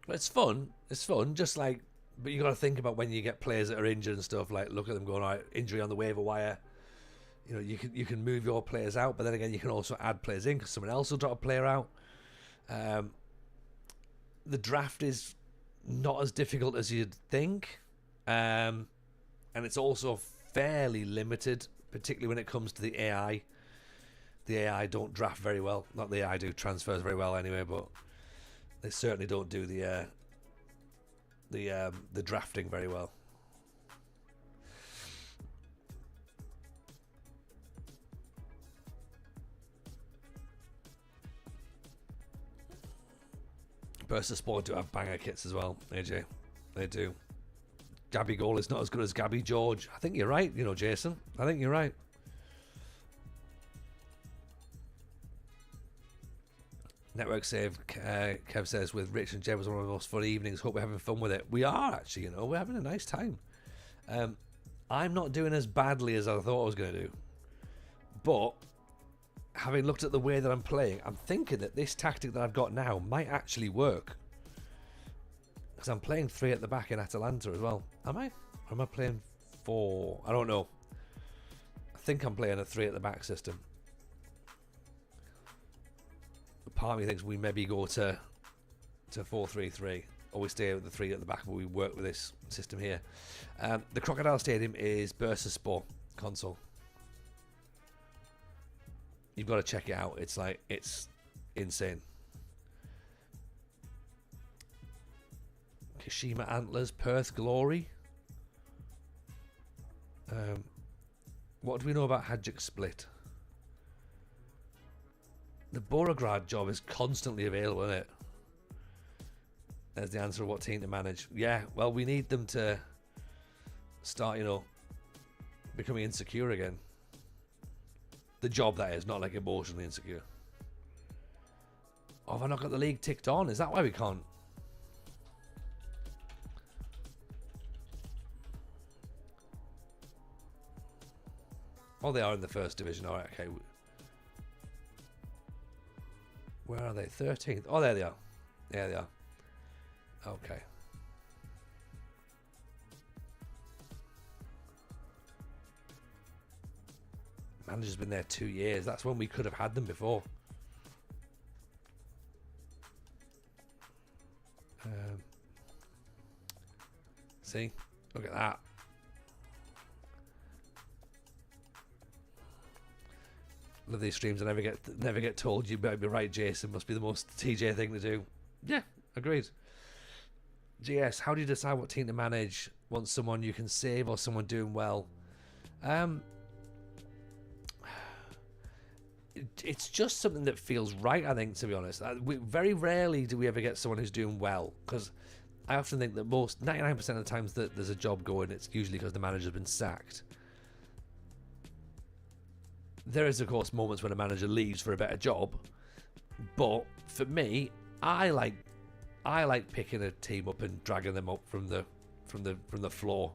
It's fun. It's fun. Just like, but you got to think about when you get players that are injured and stuff. Like, look at them going, all right, injury on the waiver wire. You know, you can move your players out, but then again, you can also add players in because someone else will drop a player out. The draft is not as difficult as you'd think, and it's also fairly limited, particularly when it comes to the AI. The AI don't draft very well. Not the AI do transfers very well anyway, but they certainly don't do the drafting very well. Burst of Sport do have banger kits as well, AJ. They do. Gabby Goal is not as good as Gabby George. I think you're right, Jason. I think you're right. Network save, Kev says, with Rich and Jeb was one of the most fun evenings. Hope we're having fun with it. We are, actually, we're having a nice time. I'm not doing as badly as I thought I was going to do. But having looked at the way that I'm playing, I'm thinking that this tactic that I've got now might actually work. Because I'm playing 3 at the back in Atalanta as well. Am I? Or am I playing 4? I don't know. I think I'm playing a 3 at the back system. Part of me thinks we maybe go to 4-3-3, or we stay with the 3 at the back, but we work with this system here. The Crocodile Stadium is Bursaspor console. You've got to check it out. It's insane. Kashima Antlers, Perth Glory. What do we know about Hadjic Split? The Borograd job is constantly available, isn't it? There's the answer of what team to manage. Yeah, well, we need them to start, becoming insecure again. The job, that is, not like emotionally insecure. Oh, have I not got the league ticked on? Is that why we can't? Oh, they are in the first division. All right, okay. Where are they? 13th. Oh, there they are. There they are. Okay. Manager's been there 2 years. That's when we could have had them before. See? Look at that. Love these streams. I never get told. You better be right, Jason. Must be the most TJ thing to do. Yeah, agreed. GS, how do you decide what team to manage? Want someone you can save or someone doing well? it's just something that feels right, I think, to be honest. Very rarely do we ever get someone who's doing well, because I often think that 99% of the times that there's a job going, it's usually because the manager's been sacked. There is, of course, moments when a manager leaves for a better job, but for me, I like picking a team up and dragging them up from the floor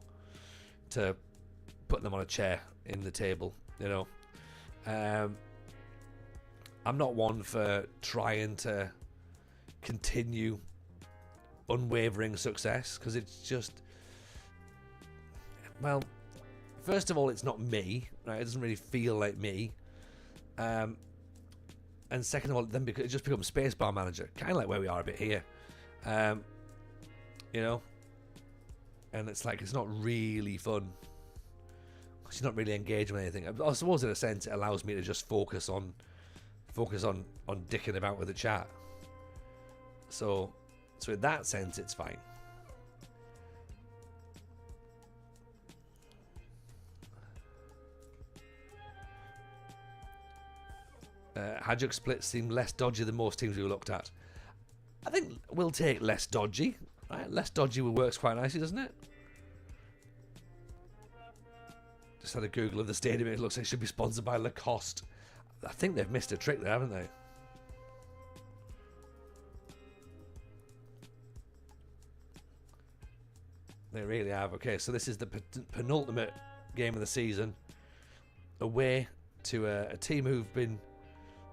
to putting them on a chair in the table, you know. I'm not one for trying to continue unwavering success, because it's just, well, first of all, it's not me, right? It doesn't really feel like me. And second of all, then it just becomes spacebar manager, kind of like where we are a bit here, you know. And it's like, it's not really fun. She's not really engaged with anything. I suppose in a sense it allows me to just focus on dicking about with the chat. So in that sense it's fine. Hajduk splits seem less dodgy than most teams we looked at. I think we'll take less dodgy. Right? Less dodgy works quite nicely, doesn't it? Just had a Google of the stadium. It looks like it should be sponsored by Lacoste. I think they've missed a trick there, haven't they? They really have. Okay, so this is the penultimate game of the season. Away to a team who've been,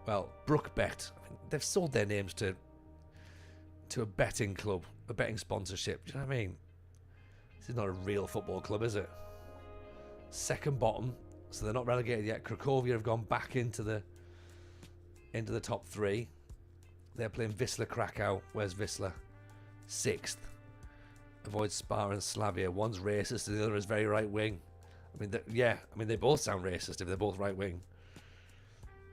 well, Brookbet. I mean, they've sold their names to a betting club, a betting sponsorship. Do you know what I mean? This is not a real football club, is it? Second bottom, so they're not relegated yet. Cracovia have gone back into the top three. They're playing Wisla Krakow. Where's Wisla? Sixth. Avoid Spa and Slavia. One's racist and the other is very right wing. I mean, yeah. I mean, they both sound racist if they're both right wing.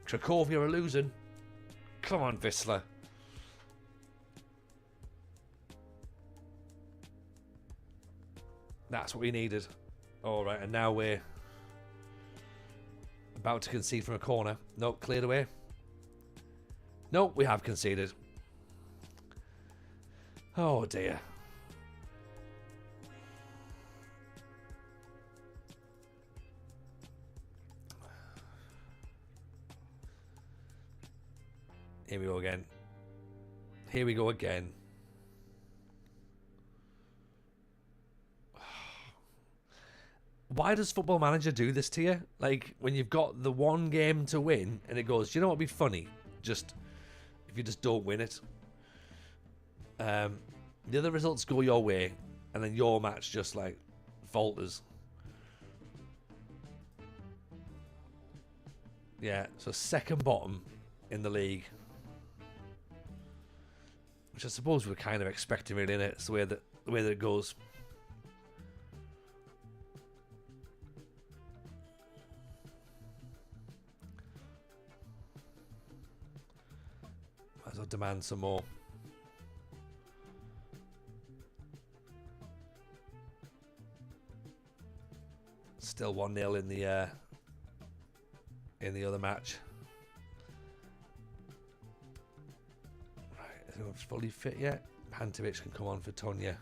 Cracovia are losing. Come on, Wisla. That's what we needed. All right, and now we're about to concede from a corner. Nope, cleared away. Nope, we have conceded. Oh dear. Here we go again. Here we go again. Why does Football Manager do this to you? Like, when you've got the one game to win, and it goes, do you know what would be funny? Just, if you just don't win it. The other results go your way, and then your match just, like, falters. Yeah, so second bottom in the league. Which I suppose we're kind of expecting, really, innit? It's the way that it goes. Might as well demand some more. Still 1-0 in the other match. Right, is anyone fully fit yet? Pantovic can come on for Tonya.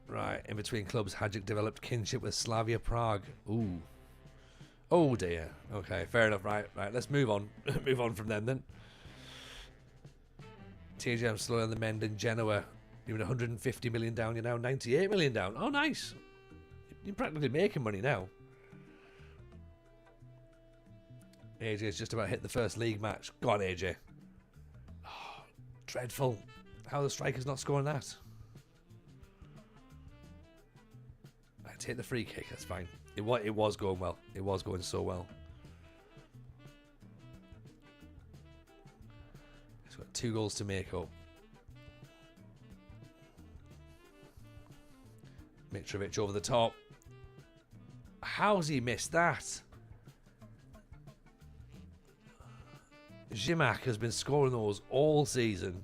Right, in between clubs, Hajduk developed kinship with Slavia Prague. Ooh. Oh dear. Okay, fair enough. Right, let's move on. Move on from them then. TGM slow on the mend in Genoa. You're 150 million down, you're now 98 million down. Oh, nice. You're practically making money now. AJ's just about hit the first league match. Go on, AJ. Oh, dreadful. How are the strikers not scoring that? Right, hit the free kick, that's fine. It was going well. It was going so well. He's got 2 goals to make up. Mitrovic over the top. How's he missed that? Zimak has been scoring those all season.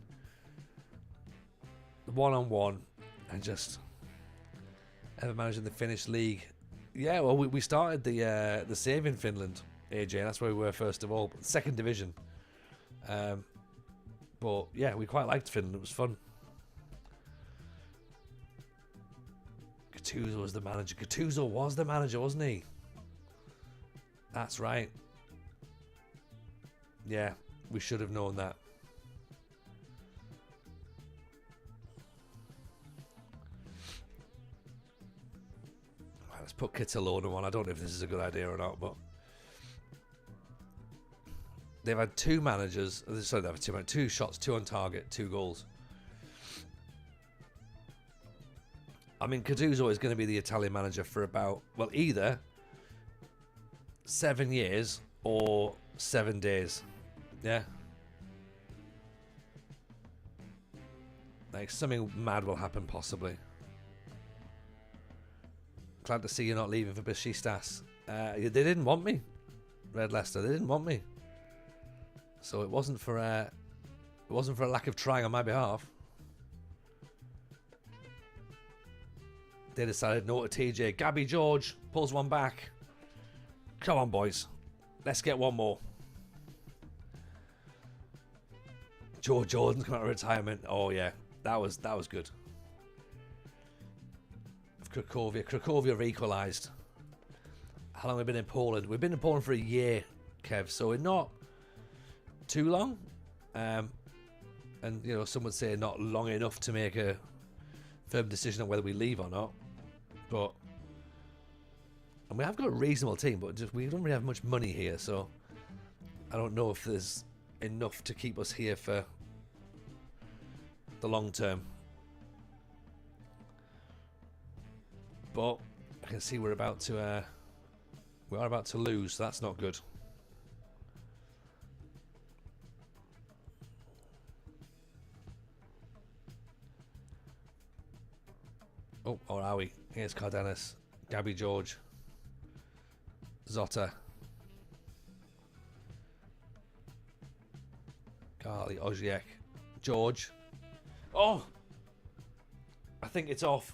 1-on-1. and just ever managing the Finnish league. Yeah, well, we started the save in Finland, AJ. That's where we were first of all, second division. But yeah, we quite liked Finland. It was fun. Gattuso was the manager. Gattuso was the manager, wasn't he? That's right. Yeah, we should have known that. Right, let's put Kitolona on. I don't know if this is a good idea or not, but they've had two managers. Sorry, they've had two shots, 2 on target, 2 goals. I mean, Gattuso is going to be the Italian manager for about, well, either 7 years or 7 days. Yeah. Like, something mad will happen, possibly. Glad to see you're not leaving for Besiktas. They didn't want me, Red Leicester. They didn't want me. So it wasn't for a lack of trying on my behalf. They decided no to TJ. Gabby George pulls one back. Come on, boys. Let's get one more. George Jordan's come out of retirement. Oh, yeah. That was good. Cracovia equalised. How long have we been in Poland? We've been in Poland for a year, Kev. So we're not too long. And, you know, some would say not long enough to make a firm decision on whether we leave or not. But, and we have got a reasonable team, but just, we don't really have much money here, so I don't know if there's enough to keep us here for the long term. But I can see we are about to lose, so that's not good. Oh, or are we? Here's Cardenas, Gabby George, Zotta, Carly, Oziek, George. Oh! I think it's off.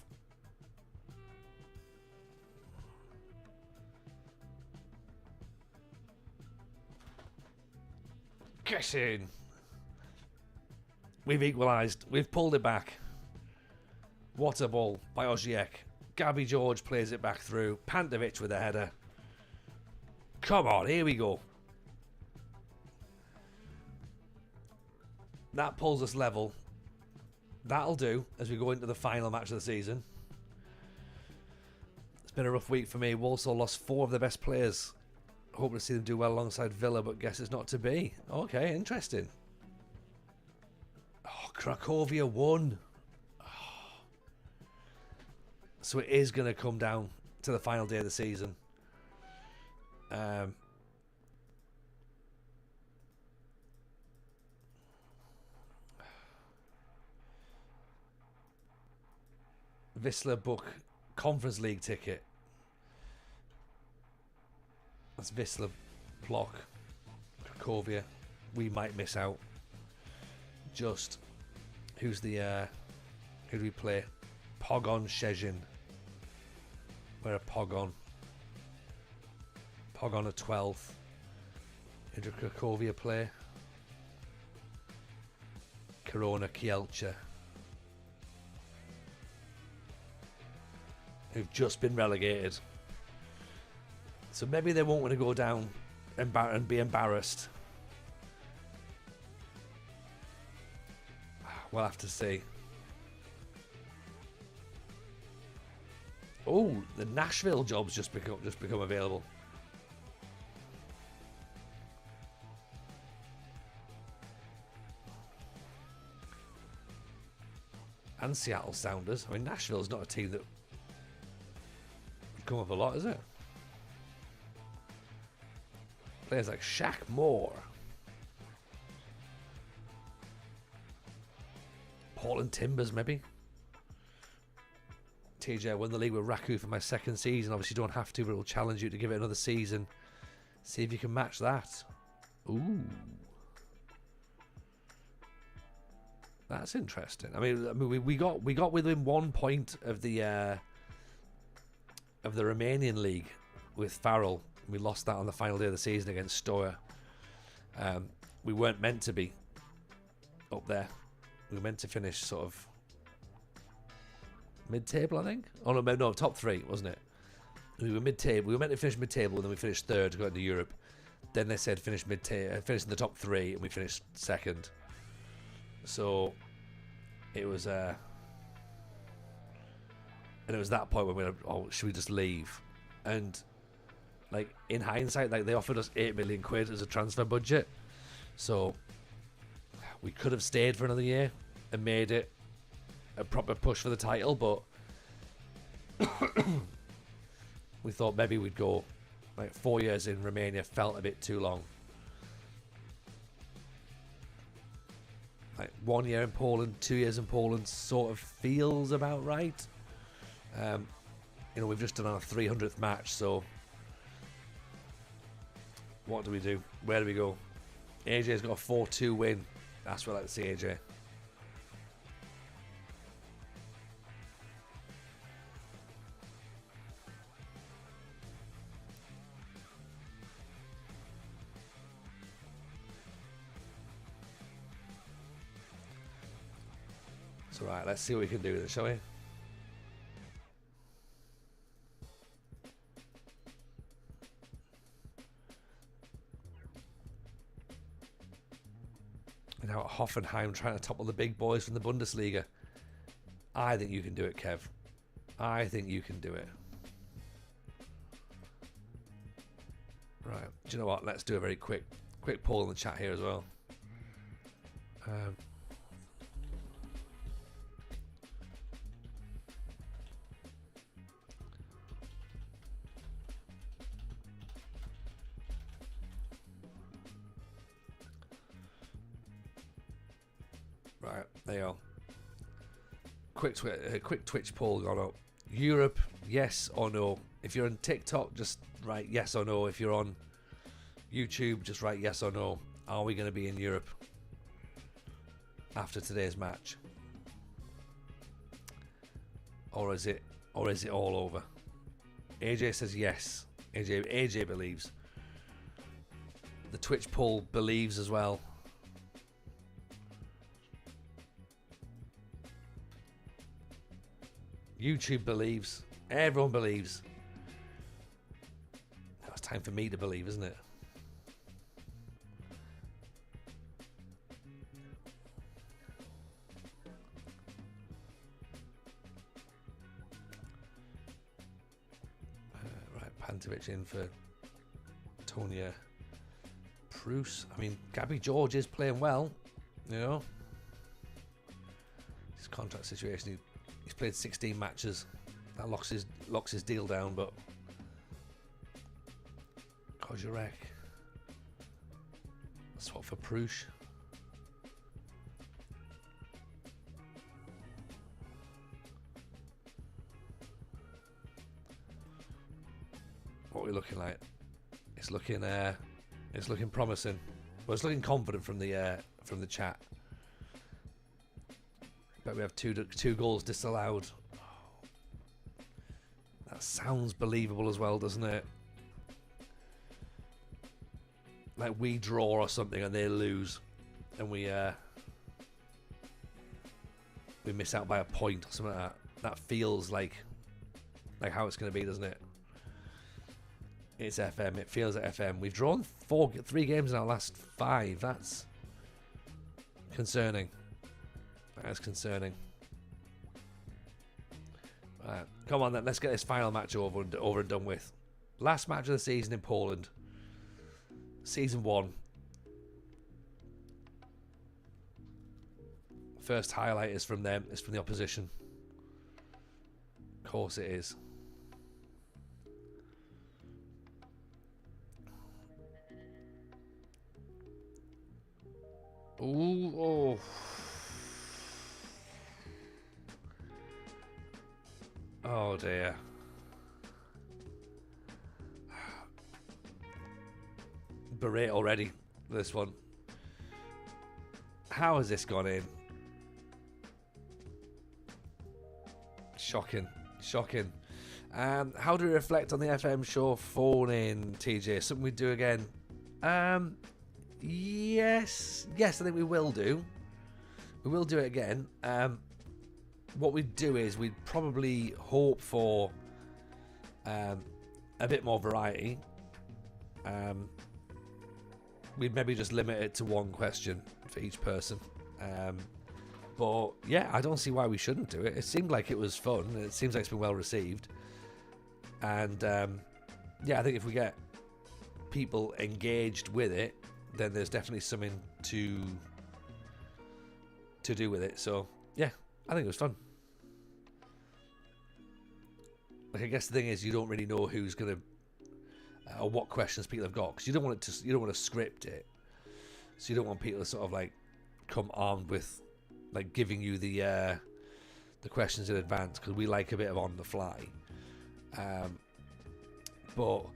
Get in. We've equalised. We've pulled it back. What a ball by Oziek. Gabby George plays it back through. Pantovic with a header. Come on, here we go. That pulls us level. That'll do as we go into the final match of the season. It's been a rough week for me. Walsall lost 4 of their best players. Hoping to see them do well alongside Villa, but guess it's not to be. Okay, interesting. Oh, Cracovia won. So it is going to come down to the final day of the season. Wisla book Conference League ticket. That's Wisla block. Cracovia. We might miss out. Just who's the who do we play? Pogon Szczecin. We're a Pogon. Pogon at 12th. Who do Cracovia play? Corona Kielce. Who've just been relegated. So maybe they won't want to go down and be embarrassed. We'll have to see. Oh, the Nashville job's just become available. And Seattle Sounders. I mean, Nashville's not a team that would come up a lot, is it? Players like Shaq Moore. Portland Timbers, maybe. TJ, I won the league with Rakow for my 2nd season. Obviously, you don't have to, but it will challenge you to give it another season. See if you can match that. Ooh. That's interesting. I mean, we got within 1 point of the Romanian league with Farrell. We lost that on the final day of the season against Stoa. We weren't meant to be up there. We were meant to finish sort of mid-table, I think. Oh no, top 3, wasn't it? We were mid-table. We were meant to finish mid-table, and then we finished 3rd to go into Europe. Then they said finish finish in the top 3, and we finished 2nd. So it was and it was that point when we were, oh, should we just leave? And like in hindsight, like they offered us £8 million as a transfer budget, so we could have stayed for another year and made it a proper push for the title, but we thought maybe we'd go. Like 4 years in Romania felt a bit too long. Like 1 year in Poland, 2 years in Poland sort of feels about right. We've just done our 300th match, so what do? Where do we go? AJ's got a 4-2 win. That's what I like to see, AJ. So right, let's see what we can do with it, shall we? And now at Hoffenheim trying to topple the big boys from the Bundesliga. I think you can do it, Kev. I think you can do it. Right, do you know what? Let's do a very quick poll in the chat here as well. Right, there you go. Quick Twitch poll gone up. Europe, yes or no? If you're on TikTok, just write yes or no. If you're on YouTube, just write yes or no. Are we going to be in Europe after today's match, or is it all over? AJ says yes. AJ believes. The Twitch poll believes as well. YouTube believes. Everyone believes. Now it's time for me to believe, isn't it? Right, Pantovic in for Tonia Bruce. I mean, Gabby George is playing well, you know. His contract situation, he's played 16 matches. That locks his deal down, but Kozurek. Swap for Prush. What are we looking like? It's looking promising. Well, it's looking confident from the chat. But we have two goals disallowed. That sounds believable as well, doesn't it? Like we draw or something and they lose, and we miss out by a point or something like that. That feels like how it's going to be, doesn't it? It's FM. It feels like FM. We've drawn 3 games in our last 5. That's concerning. That's concerning. Right, come on then. Let's get this final match over and done with. Last match of the season in Poland. Season 1. First highlight is from them. It's from the opposition. Of course it is. Ooh, oh. Oh dear. Berate already, this one. How has this gone in? Shocking. How do we reflect on the FM show phone in, TJ? Something we do again? Yes, I think we will do. We will do it again. What we'd do is we'd probably hope for a bit more variety. We'd maybe just limit it to one question for each person. But yeah, I don't see why we shouldn't do it. It seemed like it was fun. It seems like it's been well received. And yeah, I think if we get people engaged with it, then there's definitely something to do with it. So yeah, I think it was fun. Like, I guess the thing is, you don't really know who's gonna or what questions people have got, because you don't want to script it. So you don't want people to sort of like come armed with like giving you the questions in advance, because we like a bit of on the fly. But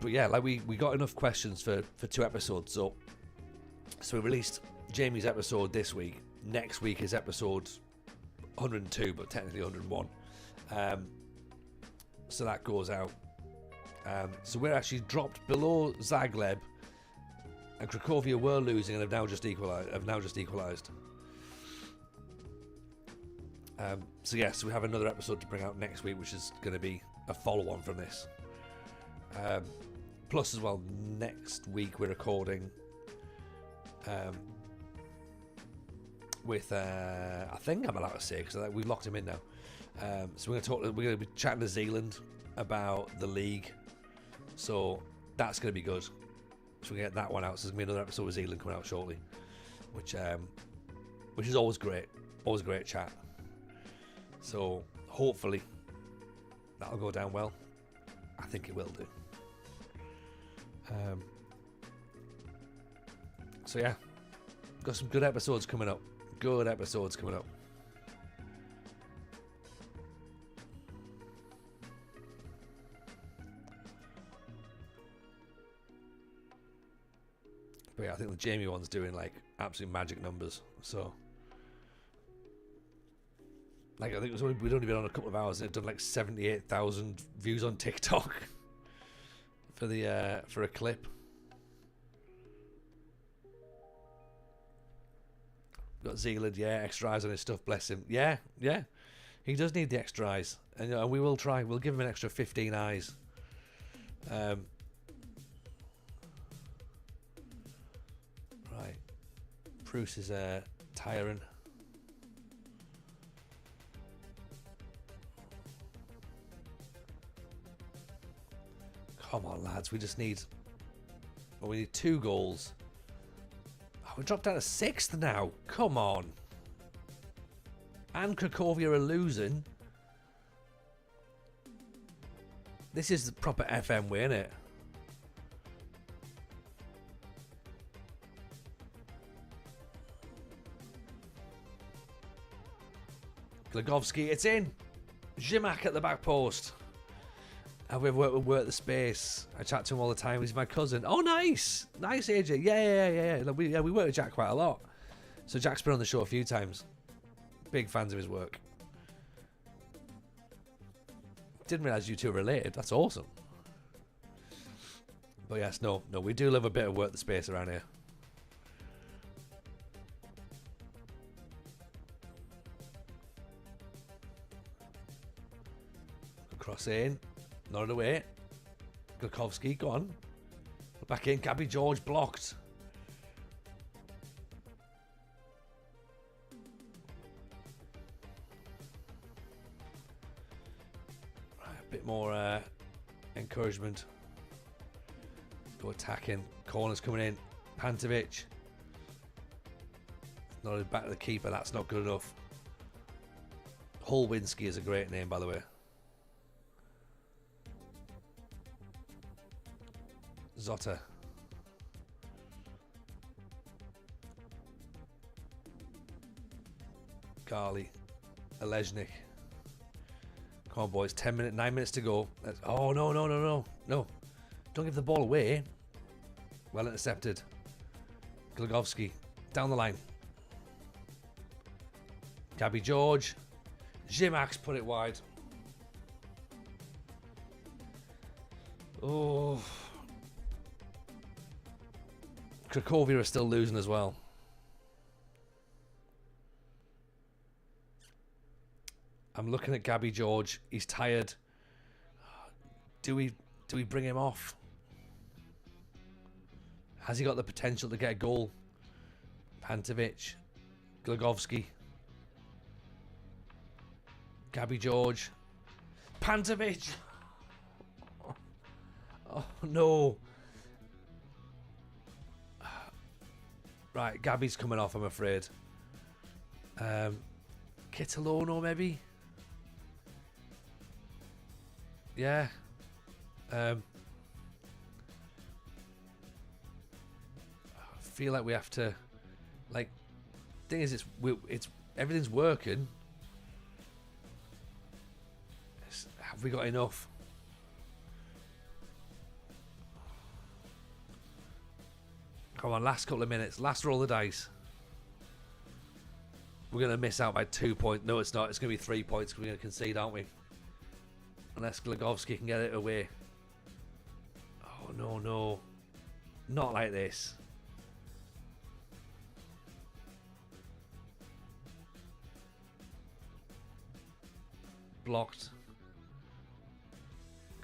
yeah, like we got enough questions for 2 episodes, so we released Jamie's episode this week. Next week is episode 102, but technically 101. So that goes out. So we're actually dropped below Zagreb, and Cracovia were losing and have now just equalised. So yeah, so we have another episode to bring out next week, which is going to be a follow-on from this. Plus, as well, next week we're recording with I think I'm allowed to say, because we've locked him in now. So we're going to be chatting to Zealand about the league. So that's going to be good. So we get that one out. So there's going to be another episode with Zealand coming out shortly, which is always great. Always a great chat. So hopefully that'll go down well. I think it will do. So yeah, got some good episodes coming up. But yeah, I think the Jamie one's doing like absolute magic numbers. So like, I think we'd only been on a couple of hours and it done like 78,000 views on TikTok for a clip. Got Zealand, yeah, extra eyes on his stuff, bless him. Yeah, he does need the extra eyes, and we will try. We'll give him an extra 15 eyes. Right, Bruce is tiring. Come on, lads, we need 2 goals. Oh, we dropped down to 6th now. Come on. And Cracovia are losing. This is the proper FM way, isn't it? Glagovski, it's in. Zimak at the back post. And we've worked the space. I chat to him all the time. He's my cousin. Oh, nice. Nice, AJ. Yeah. We work with Jack quite a lot. So Jack's been on the show a few times. Big fans of his work. Didn't realise you two were related. That's awesome. But yes, no, we do love a bit of work the space around here. Cross in. Not away. Glakovski, go on. Back in. Gabby George blocked. Right, a bit more encouragement. Go attacking. Corners coming in. Pantovic. Not back to the keeper. That's not good enough. Holwinski is a great name, by the way. Zotter. Garley. Aleznik. Come on, boys. 9 minutes to go. Oh, no. Don't give the ball away. Well intercepted. Glagovski. Down the line. Gabby George. Jimax put it wide. Oh. Cracovia are still losing as well. I'm looking at Gabby George. He's tired. Do we bring him off? Has he got the potential to get a goal? Pantovic, Glagovski, Gabby George, Pantovic. Oh no. Right, Gabby's coming off, I'm afraid. Kitolono maybe? Yeah. I feel like we have to, like, thing is, it's everything's working. Have we got enough? Come on, last couple of minutes. Last roll of the dice. We're going to miss out by 2 points. No, it's not. It's going to be 3 points because we're going to concede, aren't we? Unless Glagovski can get it away. Oh, no, no. Not like this. Blocked.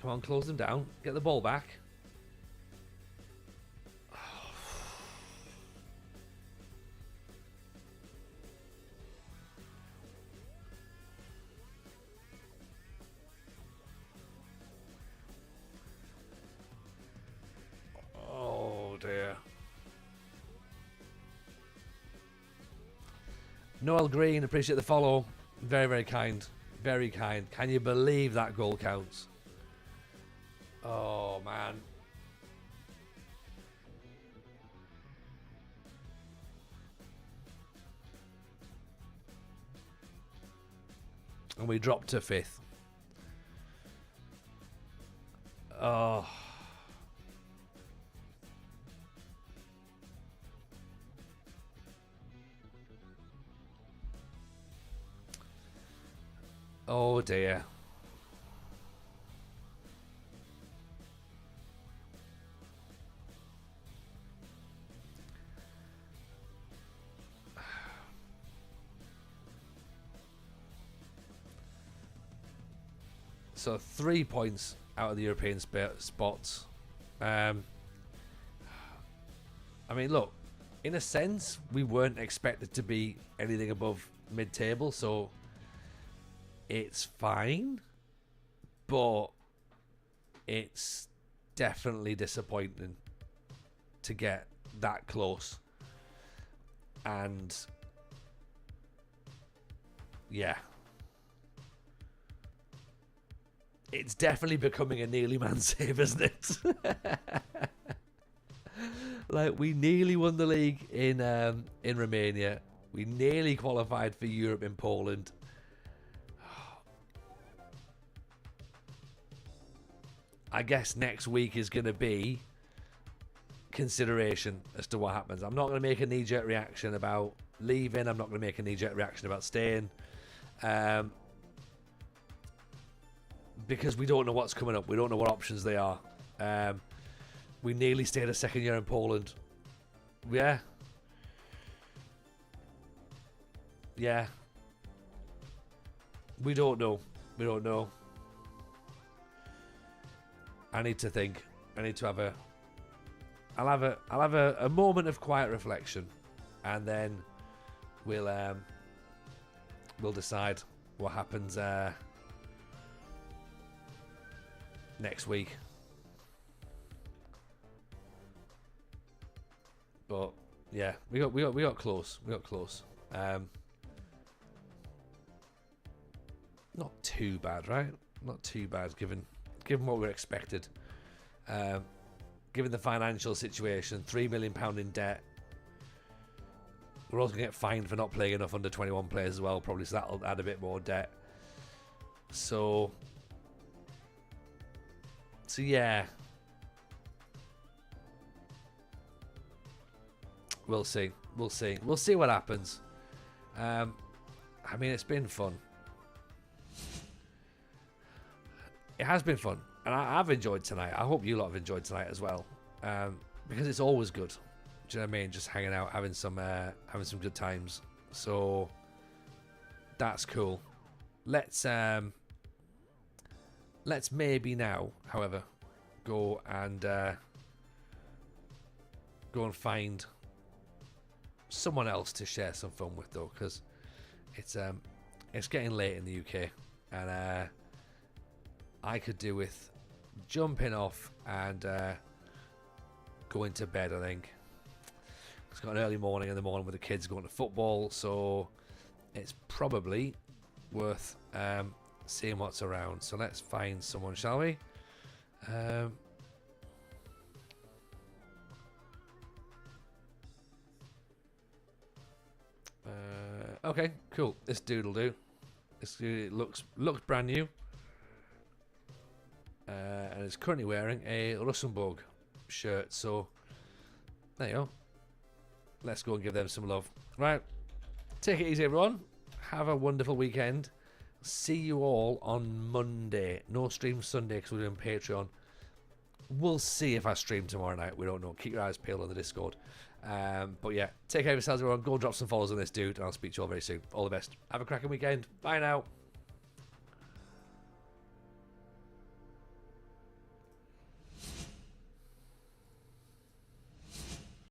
Come on, close them down. Get the ball back. Oh dear. Noel Green, appreciate the follow. Very, very kind. Very kind. Can you believe that goal counts? Oh, man. And we dropped to 5th. Oh. Oh, dear. So 3 points out of the European spots. I mean, look, in a sense, we weren't expected to be anything above mid-table, so it's fine, but it's definitely disappointing to get that close. And yeah. It's definitely becoming a nearly man save, isn't it? Like, we nearly won the league in Romania. We nearly qualified for Europe in Poland. I guess next week is going to be consideration as to what happens. I'm not going to make a knee-jerk reaction about leaving. I'm not going to make a knee-jerk reaction about staying. Because we don't know what's coming up. We don't know what options they are. We nearly stayed a second year in Poland. Yeah. Yeah. We don't know. We don't know. I need to think. I need to have a... I'll have a moment of quiet reflection, and then we'll decide what happens next week. But yeah, we got close. We got close. Not too bad, right? Not too bad given what we expected. Given the financial situation, £3 million in debt. We're also going to get fined for not playing enough under 21 players as well, probably, so that'll add a bit more debt. So yeah, we'll see. We'll see what happens. I mean, it's been fun. it has been fun, and I've enjoyed tonight. I hope you lot have enjoyed tonight as well, because it's always good. Do you know what I mean? Just hanging out, having some good times. So that's cool. Let's maybe now, however, go and find someone else to share some fun with, though, because it's getting late in the UK, and I could do with jumping off and going to bed. I think it's got an early morning in the morning with the kids going to football, so it's probably worth seeing what's around. So let's find someone, shall we? Okay, cool. This dude will do. This dude looks brand new, and is currently wearing a Luxembourg shirt. So there you go. Let's go and give them some love. Right, take it easy, everyone. Have a wonderful weekend. See you all on Monday. No stream Sunday because we're doing Patreon. We'll see if I stream tomorrow night. We don't know. Keep your eyes peeled on the Discord. But yeah, take care of yourselves, everyone. Go drop some follows on this dude, and I'll speak to you all very soon. All the best. Have a cracking weekend. Bye now.